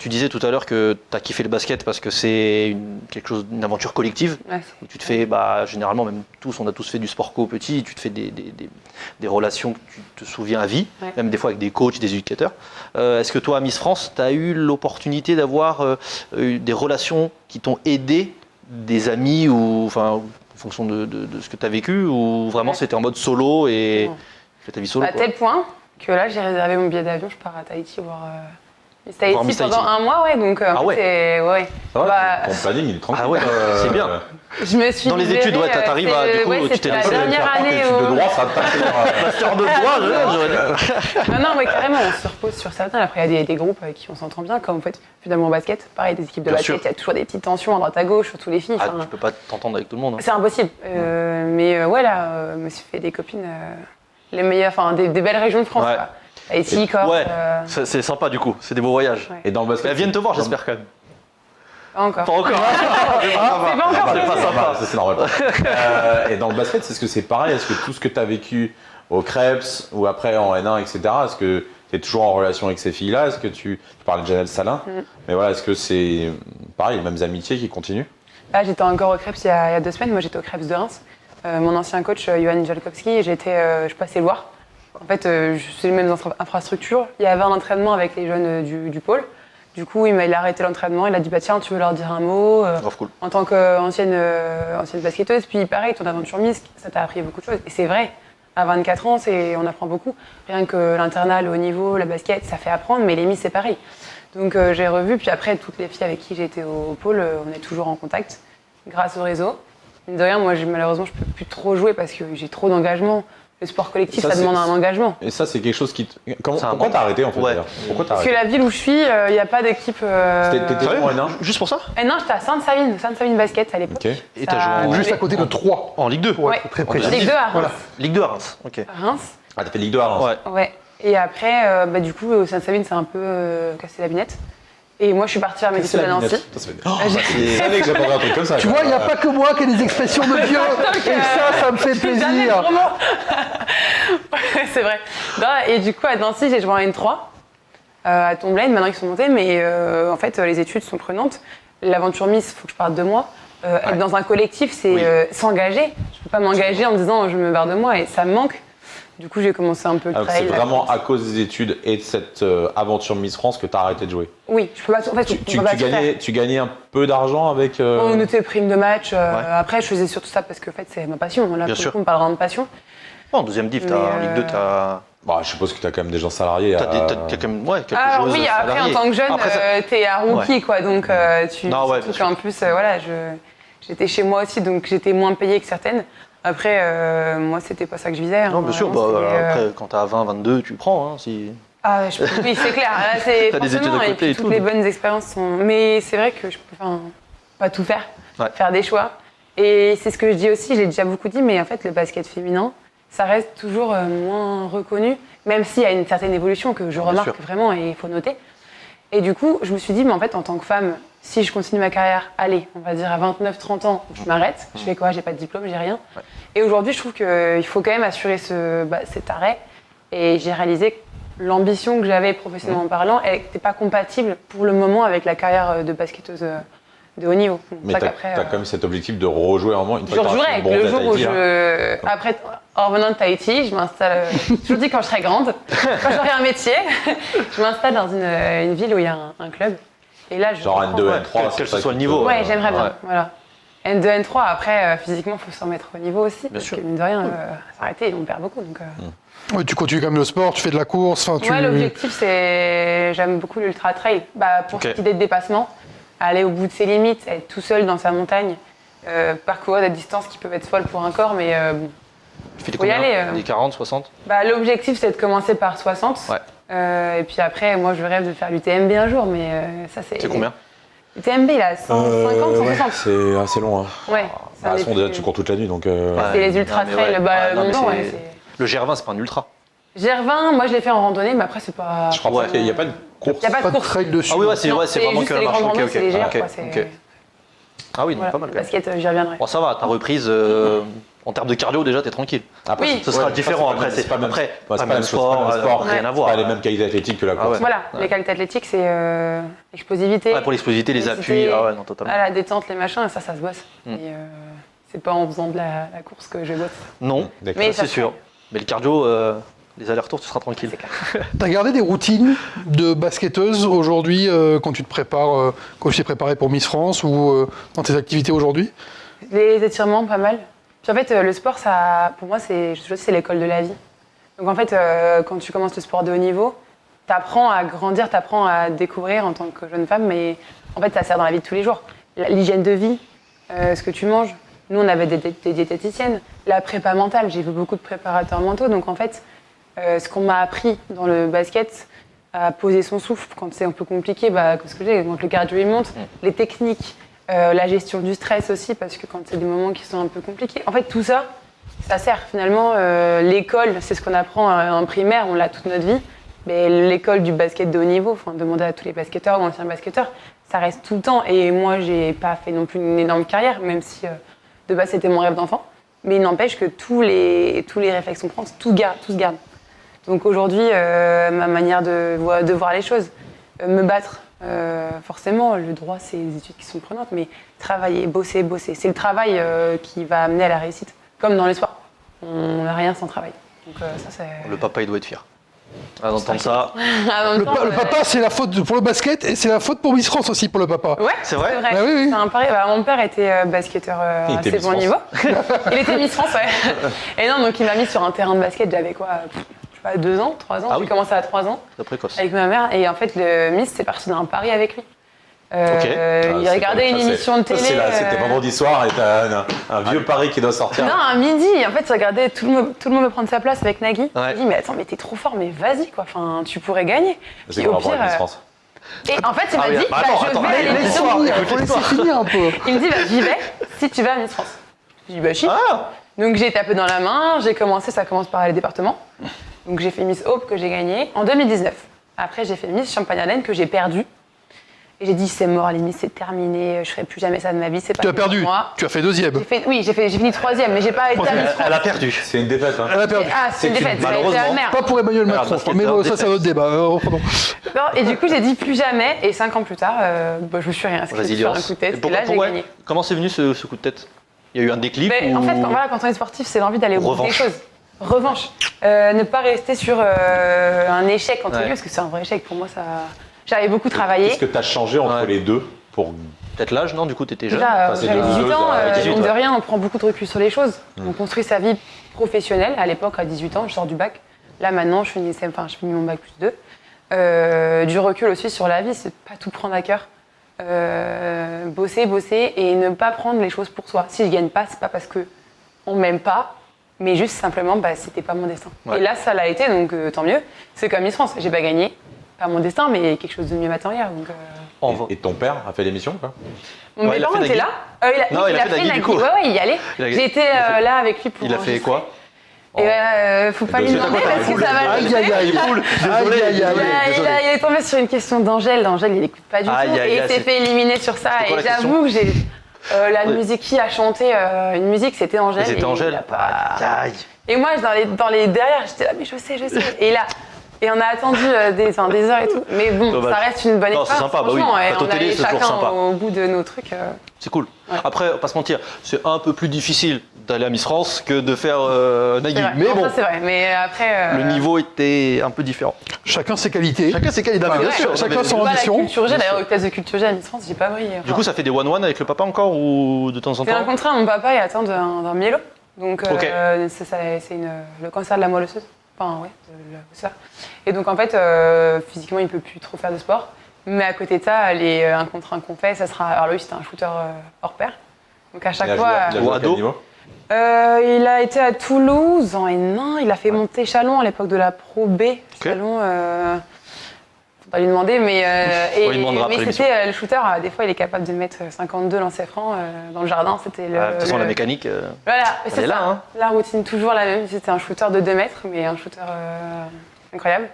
tu disais tout à l'heure que tu as kiffé le basket parce que c'est une aventure collective ouais, où tu te fais, généralement, même on a tous fait du sport co petit, tu te fais des relations que tu te souviens à vie, Ouais. même des fois avec des coachs, des éducateurs. Est-ce que toi, à Miss France, tu as eu l'opportunité d'avoir des relations qui t'ont aidé, des amis ou enfin en fonction de ce que tu as vécu, ou vraiment Ouais. c'était en mode solo et Non. fais ta vie solo à quoi. tel point que là, j'ai réservé mon billet d'avion, je pars à Tahiti voir Miss Tahiti Voir Miss pendant Tahiti. un mois, ouais. Donc, Ah ouais. c'est. Ouais. Ça va, Bah, ton planning, il est tranquille. Ah ouais, c'est bien. je me suis Dans les libérée, études, ouais, t'arrives à- du coup, tu c'était t'es la laissé dernière année. de droit, ça va te passer. Master de droit, j'aurais dit. Non, mais carrément, on se repose sur certains. Après, il y a des groupes avec qui on s'entend bien, comme en fait, finalement, au basket. Pareil, des équipes de Bien basket, sûr. il y a toujours des petites tensions à droite à gauche, surtout les filles. Ah, enfin, tu peux pas t'entendre avec tout le monde. Hein. c'est impossible. Mais ouais, là, je me suis fait des copines, les meilleures, enfin, des belles régions de France. Ouais. Quoi. Tahiti, Corse, Ouais, c'est sympa du coup, c'est des beaux voyages. Ouais. Et dans le basket. Elles viennent te voir, j'espère quand même. pas encore. Pas encore. C'est pas encore. C'est pas sympa. Ça, c'est normal. Et dans le basket, est-ce que c'est pareil? Est-ce que tout ce que tu as vécu au Krebs ou après en N1, etc., est-ce que tu es toujours en relation avec ces filles-là? Est-ce que tu parlais de Janelle Salin? Mais voilà, est-ce que c'est pareil, les mêmes amitiés qui continuent? Là, j'étais encore au Krebs il y a 2 semaines. Moi, j'étais au Krebs de Reims. Mon ancien coach, Johan Jalkowski, je passais le voir. En fait, c'est les mêmes infrastructures. Il y avait un entraînement avec les jeunes du pôle. Du coup, il a arrêté l'entraînement. Il a dit, bah tiens, tu veux leur dire un mot Grave cool. en tant qu'ancienne basketteuse. Puis pareil, ton aventure Miss, ça t'a appris beaucoup de choses. Et c'est vrai, à 24 ans, on apprend beaucoup. Rien que l'internat, le haut niveau, la basket, ça fait apprendre, mais les Miss, c'est pareil. Donc j'ai revu, puis après, toutes les filles avec qui j'ai été au pôle, on est toujours en contact, grâce au réseau. Mine de rien, moi, malheureusement, je peux plus trop jouer parce que j'ai trop d'engagement. Le sport collectif, Ça, ça demande c'est- un engagement. Et ça, c'est quelque chose qui. C'est un Pourquoi manque. t'as arrêté en fait Ouais. d'ailleurs? Pourquoi t'as Parce que arrêté? la ville où je suis, il n'y a pas d'équipe. T'étais Sérieux en N1? Juste pour ça? Eh non, j'étais à Sainte-Savine Basket à l'époque. Ok. Et t'as joué en- Juste à côté de 3. En Ligue 2. Ouais. Très précis. Ligue 2 à Reims. Voilà. Ligue 2 à Reims. Ok. À Reims. Ah, t'as fait Ligue 2 à Reims? Ouais. Ouais. Et après, du coup, Sainte-Savine, c'est un peu cassé la binette. Et moi, je suis partie à mes études à Nancy. Je savais que j'apprendrais un truc comme ça. Tu vois, il n'y a pas que moi qui ai des expressions de vieux. Et ça me fait J'ai jamais plaisir. vraiment. Ouais, c'est vrai. Non, et du coup, à Nancy, j'ai joué en N3. À Tomblaine, maintenant ils sont montés, mais en fait, les études sont prenantes. L'aventure Miss, il faut que je parte de moi. Être dans un collectif, c'est Oui. s'engager. Je ne peux pas m'engager en me disant je me barre de moi et ça me manque. Du coup, j'ai commencé un peu le Alors que c'est trail. vraiment à cause des études et de cette aventure Miss France que tu as arrêté de jouer. Oui, je peux pas. En fait, Tu, on tu- peut pas tu tout faire. gagnais un peu d'argent avec. On était prime de match. Après, je faisais surtout ça parce que en fait, c'est ma passion. Là, Bien pour le sûr. coup, on parlera de passion. Bon, en deuxième div, Mais, en Ligue 2, t'as Bah, je suppose que tu as quand même des gens salariés. t'as quand même quelques Alors joueuses oui, après, salariées. en tant que jeune, Après, ça- t'es à rookie, quoi. Donc, tu. Non, ouais, surtout bien sûr. qu'en plus, voilà, j'étais chez moi aussi, donc j'étais moins payée que certaines. Après, moi, c'était pas ça que je visais. hein. Non, bien sûr, Vraiment, c'était, après, quand t'as 20, 22, tu prends. Hein, si... Ah, oui, c'est clair. Là, c'est T'as des études à forcément, côté et puis et toutes tout, les donc. bonnes expériences sont. Mais c'est vrai que je peux pas tout faire, Ouais. faire des choix. Et c'est ce que je dis aussi, j'ai déjà beaucoup dit, mais en fait, le basket féminin, ça reste toujours moins reconnu, même s'il y a une certaine évolution que je Bien remarque sûr. vraiment et il faut noter. Et du coup, je me suis dit, mais en fait, en tant que femme, si je continue ma carrière, allez, on va dire à 29-30 ans, je m'arrête. Je fais quoi? J'ai pas de diplôme, j'ai rien. Ouais. Et aujourd'hui, je trouve qu'il faut quand même assurer cet arrêt. Et j'ai réalisé que l'ambition que j'avais professionnellement parlant, elle n'était pas compatible pour le moment avec la carrière de basketteuse de haut niveau. Donc, Mais ça tu as, qu'après, quand même cet objectif de rejouer un moment une je fois que tu rejouerai. bon Le jour où Tahiti, hein. Après, en revenant de Tahiti, je m'installe. Je vous dis quand je serai grande, quand j'aurai un métier, je m'installe dans une ville où il y a un club. Et là, je Genre reprends, N2, ouais. N3, Quel c'est que ça soit qui le te- niveau. Ouais, j'aimerais bien. Ouais. Voilà. N2, N3, après, physiquement, il faut s'en mettre au niveau aussi. Parce sûr. que mine de rien, s'arrêter, on perd beaucoup. Donc, Ouais, tu continues quand même le sport, tu fais de la course, enfin tu. Ouais, l'objectif, c'est. J'aime beaucoup l'ultra trail. Bah, pour Ok. cette idée de dépassement, aller au bout de ses limites, être tout seul dans sa montagne, parcourir des distances qui peuvent être folles pour un corps, mais Tu fais des Faut y combien aller, Des 40, 60 bah, l'objectif, c'est de commencer par 60. Ouais. Et puis après, moi, je rêve de faire l'UTMB un jour, mais ça, c'est. C'est combien l'UTMB, il a 150, 160. C'est assez long. Hein. Ouais. Bah, de toute façon, déjà, tu cours toute la nuit, donc. C'est les ultra Non, mais trails, ouais. bah, Ouais, non, mais non, c'est- ouais, c'est- Le GR20, c'est pas un ultra. GR20, moi, je l'ai fait en randonnée, mais après, c'est pas. Je crois pas qu'il n'y a pas de course. Il n'y a pas Pas de de course. trail dessus. Ah oui, ouais, c'est Non, vraiment juste que la les marche. grandes Ok, randonnées, ok. c'est légère, Ok, quoi, c'est- ok. Ah oui, donc Voilà. pas mal Le quand même. basket, j'y reviendrai. Bon, ça va, ta reprise, en termes de cardio, déjà, t'es tranquille. Après, Oui. Ce sera ouais, différent ça, après. c'est pas le même- Après, ouais, c'est pas pas le la même même chose, c'est pas le sport, même sport. rien à C'est voir. pas les mêmes qualités athlétiques que la Ah course. ouais. Voilà, les qualités athlétiques, c'est l'explosivité. Ouais, pour l'explosivité, les appuis, ah ouais, non, totalement. La détente, les machins, ça se bosse. Mm. Et, c'est pas en faisant de la course que je bosse. Non, D'accord. Mais c'est ça sûr. Mais le cardio, les allers-retours, tu seras tranquille. T'as gardé des routines de basketteuse aujourd'hui quand tu te prépares, quand tu t'es préparé pour Miss France ou dans tes activités aujourd'hui? Les étirements, pas mal. Puis en fait, le sport, ça, pour moi, c'est l'école de la vie. Donc en fait, quand tu commences le sport de haut niveau, t'apprends à grandir, t'apprends à découvrir en tant que jeune femme, mais en fait, ça sert dans la vie de tous les jours. L'hygiène de vie, ce que tu manges. Nous, on avait des diététiciennes. La prépa mentale, j'ai vu beaucoup de préparateurs mentaux. Donc en fait, ce qu'on m'a appris dans le basket, à poser son souffle quand c'est un peu compliqué, ce que j'ai, quand le cardio il monte, les techniques, la gestion du stress aussi, parce que quand c'est des moments qui sont un peu compliqués, en fait tout ça, ça sert finalement. L'école, c'est ce qu'on apprend en primaire, on l'a toute notre vie, mais l'école du basket de haut niveau, enfin demander à tous les basketteurs ou anciens basketteurs, ça reste tout le temps. Et moi, j'ai pas fait non plus une énorme carrière, même si de base c'était mon rêve d'enfant, mais il n'empêche que tous les réflexes qu'on prend, tout se garde. Donc aujourd'hui, ma manière de voir les choses, me battre, forcément, le droit, c'est des études qui sont prenantes, mais travailler, bosser. C'est le travail qui va amener à la réussite, comme dans les sports. On n'a rien sans travail. Donc ça, c'est... Le papa, il doit être fier. À entendre ça. En même temps, Le papa, c'est la faute pour le basket et c'est la faute pour Miss France aussi pour le papa. Ouais, C'est vrai Ah oui, oui. C'est un pari. Mon père était basketteur Il à était assez Miss bon France. niveau. Il était Miss France, ouais. Et non, donc il m'a mis sur un terrain de basket, j'avais quoi, je sais pas, 2 ans, 3 ans. Ah J'ai oui. commencé à 3 ans C'est précoce. avec ma mère. Et en fait, le Miss, c'est parti d'un pari avec lui. Il Ah, regardait c'est une pas- ça, émission de c'est- télé. C'était vendredi soir et t'as un vieux pari qui doit sortir. Non, à midi, en fait, il regardait tout le monde veut prendre sa place avec Nagui. Ouais. Il dit, mais attends, mais t'es trop fort, mais vas-y, quoi. Enfin, tu pourrais gagner. C'est Et quoi au le rapport pire, avec Miss France? et en fait, il m'a Ah oui, dit, bah attends, je attends, vais à allez, l'émission. Faut laisser finir un peu. Il me dit, j'y vais si tu vas à Miss France. Je dis, si. Ah Donc j'ai tapé dans la main, ça commence par les départements. Donc j'ai fait Miss Hope que j'ai gagné en 2019. Après, j'ai fait Miss Champagne-Ardenne que j'ai perdu. Et j'ai dit, c'est mort, les Miss, c'est terminé, je ferai plus jamais ça de ma vie, c'est pas Tu as fait pour perdu. moi. Tu as fait deuxième. J'ai fini 3e, mais j'ai pas été à Miss France. Elle a perdu. C'est une défaite. Hein. Elle a perdu. Ah, c'est une défaite, ça a été la malheureusement, merde. Pas pour Emmanuel Alors, Macron. basket, Mais bon, ça, défaite. c'est un autre débat. Reprenons. Non, et du coup, j'ai dit plus jamais. Et 5 ans plus tard, je me suis réinscrite sur un Résilience. coup de tête. Et pourquoi- là, j'ai gagné. Comment c'est venu ce coup de tête? Il y a eu un déclic Mais ou... en fait, quand on est sportif, c'est l'envie d'aller au bout des Revanche. choses. revanche. Ne pas rester sur un échec entre guillemets, parce que c'est un vrai échec pour moi. Ça, j'avais beaucoup travaillé. Qu'est-ce que tu as changé entre les deux pour... Peut-être l'âge, non? Du coup, t'étais jeune. Déjà, c'est j'avais de 18 ans, 18, mine de ouais. rien, on prend beaucoup de recul sur les choses. On construit sa vie professionnelle. À l'époque, à 18 ans, je sors du bac. Là, maintenant, je finis mon bac plus 2. Du recul aussi sur la vie, c'est pas tout prendre à cœur. Bosser et ne pas prendre les choses pour soi. Si je gagne pas, c'est pas parce que on m'aime pas, mais juste simplement, c'était pas mon destin. Ouais. Et là, ça l'a été, donc tant mieux. C'est comme Miss France, j'ai pas gagné, pas mon destin, mais quelque chose de mieux matériel. Donc, Et ton père a fait l'émission ou pas? Mes il a parents fait étaient Nagui. là. Non, il a fait Nagui, du coup. Ouais, il y allait. J'ai été là avec lui pour Il a fait enregistrer. quoi? Et faut pas lui dossier. demander parce que ça va le Aïe, aïe, aïe. Désolé, Aïe, aïe, aïe. désolé. il est tombé sur une question d'Angèle. D'Angèle, il n'écoute pas du Aïe, tout. aïe, Et il aïe, s'est c'est- fait éliminer sur ça. C'était quoi Et la question? j'avoue que j'ai. La Oui. musique qui a chanté une musique, c'était Angèle. Et c'était et Angèle. il a pas- Aïe. Et moi, dans les derrière, j'étais là, mais je sais. Et on a attendu des heures et tout. Mais bon, Dommage. ça reste une bonne Non, expérience. c'est sympa, bah oui. franchement, et Plateau on télé, allait c'est toujours chacun sympa. au bout de nos trucs. C'est cool. Ouais. Après, pas se mentir, c'est un peu plus difficile d'aller à Miss France que de faire Nagui. C'est vrai. Mais Non, bon, ça, c'est vrai. Mais après. le niveau était un peu différent. Chacun ses qualités. Chacun ses qualités. Ouais, bien ouais, sûr. chacun Non, mais- son Pas la ambition. culture G, Bien d'ailleurs, sûr. au test de culture G à Miss France, j'ai pas brillé. Du coup, ça fait des one-one avec le papa encore ou de temps en J'ai temps? rencontré mon papa il atteint d'un myélo. Donc, Ok. c'est le cancer de la moelle osseuse. Enfin, ouais, ça. Et donc, en fait, physiquement, il peut plus trop faire de sport. Mais à côté de ça, les 1 contre 1 qu'on fait, ça sera. Alors, lui, c'était un shooter hors pair. Donc, à chaque fois. Il a joué à quel Ado. niveau? Il a été à Toulouse en N1. Il a fait monter Chalon à l'époque de la Pro B. Chalon. Faudra lui demander, mais. On lui demandera après mais l'émission. c'était le shooter, des fois, il est capable de mettre 52 lancers francs dans le jardin. C'était le. Ah, de toute façon, le- la mécanique. Voilà, Elle c'est est là, ça. hein. La routine, toujours la même. C'était un shooter de 2 mètres, mais un shooter incroyable.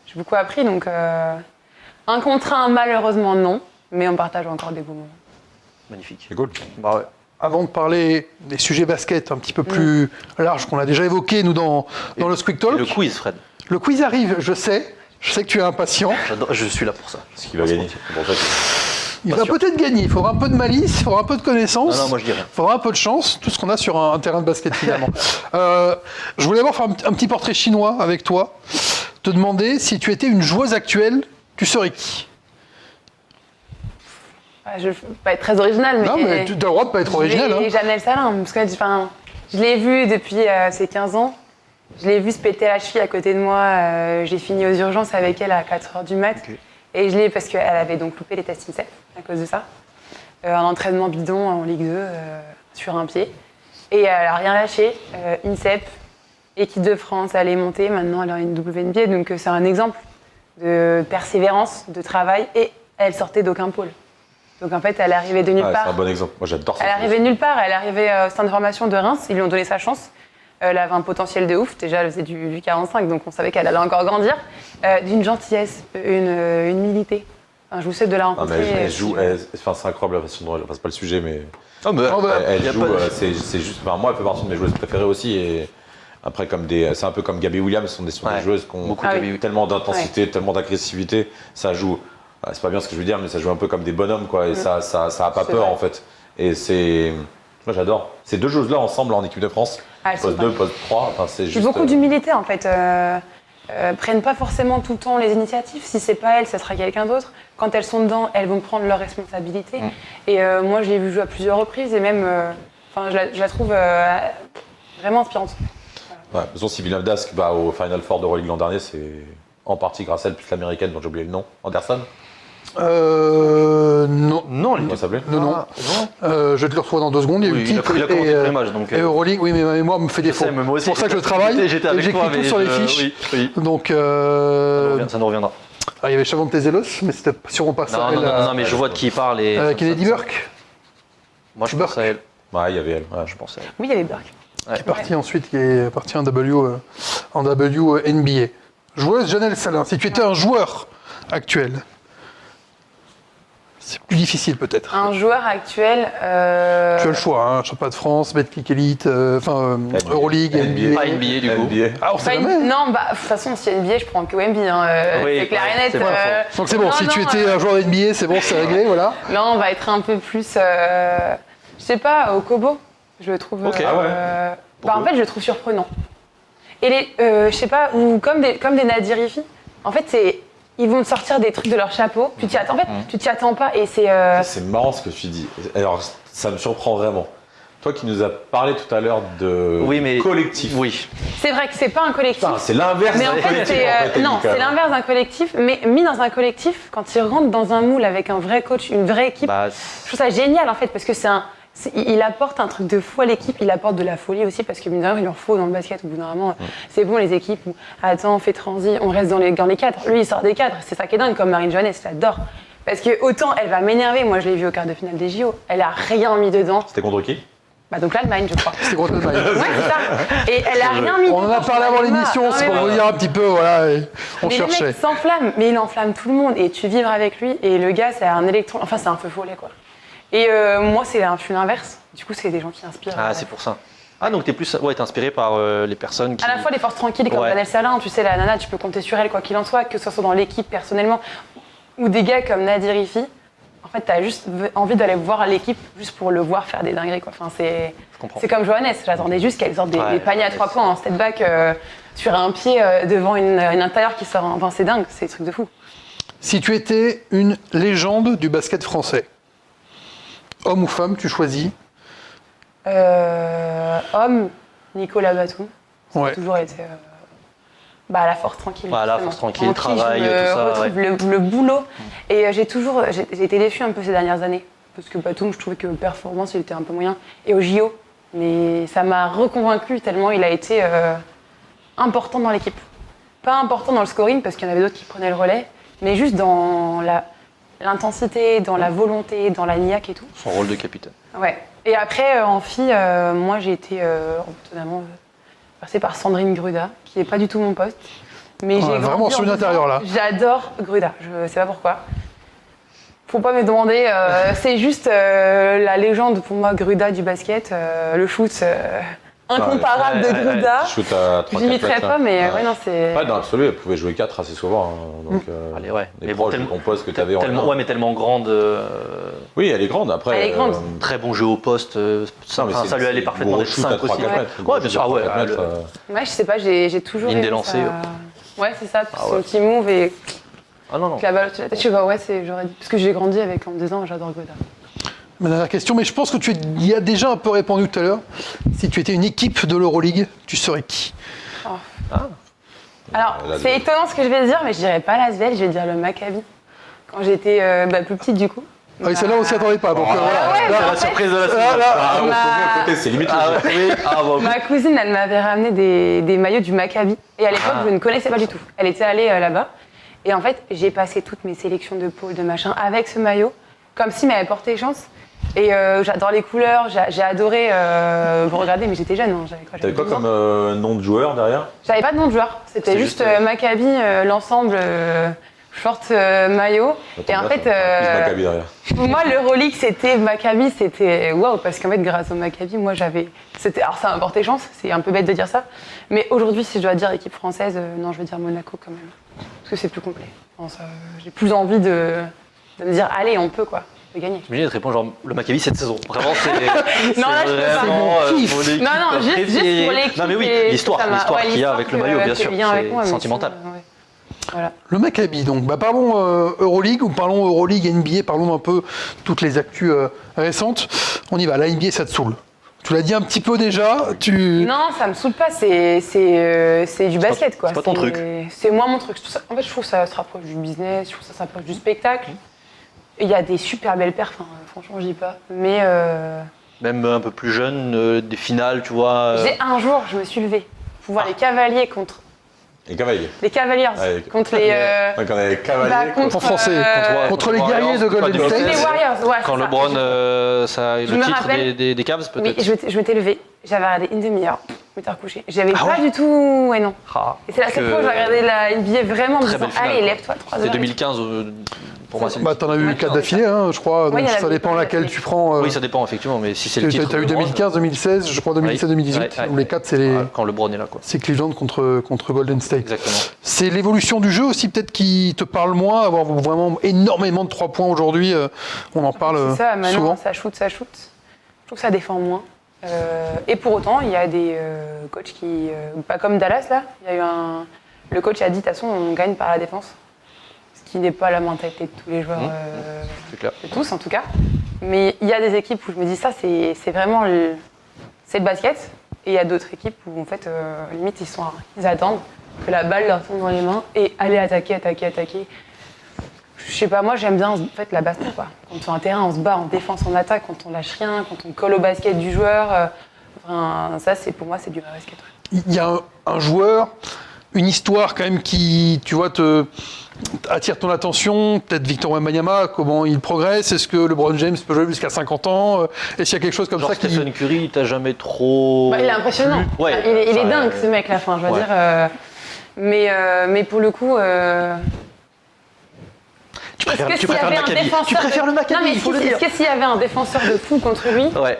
J'ai beaucoup appris, donc 1 contre 1, malheureusement, non. Mais on partage encore des beaux moments. Magnifique. C'est cool. Bah ouais. Avant de parler des sujets basket un petit peu plus larges qu'on a déjà évoqués, nous, dans le Squeak Et Talk, le quiz, Fred. le quiz arrive, je sais que tu es impatient. Je suis là pour ça. Ce qui va gagner. C'est pour ça que... Il Pas va sûr. peut-être gagner, il faudra un peu de malice, il faudra un peu de connaissance. Non, non, moi je dis rien. Il faudra un peu de chance, tout ce qu'on a sur un terrain de basket finalement. Je voulais avoir faire un petit portrait chinois avec toi, te demander si tu étais une joueuse actuelle, tu serais qui? Je ne vais pas être très originale, mais. Non, mais tu as le droit de pas être original. Et Hein. Janelle Salin, parce que je l'ai vue depuis ses 15 ans. Je l'ai vue se péter la cheville à côté de moi. J'ai fini aux urgences avec elle à 4h du mat. Ok. Et je l'ai parce qu'elle avait donc loupé les tests INSEP à cause de ça. Un entraînement bidon en Ligue 2 sur un pied. Et elle n'a rien lâché. INSEP, équipe de France, elle est montée. Maintenant, elle a une WNBA. Donc, c'est un exemple de persévérance, de travail. Et elle sortait d'aucun pôle. Donc, en fait, elle est arrivée de nulle Ouais, part. c'est un bon exemple. Moi, j'adore ça. Elle est arrivée nulle part, elle est arrivée au centre de formation de Reims, ils lui ont donné sa chance. Elle avait un potentiel de ouf, déjà elle faisait du 45, donc on savait qu'elle allait encore grandir. D'une gentillesse, une humilité. Enfin, je vous souhaite de la Non, rencontrer. mais elle joue. Enfin, c'est incroyable la façon dont elle. Enfin, c'est pas le sujet, mais. Oh, bah, Oh, bah, Elle y a joue. pas de- C'est juste. Enfin, moi, elle fait partie de mes joueuses préférées aussi. Et après, c'est un peu comme Gabby Williams, ce sont des Ouais. joueuses qui ont Beaucoup Ah de oui. oui. tellement d'intensité, tellement d'agressivité. Ça joue. C'est pas bien ce que je veux dire, mais ça joue un peu comme des bonhommes, quoi. Et ça a pas C'est peur, vrai. en fait. Et c'est. Moi, j'adore. Ces deux joueuses-là ensemble en équipe de France. Ah, elles sont Poste 2, poste 3. Enfin, c'est Puis juste. beaucoup d'humilité en fait. Prennent pas forcément tout le temps les initiatives. Si c'est pas elles, ça sera quelqu'un d'autre. Quand elles sont dedans, elles vont prendre leurs responsabilités. Et moi, je l'ai vu jouer à plusieurs reprises et même, je la trouve vraiment inspirante. Ouais, de toute façon, si Villeneuve d'Ascq va au Final Four d'Euroleague l'an dernier, c'est en partie grâce à elle, plus l'américaine dont j'ai oublié le nom. Anderson, Non. Non, comment ça s'appelait? Non, non. Ah, Je vais te le retrouver dans 2 secondes. Il y a eu Oui, le il a titre commenté et, tous les matchs, donc, et Euroleague, oui, mais ma mémoire me fait défaut. sais, mais moi aussi, C'est pour ça que je travaille. J'étais et avec j'écris toi, tout mais sur les fiches. Oui, oui. Donc, Ça nous reviendra. il y avait Chavante Tezelos, mais c'était sûrement pas ça. Non, non, elle, non, non, mais je vois de qui il parle. Et Kennedy Burke, Moi, je Burke. pense à elle. Ouais, il y avait elle. Ouais, Je pense à elle. Oui, il y avait Burke. qui est parti ensuite, qui est parti en WNBA. Joueuse Janelle Salin, si tu étais un joueur actuel, c'est plus difficile peut-être. Un joueur actuel. Tu as le choix, hein, championnat de France, Betclic Elite, Euroleague, NBA. Pas NBA du coup. NBA. Ah, on sait Pas une- jamais. Non, bah, de toute façon, si NBA, je prends que Wemby. Oui, c'est clair ouais, et net. c'est pas Donc c'est bon, Non, si tu non, étais un joueur NBA, c'est bon, c'est réglé, voilà. Là, on va être un peu plus. Je sais pas, au Kobo, je le trouve. Ok. Ah ouais. En fait, je le trouve surprenant. Et je sais pas, ou comme des Nadirifi, en fait, ils vont te sortir des trucs de leur chapeau, tu t'y attends, en fait, tu t'y attends pas, et c'est... C'est marrant ce que tu dis. Alors, ça me surprend vraiment. Toi qui nous as parlé tout à l'heure de collectif. Oui. C'est vrai que c'est pas un collectif. Putain, c'est l'inverse Mais d'un en fait, collectif. non, c'est l'inverse d'un collectif, mais mis dans un collectif, quand ils rentrent dans un moule avec un vrai coach, une vraie équipe, je trouve ça génial en fait, parce que il apporte un truc de fou à l'équipe, il apporte de la folie aussi, parce que mine de rien, il leur faut dans le basket au bout d'un moment. C'est bon les équipes où, attends, on fait transi, on reste dans les cadres. Lui, il sort des cadres, c'est ça qui est dingue, comme Marine Johannes, je l'adore. Parce que autant elle va m'énerver, moi je l'ai vue au quart de finale des JO, elle a rien mis dedans. C'était contre qui? Bah donc l'Allemagne, je crois. C'est contre l'Allemagne. Ouais, c'est ça. Et elle a rien mis dedans. On en a parlé avant l'émission, c'est pour vous dire un petit peu, voilà, et on mais cherchait. le mec s'enflamme, mais il enflamme tout le monde et tu vibres avec lui et le gars c'est un électron, enfin c'est un feu follet quoi. Et moi je suis l'inverse, du coup c'est des gens qui inspirent. Ah, c'est pour ça. Ah, donc t'es inspiré par les personnes qui... À la fois des forces tranquilles comme Vanessa Salin, tu sais la nana tu peux compter sur elle quoi qu'il en soit, que ce soit dans l'équipe personnellement, ou des gars comme Nadirifi. En fait, t'as juste envie d'aller voir l'équipe juste pour le voir faire des dingueries quoi. Enfin, c'est comme Johannes, j'attendais juste qu'elle sorte des paniers à 3 points en step back sur un pied devant une intérieure qui sort. Enfin, c'est dingue, c'est des trucs de fou. Si tu étais une légende du basket français, homme ou femme, tu choisis? Homme, Nicolas Batum. Ça Ouais. a toujours été la force tranquille. La force tranquille, le En qui travail, je me tout ça. retrouve le boulot. Et j'ai été déçue un peu ces dernières années. Parce que Batum, je trouvais que performance, il était un peu moyen. Et au JO. Mais ça m'a reconvaincu tellement il a été important dans l'équipe. Pas important dans le scoring, parce qu'il y en avait d'autres qui prenaient le relais, mais juste dans l'intensité, dans la volonté, dans la niaque et tout. Son rôle de capitaine. Ouais. Et après, en fille, moi j'ai été étonnamment passée par Sandrine Gruda, qui n'est pas du tout mon poste. Mais j'ai vraiment grandi sur une en intérieure là. J'adore Gruda, je sais pas pourquoi. Faut pas me demander, c'est juste la légende pour moi, Gruda du basket, le shoot incomparable de Gruda. Shoot à 3-4 J'imiterai mètres, pas, mais ouais, non, c'est. Ouais, dans l'absolu, elle pouvait jouer 4 assez souvent. Donc, Allez, ouais. les Mais bon, proches du compost que tu avais tellement, mais tellement grande. Oui, elle est grande. Après, Elle est grande. Très bon jeu au poste. Ça lui allait parfaitement d'être 5 aussi. Ouais, bien sûr. Ah ouais, Ouais, je sais pas, j'ai toujours. Ligne aimé des lancers, ça. Ouais, c'est ça, son petit move et Ah non, non. la balle au-dessus de la tête. Je sais pas, ouais, j'aurais dit. Parce que j'ai grandi avec en me disant, j'adore Gruda. Ma dernière question, mais je pense que tu y as déjà un peu répondu tout à l'heure. Si tu étais une équipe de l'Euroleague, tu serais qui? Alors, c'est étonnant ce que je vais dire, mais je dirais pas l'Asvel, je vais dire le Maccabi. Quand j'étais plus petite, du coup. Ah, et celle-là, on s'y attendait pas. Donc, ouais, voilà. bah, Là, en fait, surprise de la Ma- c'est limite. Ma cousine, elle m'avait ramené des maillots du Maccabi. Et à l'époque, je ne connaissais pas du tout. Elle était allée là-bas. Et en fait, j'ai passé toutes mes sélections de pôle, de machin, avec ce maillot, comme s'il m'avait porté chance. Et j'adore les couleurs, j'ai adoré vous regarder, mais j'étais jeune. Hein, T'avais quoi 12 ans. comme nom de joueur derrière? J'avais pas de nom de joueur. C'était C'est juste juste, Maccabi, l'ensemble short maillot. Et en fait, Maccabi derrière. pour moi, l'Euroleague, c'était Maccabi, c'était waouh, parce qu'en fait, grâce au Maccabi, moi j'avais. Alors ça m'a porté chance, c'est un peu bête de dire ça. Mais aujourd'hui, si je dois dire équipe française, non, je vais dire Monaco quand même. Parce que c'est plus complet. J'ai plus envie de me dire, allez, on peut quoi, de gagner. J'imagine de te répondre genre le Maccabi cette saison. Vraiment, c'est. Non, là, je peux pas. vraiment C'est mon kiff. mon équipe Non, non, juste préférée. pour l'équipe. Non, mais oui, et l'histoire ça m'a- ouais, qu'il y a avec le maillot, bien sûr. qui est lié avec moi, C'est mais sentimental. sinon, ouais. Voilà. Le Maccabi, donc. Parlons Euroleague, ou parlons Euroleague, NBA, parlons un peu toutes les actus récentes. On y va, la NBA, ça te saoule. Tu l'as dit un petit peu déjà. Non, ça me saoule pas, c'est du basket quoi. c'est pas ton truc. C'est moi mon truc. En fait, je trouve que ça se rapproche du business, je trouve que ça se rapproche du spectacle. Il y a des super belles perfs, franchement, je dis pas. Mais Même un peu plus jeune, des finales, tu vois. un jour, je me suis levée pour voir les Cavaliers contre. Les Cavaliers. Les Cavaliers Ouais, contre les. Donc on avait Cavaliers. contre En français, contre les Warriors, guerriers de pas Golden du les State. Warriors, ouais. Quand c'est ça. LeBron, ça, Je le me titre rappelle. des Cavs, Oui, peut-être. je m'étais levée, j'avais regardé une demi-heure, je m'étais recouchée. J'avais Ah pas ouais du tout. Ouais, non. Ah, Et c'est la seule fois où j'ai regardé la NBA vraiment en me Très disant, belle finale, allez, quoi. lève-toi, 3 heures. C'était 2015, pour moi, c'est T'en as eu Ouais, 4 non, d'affilée, je crois. Ouais, Donc il y en a ça eu dépend pas laquelle d'affilée. tu prends. Oui, ça dépend, effectivement, mais si c'est le Tu titre. as eu LeBron, 2015, 2016, je crois 2017, 2018. Ouais, ouais. Où les 4, c'est les. Quand LeBron est là, quoi. C'est Cleveland contre Golden State. Exactement. C'est l'évolution du jeu aussi, peut-être, qui te parle moins, avoir vraiment énormément de 3 points aujourd'hui. On en parle C'est ça, maintenant, souvent. ça shoot. Je trouve que ça défend moins. Et pour autant, il y a des coachs qui, pas comme Dallas là, il y a eu le coach a dit de toute façon on gagne par la défense, ce qui n'est pas la mentalité de tous les joueurs, C'est clair. de tous en tout cas. Mais il y a des équipes où je me dis ça c'est vraiment c'est le basket, et il y a d'autres équipes où en fait limite ils attendent que la balle leur tombe dans les mains et aller attaquer. Je sais pas, moi j'aime bien en fait la baston quoi. Quand sur un terrain on se bat, on défense, on attaque, quand on lâche rien, quand on colle au basket du joueur. Enfin, ça c'est pour moi c'est du vrai basket. Ouais. Il y a un joueur, une histoire quand même qui, tu vois, attire ton attention. Peut-être Victor Wembanyama, comment il progresse. Est-ce que LeBron James peut jouer jusqu'à 50 ans? Est-ce qu'il y a quelque chose comme Genre ça qui... Stephen Curry, t'as jamais trop. Bah, il est impressionnant. Ouais. Enfin, il est dingue ce mec là, enfin, je veux Ouais. dire. Mais pour le coup. Tu préfères, est-ce que tu préfères s'il y le avait un Maccabi. défenseur Tu préfères le Maccabi, Non, mais il faut le dire. est-ce que s'il y avait un défenseur de fou contre lui, Ouais.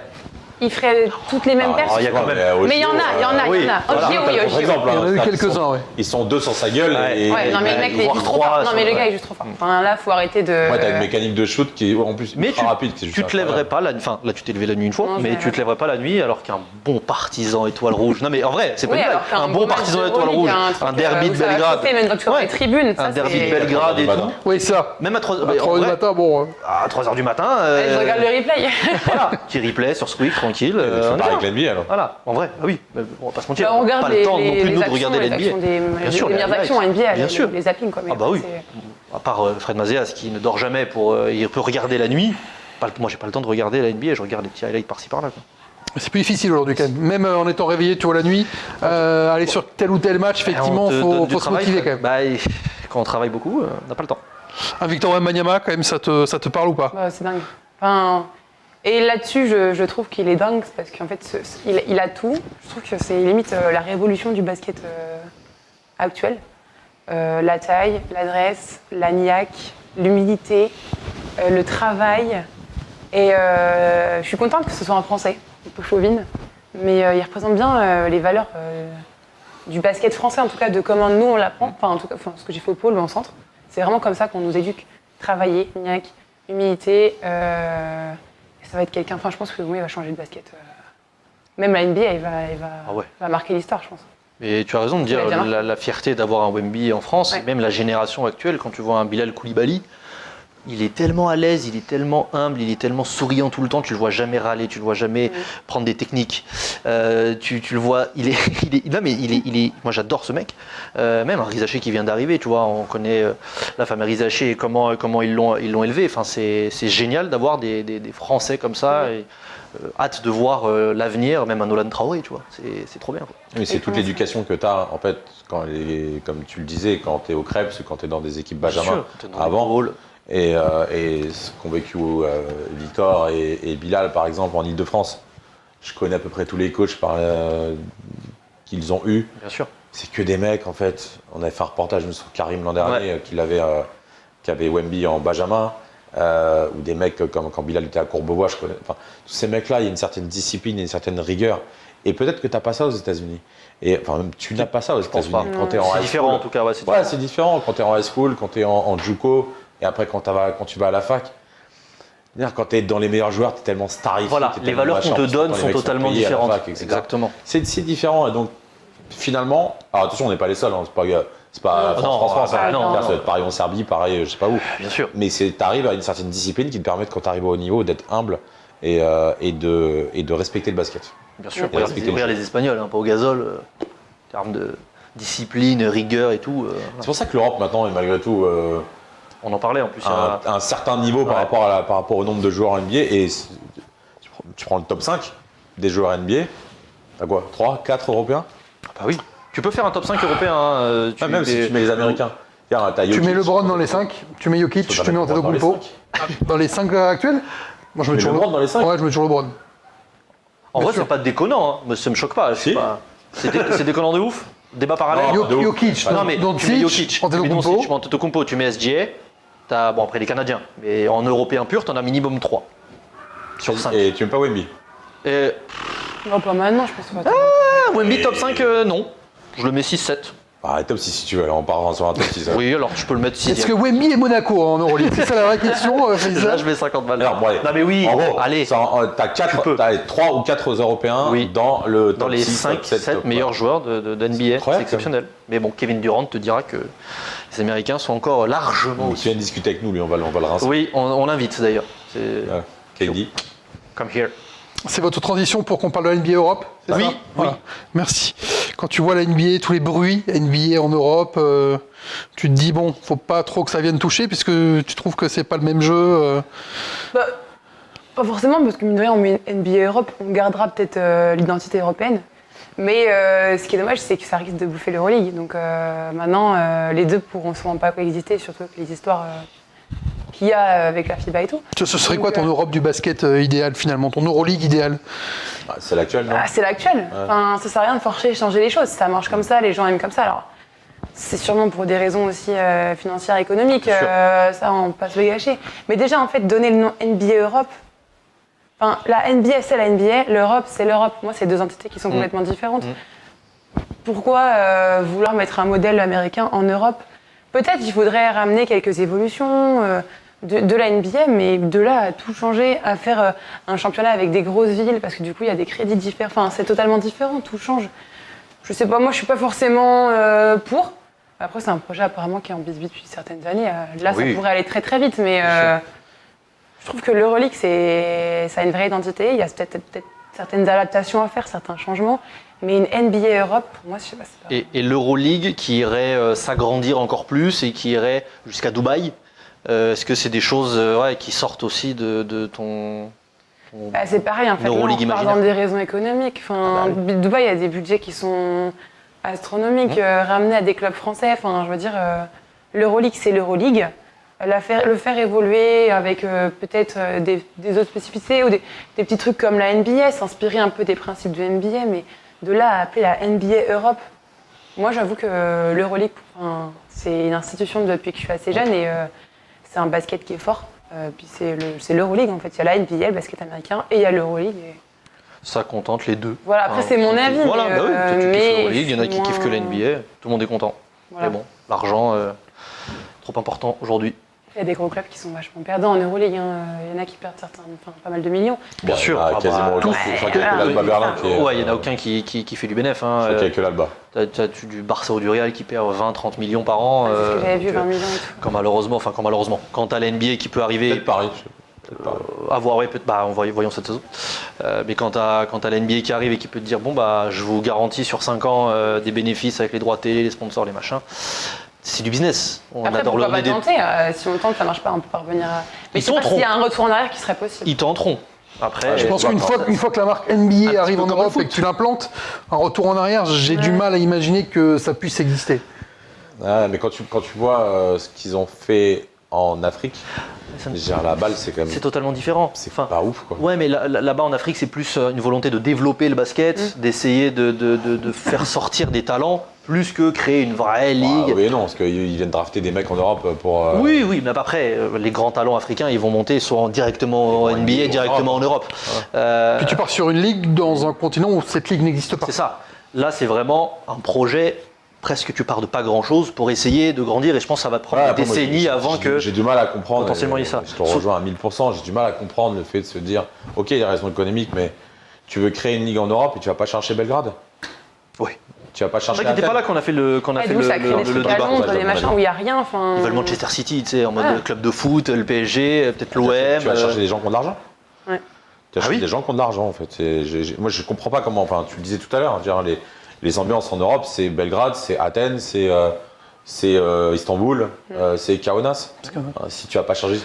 il ferait toutes les mêmes pertes? il y a quand même- Mais il y en a. oui, voilà. Ogio, oui, Par Ogio. exemple, Il y en a eu hein, quelques-uns, ouais. Ils sont deux sur sa gueule. Ouais. Et, Ouais, non mais le mec il est voire juste trop trois, fort. Non mais le ouais. gars il est juste trop fort. Enfin là faut arrêter de. Ouais, t'as une mécanique de shoot qui est en plus Mais ultra rapide. C'est juste tu te lèverais pas la nuit. Enfin, là, tu t'es levé la nuit une fois, Non, je mais me tu te lèverai lèverais pas la nuit alors qu'un bon partisan étoile rouge. Non, mais en vrai, c'est pas Oui, une blague. alors qu'un Un bon beau match partisan de étoile Euroleague, rouge, truc, un derby où de ça va Belgrade. chauffer, même quand tu vas Ouais. les tribunes, ça, Un derby c'est- de Belgrade et Voilà. tout. Oui, ça. Même à 3 À 3h du matin, bon... à 3h du matin. Je regarde le replay. Voilà, petit replay sur Squeak, tranquille. Je on fais est pareil bien. avec l'NBA alors. Voilà, en vrai, ah oui, mais on va pas se mentir. Bah, on n'a regarde pas le temps non plus nous de regarder les la actions NBA. des sûr, les les meilleures actions en NBA, bien sûr. les zappings quoi. Mais Ah bah oui. c'est- À part Fred Mazeas qui ne dort jamais il peut regarder la nuit. Moi, j'ai pas le temps de regarder la NBA, je regarde des petits highlights par-ci par-là. Quoi. C'est plus difficile aujourd'hui quand même. Même en étant réveillé, tu vois, la nuit, aller sur tel ou tel match, effectivement, Et on te donne faut du se travail, motiver quand même. Bah, quand on travaille beaucoup, on n'a pas le temps. Un Victor Wembanyama, quand même, ça te parle ou pas? Bah, c'est dingue. Enfin, et là-dessus, je trouve qu'il est dingue parce qu'en fait, il a tout. Je trouve que c'est limite la révolution du basket actuel. La taille, l'adresse, la niaque, l'humilité, le travail. Et je suis contente que ce soit un Français, un peu chauvine, mais il représente bien les valeurs du basket français, en tout cas de comment nous on l'apprend. Enfin, en tout cas, ce que j'ai fait au pôle ou en centre, c'est vraiment comme ça qu'on nous éduque. Travailler, niaque, humilité. Ça va être quelqu'un. Enfin, je pense que oui, il va changer de basket. Même la NBA, Ah ouais. va marquer l'histoire, je pense. Et tu as raison de dire Il a bien la fierté d'avoir un Wemby en France, Ouais. et même la génération actuelle, quand tu vois un Bilal Koulibaly, il est tellement à l'aise, il est tellement humble, il est tellement souriant tout le temps, tu le vois jamais râler, tu le vois jamais prendre des techniques. Tu le vois, moi j'adore ce mec. Même un Rizaché qui vient d'arriver, tu vois, on connaît la famille Rizaché et comment ils l'ont élevé. Enfin, c'est génial d'avoir des Français comme ça. Et, hâte de voir l'avenir, même un Nolan Traoré, tu vois, c'est trop bien. Quoi. Oui, c'est toute l'éducation que tu as, en fait, comme tu le disais, quand tu es au Krebs, quand tu es dans des équipes Benjamin, T'es dans le avant. rôle. Et ce qu'ont vécu Victor et Bilal, par exemple, en Ile-de-France. Je connais à peu près tous les coachs qu'ils ont eus. Bien sûr. C'est que des mecs, en fait. On avait fait un reportage sur Karim l'an dernier, qui avait Wemby en Benjamin. Ou des mecs comme quand Bilal était à Courbevoie, je connais. Enfin, tous ces mecs-là, il y a une certaine discipline, une certaine rigueur. Et peut-être que tu n'as pas ça aux États-Unis. Et enfin, même tu n'as pas ça aux États-Unis. pas. Quand tu es en C'est high différent school. en tout cas, ouais, c'est Ouais, différent. c'est différent. Quand tu es en high school, quand tu es en JUCO, et après quand tu vas à la fac. C'est-à-dire, quand tu es dans les meilleurs joueurs, tu es tellement starifié. Voilà, t'es les tellement valeurs machin, qu'on te parce que donne quand les sont mecs totalement payés à la différentes. fac, etc. Exactement. C'est différent. Et donc, finalement, alors attention, on n'est pas les seuls. Hein, c'est pas France. bah, non, Ça non. va être pareil en Serbie, pareil, je sais pas où. Bien sûr. Mais tu arrives à une certaine discipline qui te permet, quand tu arrives au haut niveau, d'être humble et de respecter le basket. Bien sûr. Et respecter Regarde les Espagnols, hein, pas au gazole, en termes de discipline, rigueur et tout. C'est pour ça que l'Europe maintenant est malgré tout On en parlait en plus. il y a- à un certain niveau par rapport au nombre de joueurs NBA. Et tu prends le top 5 des joueurs NBA, t'as quoi 3, 4 Européens? Bah oui. Tu peux faire un top 5 européen. Hein, Même si tu mets les Américains. Tiens, t'as Tu Jokic. mets LeBron dans les 5, tu mets Jokic, tu mets Antetokounmpo. Dans les 5 actuels? Moi, je mets Mais toujours LeBron dans les 5? Ouais, je mets toujours LeBron. En vrai, sûr. c'est pas déconnant, hein. Mais ça me choque pas. Si. C'est déconnant de ouf. Débat parallèle. Non, de ouf. Jokic, Non, mais tu mets Doncic, Jokic, tu mets Antetokounmpo. Doncic, tu mets Antetokounmpo, tu mets SGA. T'as, bon, après les Canadiens. Mais en européen pur, t'en as minimum 3. Sur 5. Et tu mets pas Wemby. Non, pas maintenant, je pense pas. Wemby top 5, non. Je le mets 6-7. Ah, top 6 si tu veux, on part sur un top 6. Oui, alors je peux le mettre 6. Est-ce que Wemby et Monaco en Euroleague? C'est ça la vraie question, Faisal? Là, je mets 50 balles. Alors, bon, allez. Non, mais oui, En gros, allez. T'as 3 ou 4 Européens Oui. dans le top Dans les 6, 5, top 7, 7 top, meilleurs joueurs de NBA, incroyable, c'est exceptionnel. Mais bon, Kevin Durant te dira que les Américains sont encore largement Qui au-dessus. vient discuter avec nous, lui, on va le rincer. Oui, on l'invite d'ailleurs. C'est Voilà. KD. Come here. C'est votre transition pour qu'on parle de la NBA Europe? c'est Oui, ça oui. Voilà. Merci. Quand tu vois la NBA, tous les bruits NBA en Europe, tu te dis, bon, faut pas trop que ça vienne toucher, puisque tu trouves que c'est pas le même jeu. Bah, pas forcément, parce que mine de rien, on met NBA Europe, on gardera peut-être l'identité européenne. Mais ce qui est dommage, c'est que ça risque de bouffer l'Euroleague. Donc maintenant, les deux pourront sûrement pas coexister, surtout avec les histoires qu'il y a avec la FIBA et tout. Ce serait Donc, quoi ton Europe du basket idéal, finalement? Ton Euroleague idéal? Ah, c'est l'actuel, non? Ah, c'est l'actuel. Enfin, ça sert à rien de forcer changer les choses. Ça marche comme ça, les gens aiment comme ça. Alors, c'est sûrement pour des raisons aussi financières, économiques. Ça, on peut pas se le gâcher. Mais déjà, en fait, donner le nom NBA Europe. Enfin, la NBA, c'est la NBA. L'Europe, c'est l'Europe. Moi, c'est deux entités qui sont complètement différentes. Pourquoi vouloir mettre un modèle américain en Europe? Peut-être qu'il faudrait ramener quelques évolutions de la NBA, mais de là à tout changer, à faire un championnat avec des grosses villes, parce que du coup, il y a des crédits différents. Enfin, c'est totalement différent, tout change. Je sais pas, moi, je suis pas forcément pour. Après, c'est un projet apparemment qui est en bisbille depuis certaines années. Là, Oui. ça pourrait aller très très vite, mais je trouve que l'Euroleague, ça a une vraie identité. Il y a peut-être certaines adaptations à faire, certains changements. Mais une NBA Europe, pour moi, je sais pas. C'est pas... Et l'Euroleague qui irait s'agrandir encore plus et qui irait jusqu'à Dubaï, est-ce que c'est des choses qui sortent aussi de ton Bah, c'est pareil, en fait, là, on Euroleague part imaginaire. dans des raisons économiques. Enfin, Dubaï, il y a des budgets qui sont astronomiques, ramenés à des clubs français. Enfin, je veux dire, l'Euroleague, c'est l'Euroleague. Le faire évoluer avec peut-être des autres spécificités ou des petits trucs comme la NBA, s'inspirer un peu des principes de NBA, mais de là à appeler la NBA Europe, moi j'avoue que l'Euroleague, c'est une institution depuis que je suis assez jeune et c'est un basket qui est fort. Puis c'est l'Euroleague en fait, il y a la NBA, le basket américain, et il y a l'Euroleague. Et... Ça contente les deux. Voilà, après c'est mon avis. Voilà, mais, bah oui, toi, tu kiffes mais l'Euroleague, il y en a qui moins- kiffent que la NBA, tout le monde est content. Voilà. Mais bon, l'argent, trop important aujourd'hui. Il y a des gros clubs qui sont vachement perdants en Euroleague. Il y en a qui perdent pas mal de millions. Bien sûr. Ah, quasiment bah, autant. ouais, Je crois qu'il y a que voilà. l'Alba Berlin qui est. Ouais, il n'y en a aucun qui fait du bénéf. Je Hein. crois qu'il y a que l'Alba. T'as du Barça ou du Real qui perd 20-30 millions par an. C'est ce que j'avais vu, donc, 20 millions et tout. quand malheureusement, quand t'as la NBA qui peut arriver Peut-être Paris. Peut-être Paris. à voir, ouais, voyons cette saison. Mais quand t'as la NBA qui arrive et qui peut te dire, bon, bah, je vous garantis sur 5 ans des bénéfices avec les droits télé, les sponsors, les machins, c'est du business. On Après, adore pourquoi le pas des... tenter Si on tente, ça marche pas, on peut pas revenir à... Mais Ils je sais pas tenteront. s'il y a un retour en arrière qui serait possible. Ils tenteront. Après, Je pense qu'une fois que la marque NBA arrive en Europe et que tu l'implantes, un retour en arrière, j'ai du mal à imaginer que ça puisse exister. Ouais, mais quand tu vois ce qu'ils ont fait en Afrique, Ça- genre, la balle, c'est quand même. c'est totalement différent. C'est Enfin, pas ouf, quoi. ouais, mais là-bas en Afrique, c'est plus une volonté de développer le basket, d'essayer de faire sortir des talents, plus que créer une vraie ligue. Ah, oui, non, parce qu'ils viennent drafter des mecs en Europe pour. Oui, mais après, les grands talents africains, ils vont monter soit directement en NBA, NBA, directement en Europe. Puis tu pars sur une ligue dans un continent où cette ligue n'existe pas. C'est ça. Là, c'est vraiment un projet, presque tu pars de pas grand-chose pour essayer de grandir, et je pense que ça va prendre Ouais, des après, moi, décennies avant que... J'ai du mal à comprendre. potentiellement, et il y a ça. Je te rejoins à 1000%. J'ai du mal à comprendre le fait de se dire, ok, il y a des raisons économiques, mais tu veux créer une ligue en Europe et tu vas pas chercher Belgrade. Oui. Tu vas pas C'est chercher. vrai que c'était pas Athènes. là qu'on a fait le, Et d'où ça crée des trucs à débat. Londres, Ouais, des machins où il n'y a rien. Ils veulent Manchester City, tu sais, en mode Ouais. club de foot, le PSG, peut-être l'OM. Tu vas chercher des gens qui ont de l'argent. Ouais. Tu vas chercher oui. des gens qui ont de l'argent en fait. Moi je comprends pas comment. Enfin, tu le disais tout à l'heure. Hein, dire, les ambiances en Europe, c'est Belgrade, c'est Athènes, c'est Istanbul, c'est Kaunas. Si tu vas pas changer.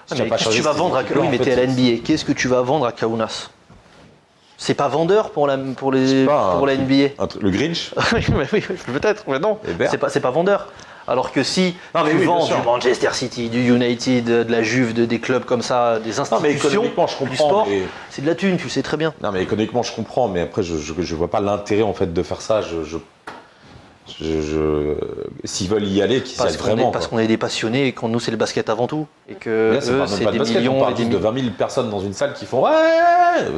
Si Mais qu'est-ce que tu vas vendre à oui, mais t'es à la NBA. Qu'est-ce que tu vas vendre à Kaunas? C'est pas vendeur pour la C'est pas un- NBA. Le Grinch. oui, peut-être, mais non. Et Bert. C'est pas vendeur. Alors que si Non, mais tu oui, vends bien sûr. du Manchester City, du United, de la Juve, des clubs comme ça, des Non, mais institutions économiquement, je du comprends. sport, mais- c'est de la thune, tu le sais très bien. Non, mais économiquement, je comprends. Mais après, je vois pas l'intérêt en fait de faire ça. S'ils veulent y aller, qu'ils y aillent vraiment. Parce qu'on est des passionnés et que nous c'est le basket avant tout. Et que Là, c'est eux pas c'est de des basket, on millions parle et des juste de millions. 20 000 personnes dans une salle qui font ouais,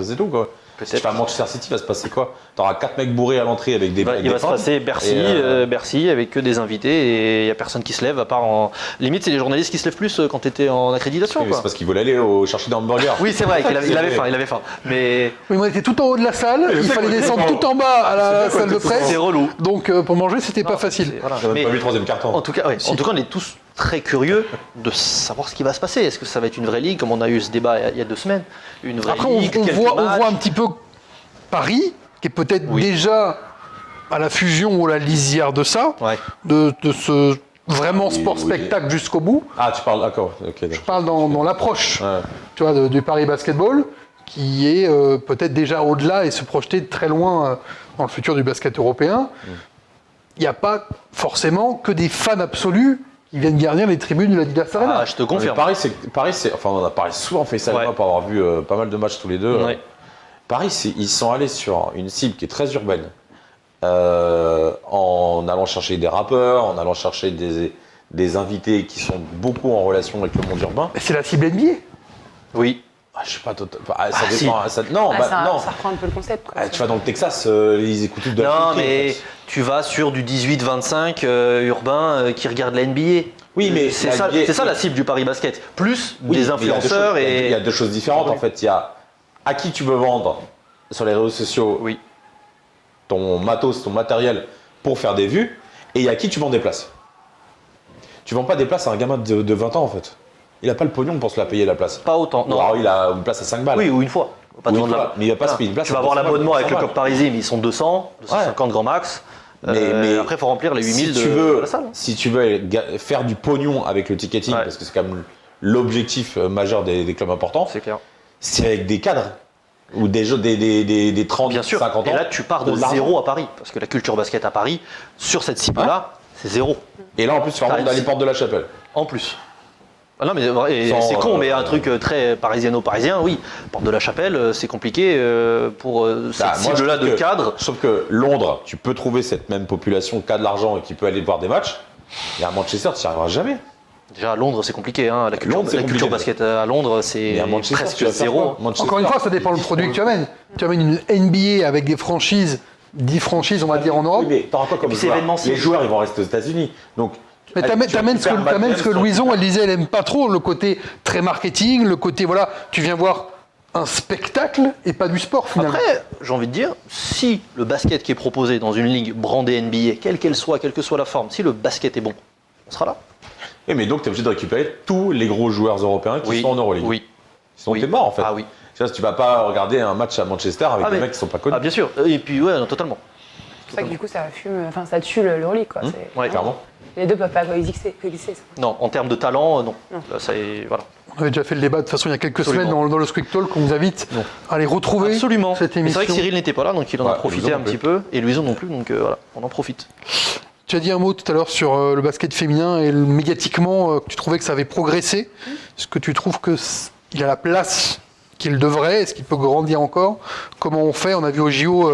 c'est tout quoi. Si tu vas à Manchester City, il va se passer quoi? T'auras 4 mecs bourrés à l'entrée avec des Il va se passer Bercy avec que des invités et il n'y a personne qui se lève à part en. Limite, c'est les journalistes qui se lèvent plus quand tu étais en accréditation. Oui, mais Quoi. c'est parce qu'ils veulent aller chercher des hamburgers. Oui, c'est vrai qu'il avait faim. Mais Oui, mais on était tout en haut de la salle, il fallait descendre tout en bas à la salle de presse. c'est relou. Donc pour manger, c'était pas facile. Voilà. J'ai même Mais pas vu le troisième carton. en tout cas, on est tous très curieux de savoir ce qui va se passer. Est-ce que ça va être une vraie ligue, comme on a eu ce débat il y a 2 semaines? Une vraie Après, ligue, on quelques voit matchs. un petit peu Paris, qui est peut-être déjà à la fusion ou à la lisière de ça, Ouais. de ce vraiment Oui, sport-spectacle jusqu'au bout. Ah, tu parles, d'accord. Ok, Je d'accord. parle dans l'approche Ouais. tu vois, du Paris Basketball, qui est peut-être déjà au-delà et se projeter très loin dans le futur du basket européen. Il n'y a pas forcément que des fans absolus qui viennent garnir les tribunes de la Didas Arena. Ah, je te confirme. Paris, enfin, on a parlé souvent fait ça Ouais. pour avoir vu pas mal de matchs tous les deux. Ouais. Paris, ils sont allés sur une cible qui est très urbaine, en allant chercher des rappeurs, en allant chercher des invités qui sont beaucoup en relation avec le monde urbain. Mais c'est la cible NBA. Oui. Ah, je sais pas, ça si. dépend. Non, non. Ça reprend un peu le concept. Quoi. Ah, tu vas dans le Texas, ils écoutent tout de la Non, country, en mais fait. tu vas sur du 18-25 urbain qui regarde la NBA. Oui, mais c'est la ça, NBA c'est ça la cible du Paris Basket. Plus Oui, des mais il y a influenceurs deux choses- et. il y a 2 choses différentes en fait. Il y a à qui tu veux vendre sur les réseaux sociaux Oui. ton matos, ton matériel pour faire des vues, et il y a qui tu vends des places. Tu vends pas des places à un gamin de 20 ans en fait. Il a pas le pognon pour se la payer la place. Pas autant. Ou alors il a une place à 5 balles. Oui, ou une fois. Pas Ou tout une le monde fois, là. mais il va pas se payer une place Tu vas à avoir 200 l'abonnement balles, avec le 200 Club Parisien, mais ils sont 200, 250 grand max. Mais Après, il faut remplir les 8000 si tu de veux, la salle. si tu veux faire du pognon avec le ticketing, Ouais. parce que c'est quand même l'objectif majeur des clubs importants, C'est clair. c'est avec des cadres ou des 30, Bien sûr. 50 ans. Et là, tu pars de l'argent. zéro à Paris. Parce que la culture basket à Paris, sur cette cible-là, c'est zéro. Et là, en plus, tu vas rentrer dans les portes de la chapelle. En plus. Ah non, mais Sans, c'est con, mais un truc très parisiano-parisien, oui. Porte de la Chapelle, c'est compliqué pour cette Bah, moi, je cible-là trouve de que- cadre. Sauf que Londres, tu peux trouver cette même population qui a de l'argent et qui peut aller voir des matchs. Et à Manchester, tu n'y arriveras jamais. Déjà, à Londres, c'est compliqué. Hein. La culture, Londres, c'est la culture compliqué. basket à Londres, c'est Mais à Manchester, tu presque vas faire zéro. quoi Manchester, Encore une fois, ça dépend du produit que tu amènes. Tu amènes une NBA avec des franchises, 10 franchises, on va dire, en Europe. Oui, mais t'auras quoi comme puis c'est joueur événementiel. Les joueurs, ils vont rester aux États-Unis. Donc, Mais t'amènes ce que Louison, elle disait, elle aime pas trop, le côté très marketing, le côté, voilà, tu viens voir un spectacle et pas du sport, finalement. Après, j'ai envie de dire, si le basket qui est proposé dans une ligue brandée NBA, quelle qu'elle soit, quelle que soit la forme, si le basket est bon, on sera là. Oui, mais donc, tu es obligé de récupérer tous les gros joueurs européens qui sont en Euroleague. Oui. Sinon, Oui. t'es mort, en fait. Ah oui. Tu vas pas regarder un match à Manchester avec Ah, des mais- mecs qui sont pas connus. Ah bien sûr. Et puis ouais, non, totalement. C'est pour ça que du coup, ça fume, enfin, ça tue l'Euroleague. Quoi. C'est- Ouais, Clairement. Les deux peuvent pas coexister. ça. Non, en termes de talent, non. Non. Là, ça est, voilà. On avait déjà fait le débat de toute façon il y a quelques Absolument. semaines dans le Squeak Talk, on vous invite à aller retrouver Absolument. cette Mais c'est émission. vrai que Cyril n'était pas là, donc il en a Ouais, profité Louison un non petit peu. Et Louison non plus, donc voilà, on en profite. Tu as dit un mot tout à l'heure sur le basket féminin et médiatiquement que tu trouvais que ça avait progressé. Est-ce que tu trouves qu'il a la place qu'il devrait? Est-ce qu'il peut grandir encore? Comment on fait? On a vu au JO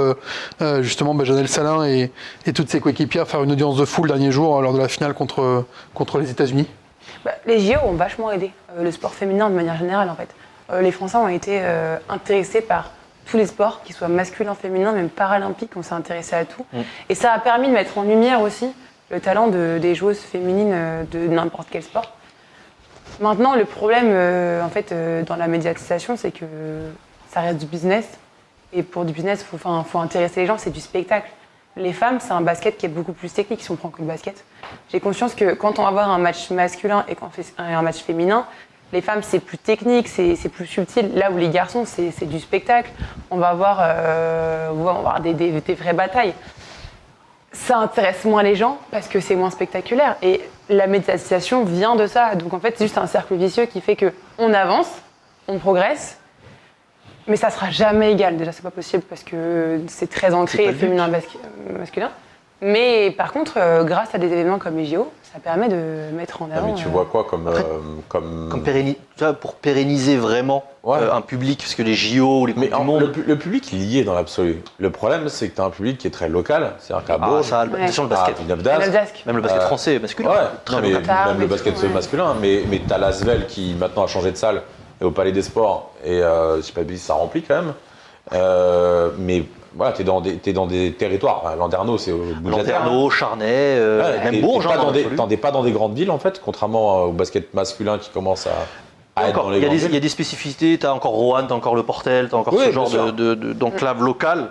justement Janelle Salin et toutes ses coéquipières faire une audience de foule le dernier jour lors de la finale contre les États-Unis. Bah, les JO ont vachement aidé le sport féminin de manière générale en fait. Les Français ont été intéressés par tous les sports, qu'ils soient masculins, féminins, même paralympiques, on s'est intéressé à tout. Et ça a permis de mettre en lumière aussi le talent des joueuses féminines de n'importe quel sport. Maintenant, le problème en fait, dans la médiatisation, c'est que ça reste du business. Et pour du business, il faut intéresser les gens, c'est du spectacle. Les femmes, c'est un basket qui est beaucoup plus technique si on prend que le basket. J'ai conscience que quand on va avoir un match masculin et quand on fait un match féminin, les femmes, c'est plus technique, c'est plus subtil. Là où les garçons, c'est du spectacle. On va avoir des vraies batailles. Ça intéresse moins les gens parce que c'est moins spectaculaire. Et la médiatisation vient de ça. Donc en fait, c'est juste un cercle vicieux qui fait qu'on avance, on progresse, mais ça sera jamais égal. Déjà, c'est pas possible parce que c'est très ancré féminin masculin. Mais par contre, grâce à des événements comme les JO, ça permet de mettre en Ah, avant. mais tu vois quoi comme. Tu vois, pour pérenniser vraiment Ouais. un public, parce que les JO ou les Coupes Mais du Monde. le public, il y est dans l'absolu. Le problème, c'est que tu as un public qui est très local. C'est-à-dire qu'à Ah, Bourges, ça, Ouais. sur le à basket. Villeneuve-d'Ascq. Même le basket français masculin. Ouais, très non, mais local. Qatar, même le mais basket tout, ouais. masculin, mais tu as l'Asvel qui maintenant a changé de salle et au Palais des Sports, et je sais pas si ça remplit quand même. Mais voilà, t'es dans des territoires. Enfin, Landerneau, c'est au bout de la terre. Landerneau, Charnay, même Bourges. T'es pas dans des grandes villes en fait, contrairement au basket masculin qui commence à être dans les grandes villes. Il y a des spécificités, tu as encore Roanne, tu as encore le Portel, tu as encore ce genre d'enclave locale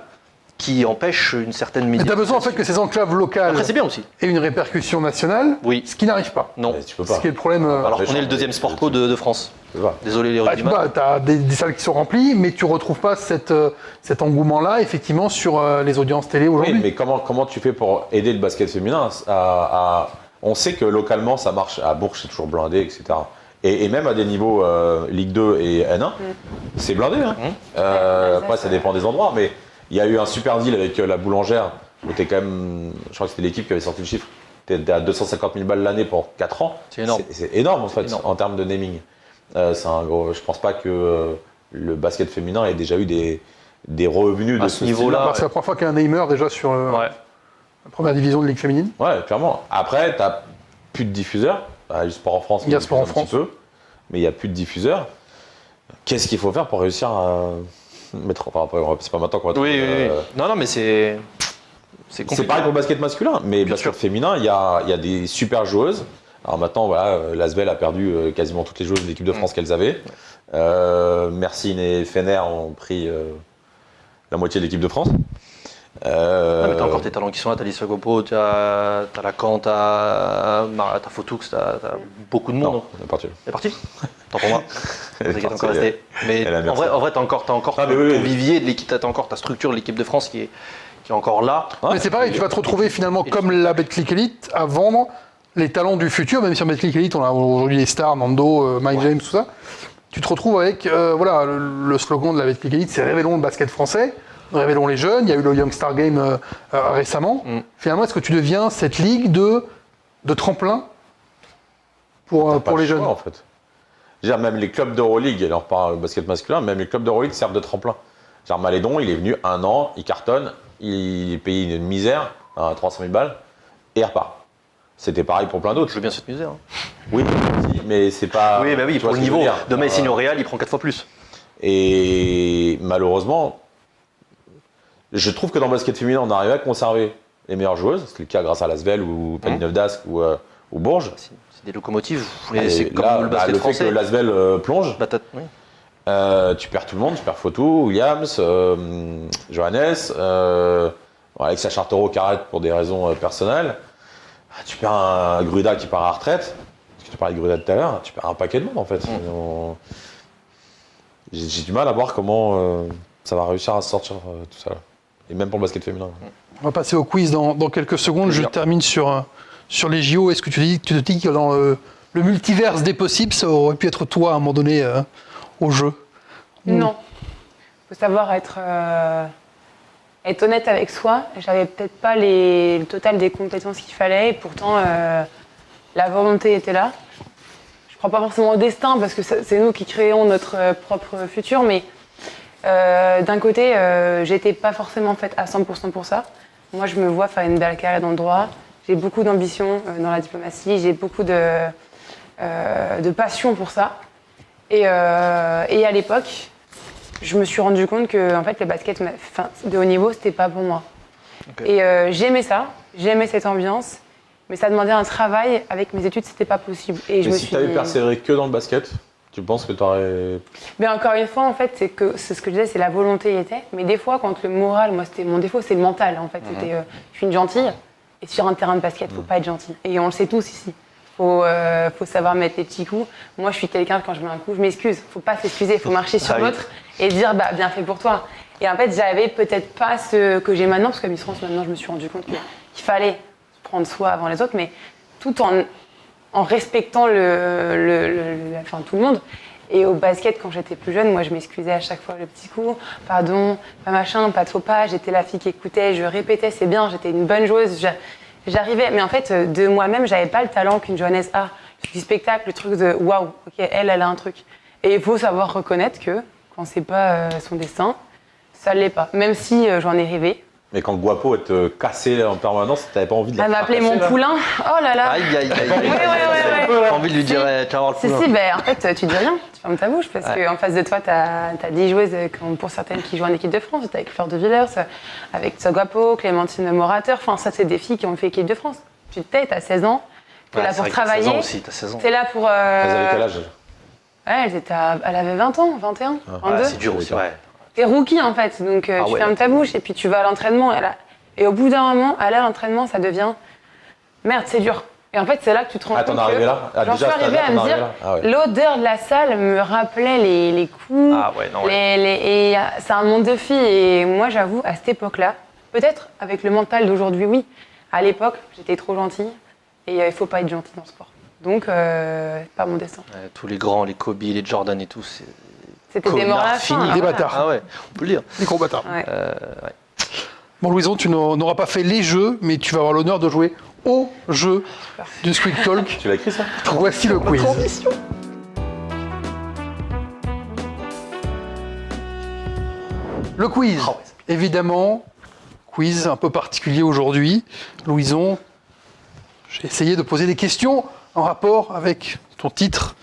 qui empêche une certaine Mais tu as médiatisation. besoin en fait que ces enclaves locales Après, c'est bien aussi. aient une répercussion nationale, Oui. ce qui n'arrive pas. Non. Mais tu peux pas. Ce qui est le problème. Alors Après, qu'on est le deuxième sport co de France. Tu peux pas. Désolé les Tu rugbyman. as des salles qui sont remplies, mais tu retrouves pas cet engouement-là, effectivement, sur les audiences télé aujourd'hui. Oui, mais comment tu fais pour aider le basket féminin On sait que localement ça marche, à Bourges c'est toujours blindé, etc. Et même à des niveaux Ligue 2 et N1, c'est blindé. Hein. Après ça dépend des endroits, mais il y a eu un super deal avec la boulangère, où t'es quand même, je crois que c'était l'équipe qui avait sorti le chiffre, t'es à 250 000 balles l'année pour 4 ans. C'est énorme. C'est énorme en fait, Énorme. en termes de naming. C'est un gros, je pense pas que le basket féminin ait déjà eu des revenus À de ce ce niveau-là, style-là. C'est la première fois qu'il y a un Namer déjà sur Ouais. la première division de Ligue féminine. Ouais, clairement. Après, t'as plus de diffuseurs. Il y a le Sport en France. Il y a qui Sport en diffuse un petit peu, mais il n'y a plus de diffuseurs. Qu'est-ce qu'il faut faire pour réussir à mettre. Enfin, après, c'est pas maintenant qu'on va Oui, trouver, oui, oui. Non, mais c'est compliqué. C'est pareil pour le basket masculin, mais Bien basket sûr. féminin, il y a des super joueuses. Alors maintenant, voilà, l'Asvel a perdu quasiment toutes les joueuses de l'équipe de France qu'elles avaient. Mersin et Fener ont pris la moitié de l'équipe de France. Ah, mais t'as encore tes talents qui sont là, t'as Lisa Gopo, t'as Lacan, t'as Fotoux, t'as beaucoup de monde. Non, on est parti. Elle est partie. Tant pour moi. Elle est T'inquiète, partie, encore resté. Mais elle a en vrai, t'as encore Ah, mais ton oui, oui. vivier de l'équipe, t'as encore ta structure de l'équipe de France qui est encore là. Mais c'est pareil, tu vas te retrouver finalement comme la Betclic Elite à vendre les talents du futur, même si en Betclic Elite on a aujourd'hui les stars, Nando, Mike James, tout ça. Tu te retrouves avec voilà, le slogan de la Betclic Elite, c'est révélons le basket français, révélons les jeunes. Il y a eu le Young Star Game récemment. Finalement, est-ce que tu deviens cette ligue de tremplin pour Pas les le jeunes choix, en fait. Genre, même les clubs d'Euroleague, alors pas le basket masculin, même les clubs d'Euroleague servent de tremplin. Genre Malédon, il est venu 1 an, il cartonne, il est payé une misère, 300 000 balles, et il repart. C'était pareil pour plein d'autres. Je veux bien cette misère. Hein. Oui, mais c'est pas. Oui, bah oui, tu pour vois le ce que je veux niveau. dire. Demain, il signe au Real, il prend 4 fois plus. Et malheureusement, je trouve que dans le basket féminin, on arrive à conserver les meilleures joueuses. C'est le cas grâce à Lasvel ou Palinov Dask ou Bourges. C'est des locomotives. Et C'est comme là, le basket le fait français. que Lasvel plonge, Bah, oui. tu perds tout le monde. Tu perds Fotou, Williams, Johannes, Alexia Chartero qui arrête pour des raisons personnelles. Tu perds un Gruda qui part à la retraite. Parce que tu parlais de Gruda tout à l'heure. Tu perds un paquet de monde en fait. J'ai du mal à voir comment ça va réussir à sortir tout ça. Et même pour le basket féminin. On va passer au quiz dans quelques secondes. Je termine sur les JO. Est-ce que tu te dis que dans le multiverse des possibles, ça aurait pu être toi à un moment donné au jeu? Non. Il faut savoir être honnête avec soi. J'avais peut-être pas le total des compétences qu'il fallait, et pourtant la volonté était là. Je crois pas forcément au destin parce que c'est nous qui créons notre propre futur, mais d'un côté, j'étais pas forcément faite à 100% pour ça. Moi, je me vois faire une belle carrière dans le droit. J'ai beaucoup d'ambition dans la diplomatie. J'ai beaucoup de passion pour ça. Et à l'époque, je me suis rendu compte que en fait, le basket de haut niveau, c'était pas pour moi. Okay. Et j'aimais ça, j'aimais cette ambiance, mais ça demandait un travail. Avec mes études, c'était pas possible. Et mais si tu avais persévéré que dans le basket, tu penses que tu aurais... Mais encore une fois, en fait, c'est ce que je disais, c'est la volonté y était. Mais des fois, quand le moral, moi, c'était mon défaut, c'est le mental. En fait, c'était, je suis une gentille, et sur un terrain de basket, faut pas être gentil. Et on le sait tous ici. Faut savoir mettre les petits coups. Moi, je suis quelqu'un, quand je mets un coup, je m'excuse. Faut pas s'excuser, faut marcher sur l'autre et dire, bah, bien fait pour toi. Et en fait, j'avais peut-être pas ce que j'ai maintenant, parce qu'à Miss France, maintenant, je me suis rendu compte qu'il fallait prendre soi avant les autres, mais tout en respectant tout le monde. Et au basket, quand j'étais plus jeune, moi, je m'excusais à chaque fois le petit coup. Pardon, pas machin, pas de faux pas. J'étais la fille qui écoutait, je répétais, c'est bien, j'étais une bonne joueuse. J'arrivais, mais en fait, de moi-même, j'avais pas le talent qu'une Johannes a. Du spectacle, le truc de waouh, ok, elle a un truc. Et il faut savoir reconnaître que quand c'est pas son destin, ça l'est pas. Même si j'en ai rêvé, Mais quand Guapo elle te cassait en permanence, t'avais pas envie de la Elle m'appelait fracasser, mon là poulain. Oh là là. Aïe, aïe, aïe. Ouais. J'ai envie de lui dire, tu vas voir le Si, poulain. si, ben, en fait, tu dis rien, tu fermes ta bouche, parce qu'en face de toi, tu as 10 joueuses, comme pour certaines qui jouent en équipe de France, t'as avec Fleur de Villers, avec Guapo, Clémentine Morateur, enfin, ça, c'est des filles qui ont fait équipe de France. Tu te tais, t'as 16 ans, t'es là c'est pour vrai que t'as 16 travailler, ans aussi, t'as 16 ans. t'es là pour... Elles avaient quel âge? Ouais, elle avait 20 ans, 21, 22. Ouais, c'est dur aussi, ouais. T'es rookie, en fait, donc tu ouais. fermes ta bouche, et puis tu vas à l'entraînement, et au bout d'un moment, aller à l'entraînement, ça devient... Merde, c'est dur. Et en fait, c'est là que tu te rends compte t'en es arrivé là? J'en suis Déjà, à cet arrivée âge-là, à me t'en es dire, arrivé là? Ah ouais. l'odeur de la salle me rappelait les coups, Ah ouais, non, ouais. et c'est un monde de filles. Et moi, j'avoue, à cette époque-là, peut-être avec le mental d'aujourd'hui, oui. À l'époque, j'étais trop gentille, et il faut pas être gentil dans le sport. Donc, pas mon destin. Ouais, tous les grands, les Kobe, les Jordan et tout, c'est C'était des morts à la Connard fin. fini. hein, Des voilà. bâtards. Ah ouais, on peut le dire. Les gros bâtards. Ouais. Bon, Louison, tu n'auras pas fait les jeux, mais tu vas avoir l'honneur de jouer au jeu du Squeak Talk. Tu l'as écrit ça? Voici le quiz. Le quiz, Ah ouais. évidemment, quiz un peu particulier aujourd'hui. Louison, j'ai essayé de poser des questions en rapport avec ton titre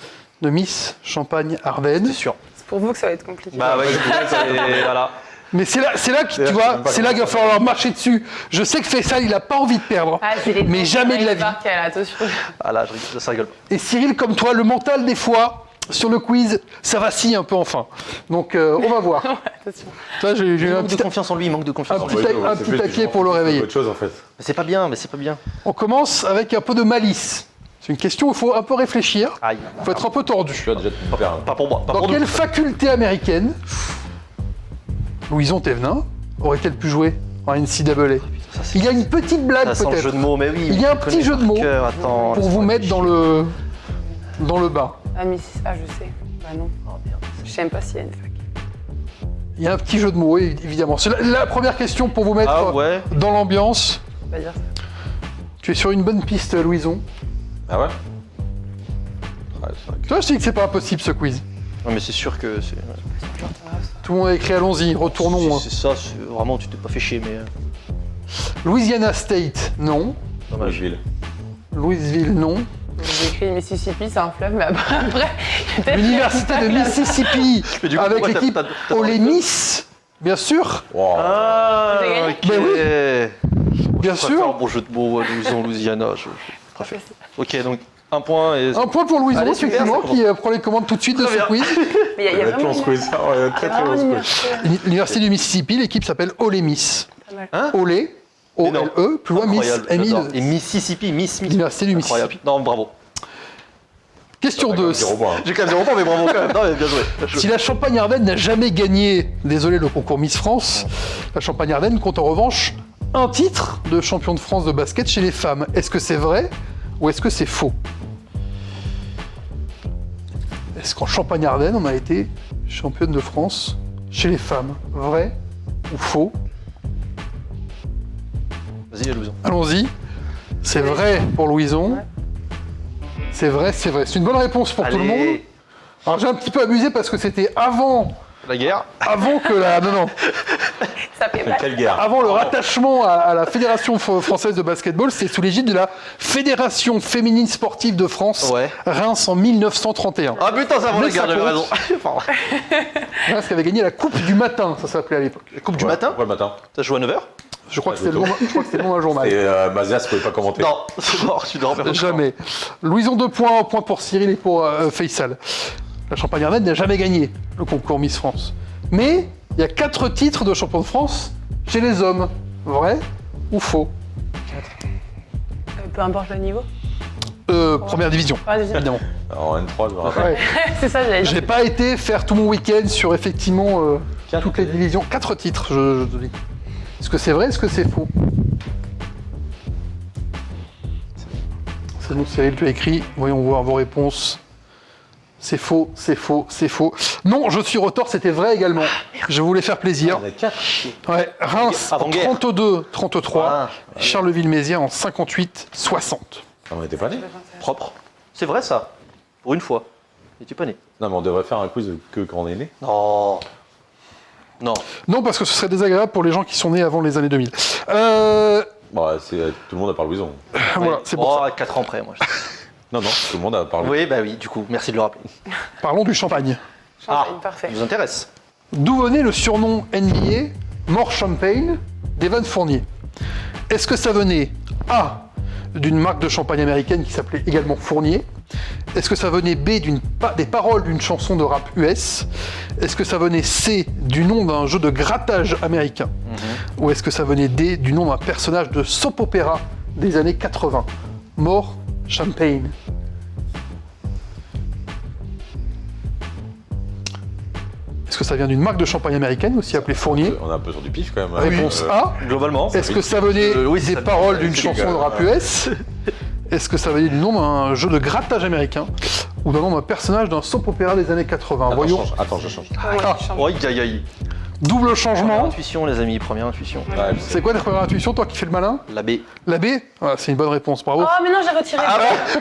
de Miss Champagne-Ardenne. C'est sûr. C'est pour vous que ça va être compliqué. Bah ouais, et voilà. Mais c'est là que tu vois, c'est là qu'il va falloir marcher dessus. Je sais que Faisal, il a pas envie de perdre. Ah, c'est les Mais jamais de la vie. Attention. Ah là, ça rigole pas. Et Cyril, comme toi, le mental des fois sur le quiz, ça vacille un peu enfin. Donc on va voir. Attention. Toi, j'ai Il eu un manque de petit, confiance en lui, il manque de confiance un en petit lui. tac- un petit taquet pour le réveiller. Autre chose en fait. Mais c'est pas bien, mais c'est pas bien. On commence avec un peu de malice. C'est une question où il faut un peu réfléchir. Aïe. Il faut être un peu tordu. Tu as déjà te perdre. Pas pour moi, pas Dans pour nous. quelle faculté américaine Louison Thévenin aurait-elle pu jouer en NCAA? Il y a une petite blague Ça sent le peut-être jeu de mots, mais oui. Il y a un je petit connais jeu de par mots cœur, attends, pour vous laisse-moi mettre dans le bain. Ah, mais je sais. Bah non. Oh, merde. Je sais même pas s'il y a une fac. Il y a un petit jeu de mots, évidemment. C'est la première question pour vous mettre Ah ouais. dans l'ambiance. Faut pas dire ça. Tu es sur une bonne piste, Louison. Ah ouais? Ouais, c'est vrai que- Tu vois, je dis que c'est pas impossible ce quiz. Non, mais c'est sûr que c'est. Tout le monde a écrit, allons-y, retournons. hein. C'est ça, vraiment, tu t'es pas fait chier, mais. Louisiana State, non. Dommage. Louisville. Louisville, non. J'ai écrit Mississippi, c'est un fleuve, mais après, peut-être. L'université de Mississippi Mais du coup, avec pourquoi l'équipe t'as Ole Miss, bien sûr. Wow. Ah, J'ai gagné. ok. Ben Bien Je préfère sûr. un bon jeu de mots, Louisiana, je préfère. Ok, donc un point et. Un point pour Louison, Allez, super, effectivement, ça qui prend les commandes tout de suite de Très ce bien. quiz. Mais il y a va être vraiment long ce quiz. Ah ouais, très très long ce quiz. L'université du Mississippi, l'équipe s'appelle Ole Miss. Hein Ole, O-L-E, plus loin Miss, Incroyable, M-I. j'adore. Et Mississippi, Miss. L'université du Incroyable. Mississippi. Non, bravo. Question 2. Zéro point. J'ai quand même 0 points, mais bravo quand même. Non, mais bien joué. Si la Champagne-Ardenne n'a jamais gagné, désolé, le concours Miss France, la Champagne-Ardenne compte en revanche un titre de champion de France de basket chez les femmes. Est-ce que c'est vrai ou est-ce que c'est faux? Est-ce qu'en Champagne-Ardenne, on a été championne de France chez les femmes? Vrai ou faux? Vas-y, Louison. Allons-y. C'est vrai pour Louison. Ouais. C'est vrai, c'est vrai. C'est une bonne réponse pour tout le monde. Allez, Alors j'ai un petit peu abusé parce que c'était avant la guerre. que la... Non, non. Ça fait mal. Quelle guerre. Avant le rattachement à la Fédération française de basketball, c'était sous l'égide de la Fédération féminine sportive de France, Ouais. Reims en 1931. Ah putain, ça avant Mais la guerre, ça j'avais compte. raison. Pardon. Reims qui avait gagné la Coupe du matin, ça s'appelait à l'époque. La coupe du matin. Ouais, le matin. T'as joué à 9h Je crois que c'était le nom d'un journal. Et Mazias ne pouvait pas commenter. Non, c'est mort, je suis dehors. Jamais. Louison 2 points, un point pour Cyril et pour Faisal. La Champagne-Ardenne n'a jamais gagné le concours Miss France. Mais il y a 4 titres de champion de France chez les hommes. Vrai ou faux? Peu importe le niveau. Première division, Ah, deuxième. évidemment. En N3, je me rappelle. Ouais. C'est ça, j'allais dire. J'ai pas été faire tout mon week-end sur effectivement Quatre. toutes les divisions. 4 titres, je te dis. Est-ce que c'est vrai, est-ce que c'est faux? C'est bon, Cyril, tu as écrit. Voyons voir vos réponses. C'est faux, c'est faux, c'est faux. Non, je suis retort, c'était vrai également. Je voulais faire plaisir. On a 4. Ouais, Reims en Avant-guerre. 32-33, Ah. Charleville-Mézières en 58-60. On n'était pas nés. Propre. C'est vrai ça. Pour une fois. Et tu pas né. Non, mais on devrait faire un quiz que quand on est né. Non. Non. Non, parce que ce serait désagréable pour les gens qui sont nés avant les années 2000. Bon, tout le monde a parlé Louison. Voilà, c'est pour ça. 4 ans près, moi. Non, tout le monde a parlé. Oui, bah oui, du coup, merci de le rappeler. Parlons du champagne. Champagne, parfait. Ça nous intéresse. D'où venait le surnom NBA More Champagne d'Evan Fournier? Est-ce que ça venait A, d'une marque de champagne américaine qui s'appelait également Fournier? Est-ce que ça venait B, des paroles d'une chanson de rap US? Est-ce que ça venait C, du nom d'un jeu de grattage américain? Ou est-ce que ça venait D, du nom d'un personnage de soap opéra des années 80? More Champagne. Est-ce que ça vient d'une marque de champagne américaine, aussi appelée Fournier? On est un peu sur du pif quand même. Réponse A. Globalement. Est-ce que ça venait oui, des ça- paroles d'une c'est chanson légal, de rap US? Est-ce que ça venait du nom d'un jeu de grattage américain? Ou d'un nom d'un personnage d'un soap opéra des années 80? Voyons. Attends, je change. Oh, aïe, aïe. Double Première changement. intuition, les amis, première intuition. Ouais, C'est quoi ta première intuition, toi qui fais le malin? La B. La B? Ah, c'est une bonne réponse, bravo. Oh, mais non, j'ai retiré.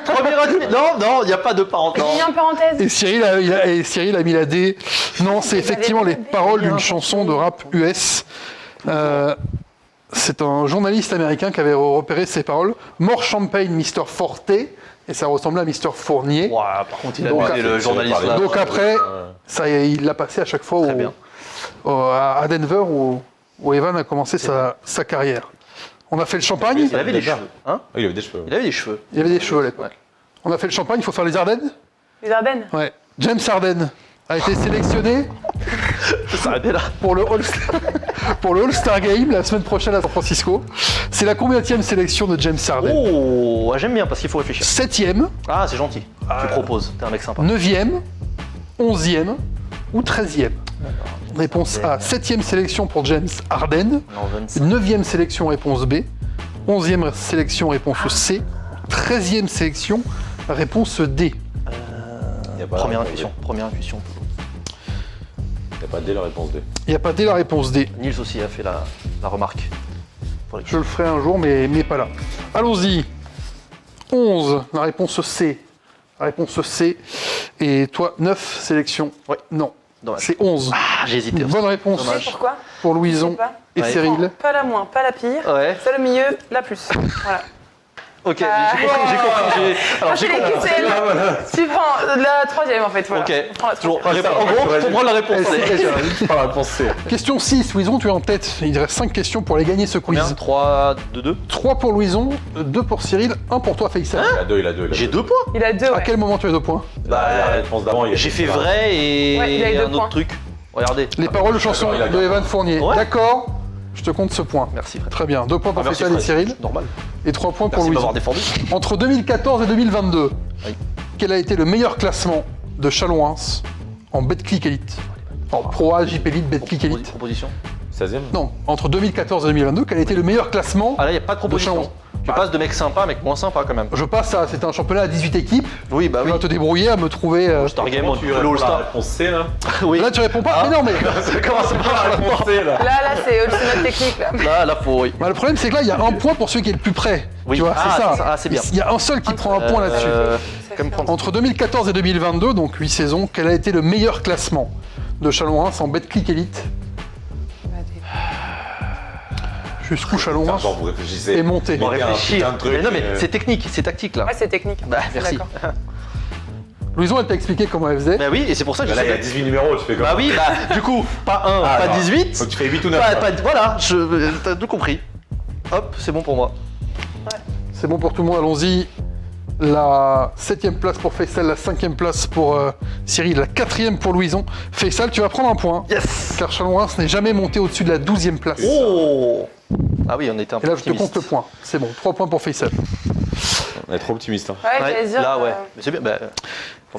Première intuition. Non, il n'y a pas de parenthèse. J'ai mis en parenthèse. Et Cyril a mis la D. Non, c'est effectivement les paroles d'une chanson de rap US. C'est un journaliste américain qui avait repéré ces paroles. More Champagne, Mr. Forte. Et ça ressemblait à Mr. Fournier. Ouah, par contre, il a Donc, buté le journaliste là. Donc après, ça, il l'a passé à chaque fois Très bien. à Denver où Evan a commencé sa carrière. On a fait le champagne. Il avait des cheveux. Hein Il avait des cheveux. Il avait des cheveux. Il y avait des cheveux à l'époque. Ouais. On a fait le champagne, il faut faire les Ardennes. Les Ardennes. Ouais. James Harden a été sélectionné Ça s'arrêtait là. pour le All-Star Game la semaine prochaine à San Francisco. C'est la combienième sélection de James Harden? Oh, j'aime bien parce qu'il faut réfléchir. 7e, Ah, c'est gentil. Tu proposes. T'es un mec sympa. 9e, 11e ou 13e? Réponse A, 7e sélection pour James Harden. Non, 25. 9e sélection, réponse B. 11e sélection, réponse C. 13e sélection, réponse D. Il y a pas Première la- intuition. Première intuition. Il n'y a pas dès la réponse D. Il n'y a pas D la réponse D. Nils aussi a fait la remarque. Pour les- Je le ferai un jour, mais pas là. Allons-y. 11, la réponse C. La réponse C. Et toi, 9 sélections. Ouais. Non, Dommage. c'est 11. Ah, j'ai hésité. Bonne réponse Tu sais pourquoi? pour Je Louison sais pas. et Ouais. Cyril. Pas la moins, pas la pire. Ouais. Celle au milieu, la plus. Voilà. Ok, j'ai compris. Alors, C'est les QCL. Tu prends la troisième en fait. Voilà. Ok. On prend la Toujours. troisième. En gros, faut prendre la réponse. Pas la réponse C. Question 6, Louison, tu es en tête. Il reste 5 questions pour les gagner ce quiz. Combien 3, 2, 2. 3 pour Louison, 2 pour Cyril, 1 pour toi, Faisal. Il a deux. J'ai 2 points. Il a deux. À Ouais. quel moment tu as 2 points? La réponse d'avant, il a J'ai fait vrai et Ouais, il a eu 2 un autre points. truc. Regardez. Les paroles de chansons il a de gagné. Evan Fournier. Ouais. D'accord, je te compte ce point. Merci Fred. Très bien, 2 points pour Merci Faisal et Fred. Cyril, Normal. et 3 points pour Merci de Louison. m'avoir défendu. Entre 2014 et 2022, Oui. quel a été le meilleur classement de Châlons-Reims en Betclic Elite? En Pro A, JP Elite, Betclic Elite. Proposition. 16e. Non, entre 2014 et 2022, quel a été le meilleur classement? Ah là, il n'y a pas de proposition. Chalon. Tu passes de mec sympa à mec moins sympa quand même. Je passe à, c'était un championnat à 18 équipes. Oui, bah Tu oui. vas te débrouiller à me trouver. Star Game, Tu le réponds la All-Star. réponse C là. Oui. Là, tu réponds pas. Mais non, mais. Comment ça marche La réponse C là. Là, c'est notre technique là. Là, faut. Oui. Bah, le problème, c'est que là, il y a un point pour celui qui est le plus près. Oui. Tu vois, Ah, c'est ça. c'est ça. Ah, c'est bien. Il y a un seul qui prend un point là-dessus. Comme prendre. Entre 2014 et 2022, donc 8 saisons, quel a été le meilleur classement de Châlons-Reims en Betclic Elite? Jusqu'où Châlons-Reims Genre, vous réfléchissez. est monté. On Mettez un réfléchit. putain de truc, Mais non, mais c'est technique, c'est tactique là. Ouais, c'est technique. Bah, Je suis merci. d'accord. Louison, elle t'a expliqué comment elle faisait. Bah oui, et c'est pour ça que Là, je il y a sais. 18 numéros, tu fais comme Bah oui, bah du coup, pas 1, Ah, pas non. 18. Faut que tu fais 8 ou 9. Voilà, t'as tout compris. Hop, c'est bon pour moi. C'est bon pour tout le monde, allons-y. La 7ème place pour Faisal, la 5ème place pour Cyril, la 4ème pour Louison. Faisal, tu vas prendre un point. Yes. Car Châlons-Reims n'est jamais monté au-dessus de la 12ème place. Oh. Ah oui, on était un Et peu là, je te compte le point. C'est bon, 3 points pour Faisal. On est trop optimiste. Hein. Ouais, Ouais, j'allais dire. là, ouais. Mais c'est bien. Bah,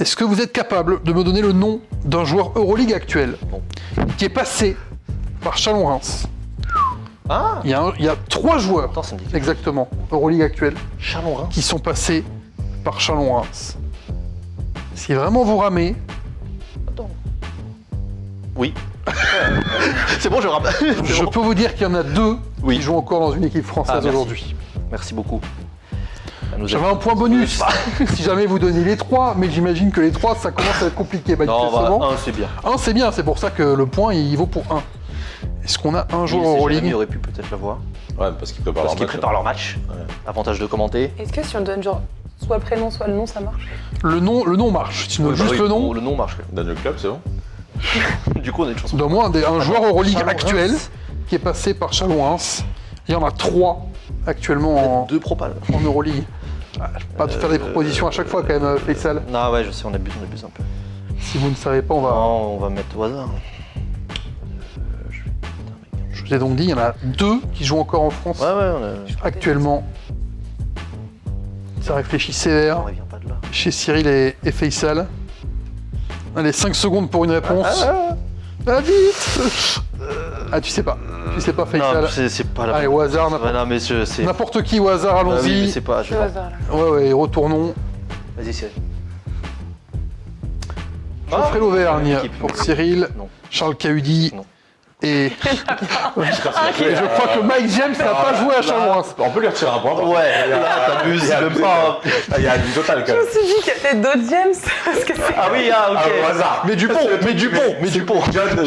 Est-ce que vous êtes capable de me donner le nom d'un joueur Euroleague actuel Bon. qui est passé par Châlons-Reims? ah. Il y a 3 joueurs, Attends, ça me dit. exactement, Euroleague actuel, Châlons-Reims. qui sont passés par Châlons-Reims. Si vraiment vous ramez, Attends. Oui. C'est bon, je rappelle. je peux vous dire qu'il y en a 2 Oui. qui jouent encore dans une équipe française Ah, merci. aujourd'hui. Merci beaucoup. Ça nous J'avais un point bonus si jamais vous donnez les 3, mais j'imagine que les 3, ça commence à être compliqué Non, manifestement. bah, 1, c'est bien. 1, c'est bien, c'est pour ça que le point, il vaut pour 1. Est-ce qu'on a un joueur Nils et Euroleague? Jérémy auraient pu peut-être l'avoir. Ouais, parce qu'ils préparent Parce leur qu'ils match. préparent leur match. Ouais. Avantage de commenter. Est-ce que si on donne genre soit le prénom, soit le nom, ça marche? Le nom marche. Si tu donnes Oui, bah juste oui, le nom, Le nom marche. Daniel Club, c'est bon. Du coup, on a une chance. donne-moi un joueur Euroleague Chalon-Reims. actuel qui est passé par Chalon-Reims. Il y en a 3 actuellement 2 propales. en Euroleague. Ah, je peux pas te faire des propositions à chaque fois quand même, Faisal. Non, ouais, je sais, on abuse un peu. Si vous ne savez pas, on va. Non, on va mettre au hasard. Je vous ai donc dit, il y en a 2 qui jouent encore en France Ouais, on actuellement. Ça réfléchit sévère revient pas de là. chez Cyril et Faisal. Allez, 5 secondes pour une réponse. Ah, vite Ah, tu sais pas. Tu sais pas, Faisal. Non, c'est pas la Allez, au hasard, n'importe Ouais, non, mais c'est. n'importe qui au hasard, Ah oui, mais allons-y. c'est pas. je- C'est au hasard là. Ouais, retournons. Vas-y, Cyril. Geoffrey Lauvergne équipe. pour Cyril, Non. Charles Cahudi Non. et je crois que Mike James n'a pas joué à Chalon-Reims. On peut lui retirer un point. Ouais, là, t'abuses, Il y a même abusé, pas. Il y a du total quand Je même. me suis dit qu'il y a peut-être d'autres James. Parce que c'est. Ah oui, ah, ok. Ah, au hasard. Mais Dupont.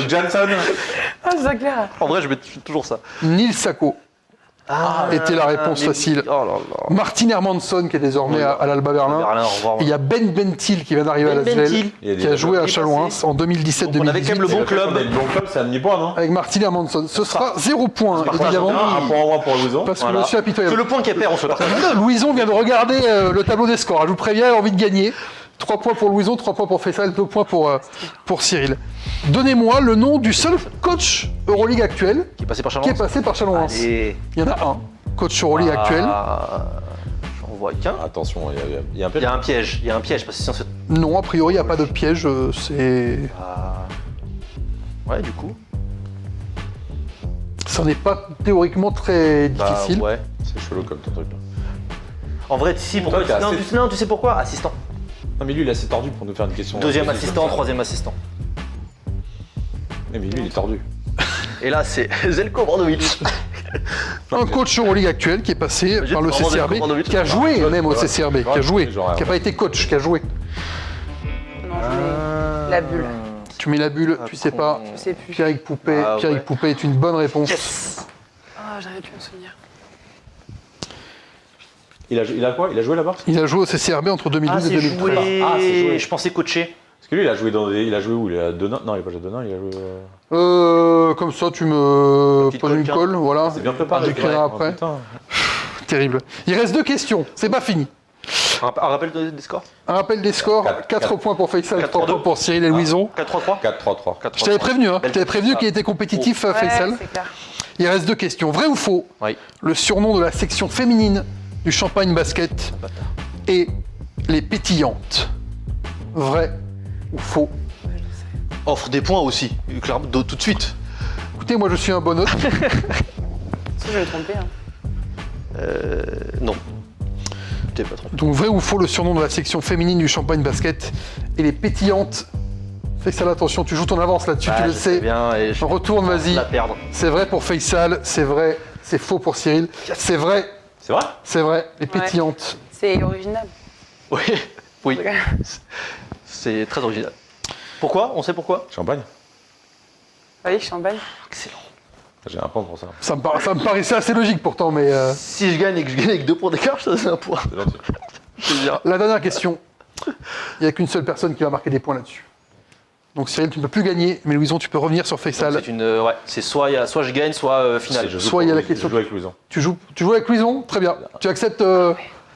Johnson. Ah, c'est clair. En vrai, je mets toujours ça. Neil Sacco était la réponse mais- facile. Oh là là. Martin Hermansson qui est désormais à l'Alba Berlin. Berlin, au revoir. Et il y a Ben Bentil qui vient d'arriver à Ben la Svel, Bentil. qui a joué à Chalon-Reims en 2017-2018. Donc on avait quand même le bon club. Le bon club, c'est un demi-point, non? Avec Martin Hermansson. Ce sera 0 point, évidemment, Un point en moins pour Louison. parce que Voilà. monsieur Que impitoyable. le point qui perd, on se partage. Louison vient de regarder le tableau des scores. Je vous préviens, il a envie de gagner. 3 points pour Louison, 3 points pour Faisal, 2 points pour Cyril. Donnez-moi le nom du seul coach Euroleague actuel Qui est passé par qui est Chalon. passé par Chalon-Reims. Allez. Il y en a un, coach Euroleague actuel. J'en vois qu'un. Attention, il y a un Il piège. y a un piège, parce que sinon c'est. Non, a priori, il n'y a pas de piège. C'est... Ouais, du coup. Ça n'est pas théoriquement très Bah, difficile. ouais. C'est chelou comme ton truc là. En vrai, si, pourquoi Toi, t'es non, assez- non, tu sais pourquoi? Assistant. Non, mais lui, il est assez tordu pour nous faire une question. Deuxième physique assistant, comme ça. troisième assistant. Mais lui, il est tordu. Et là, c'est Zelko Obradovic. Un coach Euroleague actuel qui est passé J'ai par le vraiment CCRB, Zelko Obradovic. qui a joué Ouais, même au ouais. CCRB, qui a Ouais, joué, genre, qui n'a pas été coach, qui a joué. Non, je mets la bulle. Tu mets la bulle, Ah, tu sais con. pas. Je sais plus. Pierrick Poupet, Ah, Pierrick ouais. Poupet est une bonne réponse. Yes. Ah, j'aurais pu me souvenir. Il a quoi? Il a joué là-bas? Il a joué au CCRB entre 2012 et c'est 2013. joué. Ah, c'est joué. Je pensais coacher. Parce que lui, il a joué il a joué où? Il est à Denain? Non, il est pas à Denain, il a joué. Comme ça, tu me Petite poses une colle, colle, voilà. C'est bien préparé. J'écrirai ouais. après. Oh, putain. Terrible. Il reste 2 questions, c'est pas fini. Un rappel des scores. Un rappel des scores, 4 Quatre. points pour Faisal, 4, 3 points pour Cyril et Louison. 4-3-3. 4-3-3. Je t'avais prévenu, hein. Je Belle t'avais prévenu petite qu'il était compétitif, Faisal. Ouais, c'est clair. Il reste 2 questions. Vrai ou faux? Oui. Le surnom de la section féminine du Champagne Basket est les pétillantes. Vrai ou faux? Offre des points aussi, clairement, tout de suite. Écoutez, moi je suis un bon hôte. Si je vais me tromper. Hein. Non. T'es pas trompé. Donc vrai ou faux, le surnom de la section féminine du Champagne Basket est les pétillantes. Faisal, attention, tu joues ton avance là-dessus, tu le Je sais sais. bien et je Retourne, vas-y. la perdre. C'est vrai pour Faisal, c'est vrai, c'est faux pour Cyril. C'est vrai, C'est vrai? c'est vrai, les pétillantes. C'est original. Oui. Oui. C'est très original. Pourquoi? On sait pourquoi? Champagne? Oui, champagne. Excellent. J'ai un point pour ça. Ça me paraissait assez logique pourtant, mais... Si je gagne et que je gagne avec 2 points d'écart, ça c'est un point. C'est gentil. Je te dirais. La dernière question. Il n'y a qu'une seule personne qui va marquer des points là-dessus. Donc Cyril, tu ne peux plus gagner, mais Louison, tu peux revenir sur Faisal. C'est une, ouais, c'est soit je gagne, soit finale. Je joue Soit il y a pour- la question- Je joue avec Louison. Tu joues avec Louison? Très bien. Tu acceptes...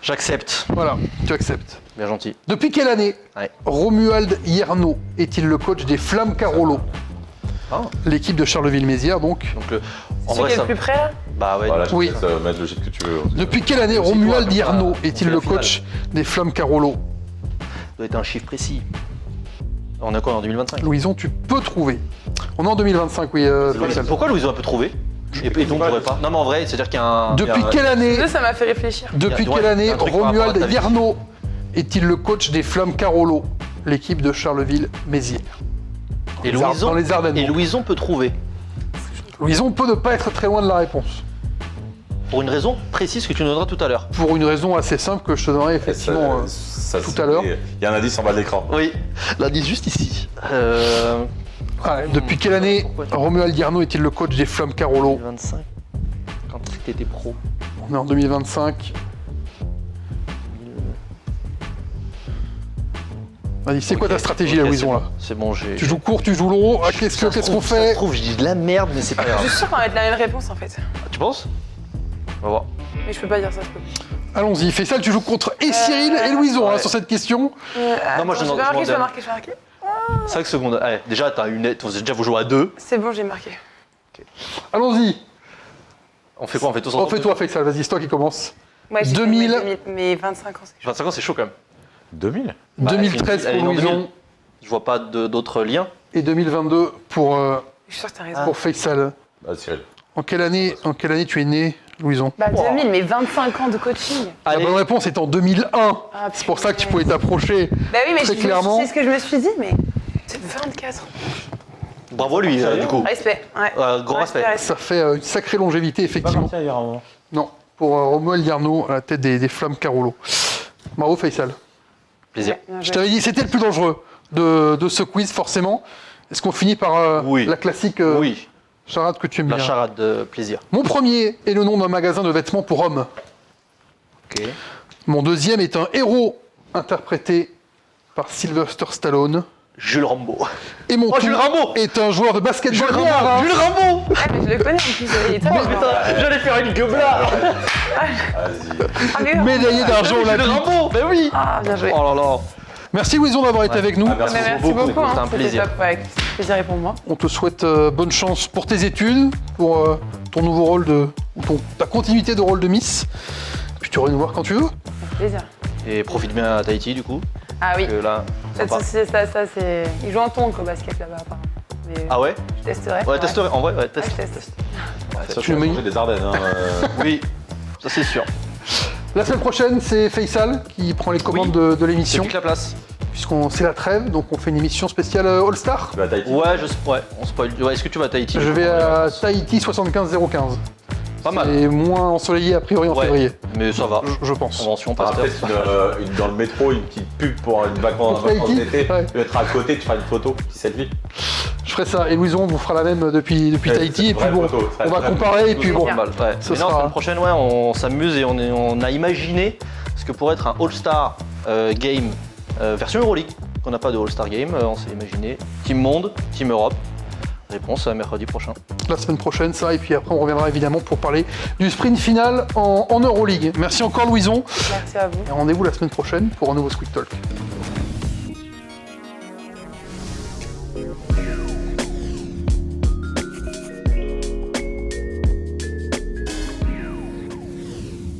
J'accepte. Voilà, tu acceptes. Bien gentil. Depuis quelle année Ouais. Romuald Hierno est-il le coach des Flammes Carolo? Ah. L'équipe de Charleville-Mézières, donc. Donc en Celui vrai qui est ça. le plus près là? Bah ouais. Voilà, je Oui. te laisse mettre le shit que tu veux. Depuis quelle année Aussi, Romuald toi, Hierno on est-il fait le la finale. coach des Flammes Carolo? Ça doit être un chiffre précis. On est quoi en 2025? Louison, tu peux trouver. On est en 2025, oui, Faisal. Pourquoi Louison a pu trouver? Et donc on pourrait pas. Non mais en vrai, c'est-à-dire qu'il y a un. Depuis bien, quelle année, Ça m'a fait réfléchir. depuis Ouais, quelle année un truc par rapport à Romuald ta vie. Hierno est-il le coach des Flammes Carolo, l'équipe de Charleville-Mézières? Et Dans Louison, les Ardennes. et donc. Louison peut trouver. Louison peut ne pas être très loin de la réponse. Pour une raison précise que tu nous donneras tout à l'heure. Pour une raison assez simple que je te donnerai effectivement. Ça, tout à l'heure. Il y a un indice en bas de l'écran. Oui, l'indice juste ici. Ouais, depuis quelle année Pourquoi Romuald Guarno est-il le coach des Flammes Carolo? 2025. Quand tu étais pro. On est en 2025. Vas-y, c'est quoi ta stratégie, là, Ok, Louison, c'est là bon. C'est bon, j'ai. Tu joues court, tu joues long. Ah, qu'est-ce Ça se qu'on trouve- Ça fait se trouve, je dis de la merde, mais c'est pas Je grave. suis sûre qu'on va être la même réponse en fait. Tu penses? On va voir. Mais je peux pas dire ça, je peux. Allons-y, Faisal, tu joues contre et Cyril et Louison hein, sur cette question. Non, moi, je je demande- vais marquer, je je vais demande- marquer, je vais marquer. 5 secondes. Allez, déjà, t'as une. Déjà, vous jouez à 2. C'est bon, j'ai marqué. Allons-y. On fait quoi? On fait tous ensemble? Refais-toi, Faisal, vas-y, c'est toi qui commence. Moi, j'ai fait 2000. mais 25 ans, c'est chaud. 25 ans, c'est chaud quand même. 2000 Bah, 2013 elle est pour en 2000. Louison Je vois pas d'autres liens. et 2022 pour Je suis sûre que t'as raison. Faisal. Bah, Cyril. En quelle année tu es né, Louison? Bah 2000, mais 25 ans de coaching. La Allez, bonne réponse est en 2001. Ah, C'est pour ça que tu putain. pouvais t'approcher. Bah oui, mais Très je clairement. c'est ce que je me suis dit, mais c'est 24 ans. bravo lui, du coup. Respect, ouais. Gros respect. Ça fait une sacrée longévité, effectivement. hier un moment. Non, pour Romuald Guarno à la tête des Flammes Carolo. Bravo, Faisal. Plaisir. Ouais, bien Je joué. t'avais dit, c'était le plus dangereux de ce quiz, forcément. Est-ce qu'on finit par Oui. la classique Oui, charade que tu aimes la bien? charade de plaisir. Mon premier est le nom d'un magasin de vêtements pour hommes. Ok. Mon deuxième est un héros interprété par Sylvester Stallone. Jules Rambo. Et mon Oh, Jules tout Rambo est un joueur de basketball. Jules noir, hein. Rambo. Jules Rambo. Ah, mais je le connais en plus, il est top. Putain, j'allais faire une gueblard. Ah, mais- Médaillé d'argent Jules olympique. Rambo, mais oui. Ah, bien joué. Oh là là. Merci Louison d'avoir été avec nous. Ah, merci. Mais merci beaucoup, beaucoup, c'était un c'était plaisir. top, ouais, plaisir et pour moi. On te souhaite bonne chance pour tes études, pour ton nouveau rôle ta continuité de rôle de Miss. Puis tu reviens nous voir quand tu veux. Avec plaisir. Et profite bien à Tahiti du coup. Ah oui, Que là, sympa. ça c'est... Il joue en tonk au basket là-bas apparemment. Mais Ah ouais? je testerai. Ouais, testerez. En vrai, ouais, Ouais, teste. je teste. Ça, Tu le mets- manger des Ardennes. Hein, Oui, ça c'est sûr. La semaine prochaine, c'est Faisal qui prend les commandes de C'est l'émission, pique la place. puisqu'on c'est la trêve, donc on fait une émission spéciale All-Star. Tu vas à Tahiti. Ouais, on spoil. Ouais, est-ce que tu vas à Tahiti? Je vais à Tahiti 75-015. Pas mal. Et moins ensoleillé a priori en Ouais, février, mais ça va. je pense. Convention, T'auras pasteur. peut-être dans le métro une petite pub pour une vacance Pour Tahiti, d'été. ouais. Tu mettras à côté, tu feras une photo, petit selfie. Je ferai ça, et Louison vous fera la même depuis Ouais, Tahiti, et puis vraie bon, photo, on va vraie comparer, et puis bon, Pas mal, ouais. Ce Mais non, sera- la semaine prochaine, ouais, on s'amuse et on a imaginé ce que pourrait être un All-Star Game version Euroleague. Qu'on n'a pas de All-Star Game, on s'est imaginé Team Monde, Team Europe. Réponse mercredi prochain. la semaine prochaine ça, et puis après on reviendra évidemment pour parler du sprint final en Euroleague. Merci encore Louison, Merci à vous. et rendez-vous la semaine prochaine pour un nouveau Squeak Talk.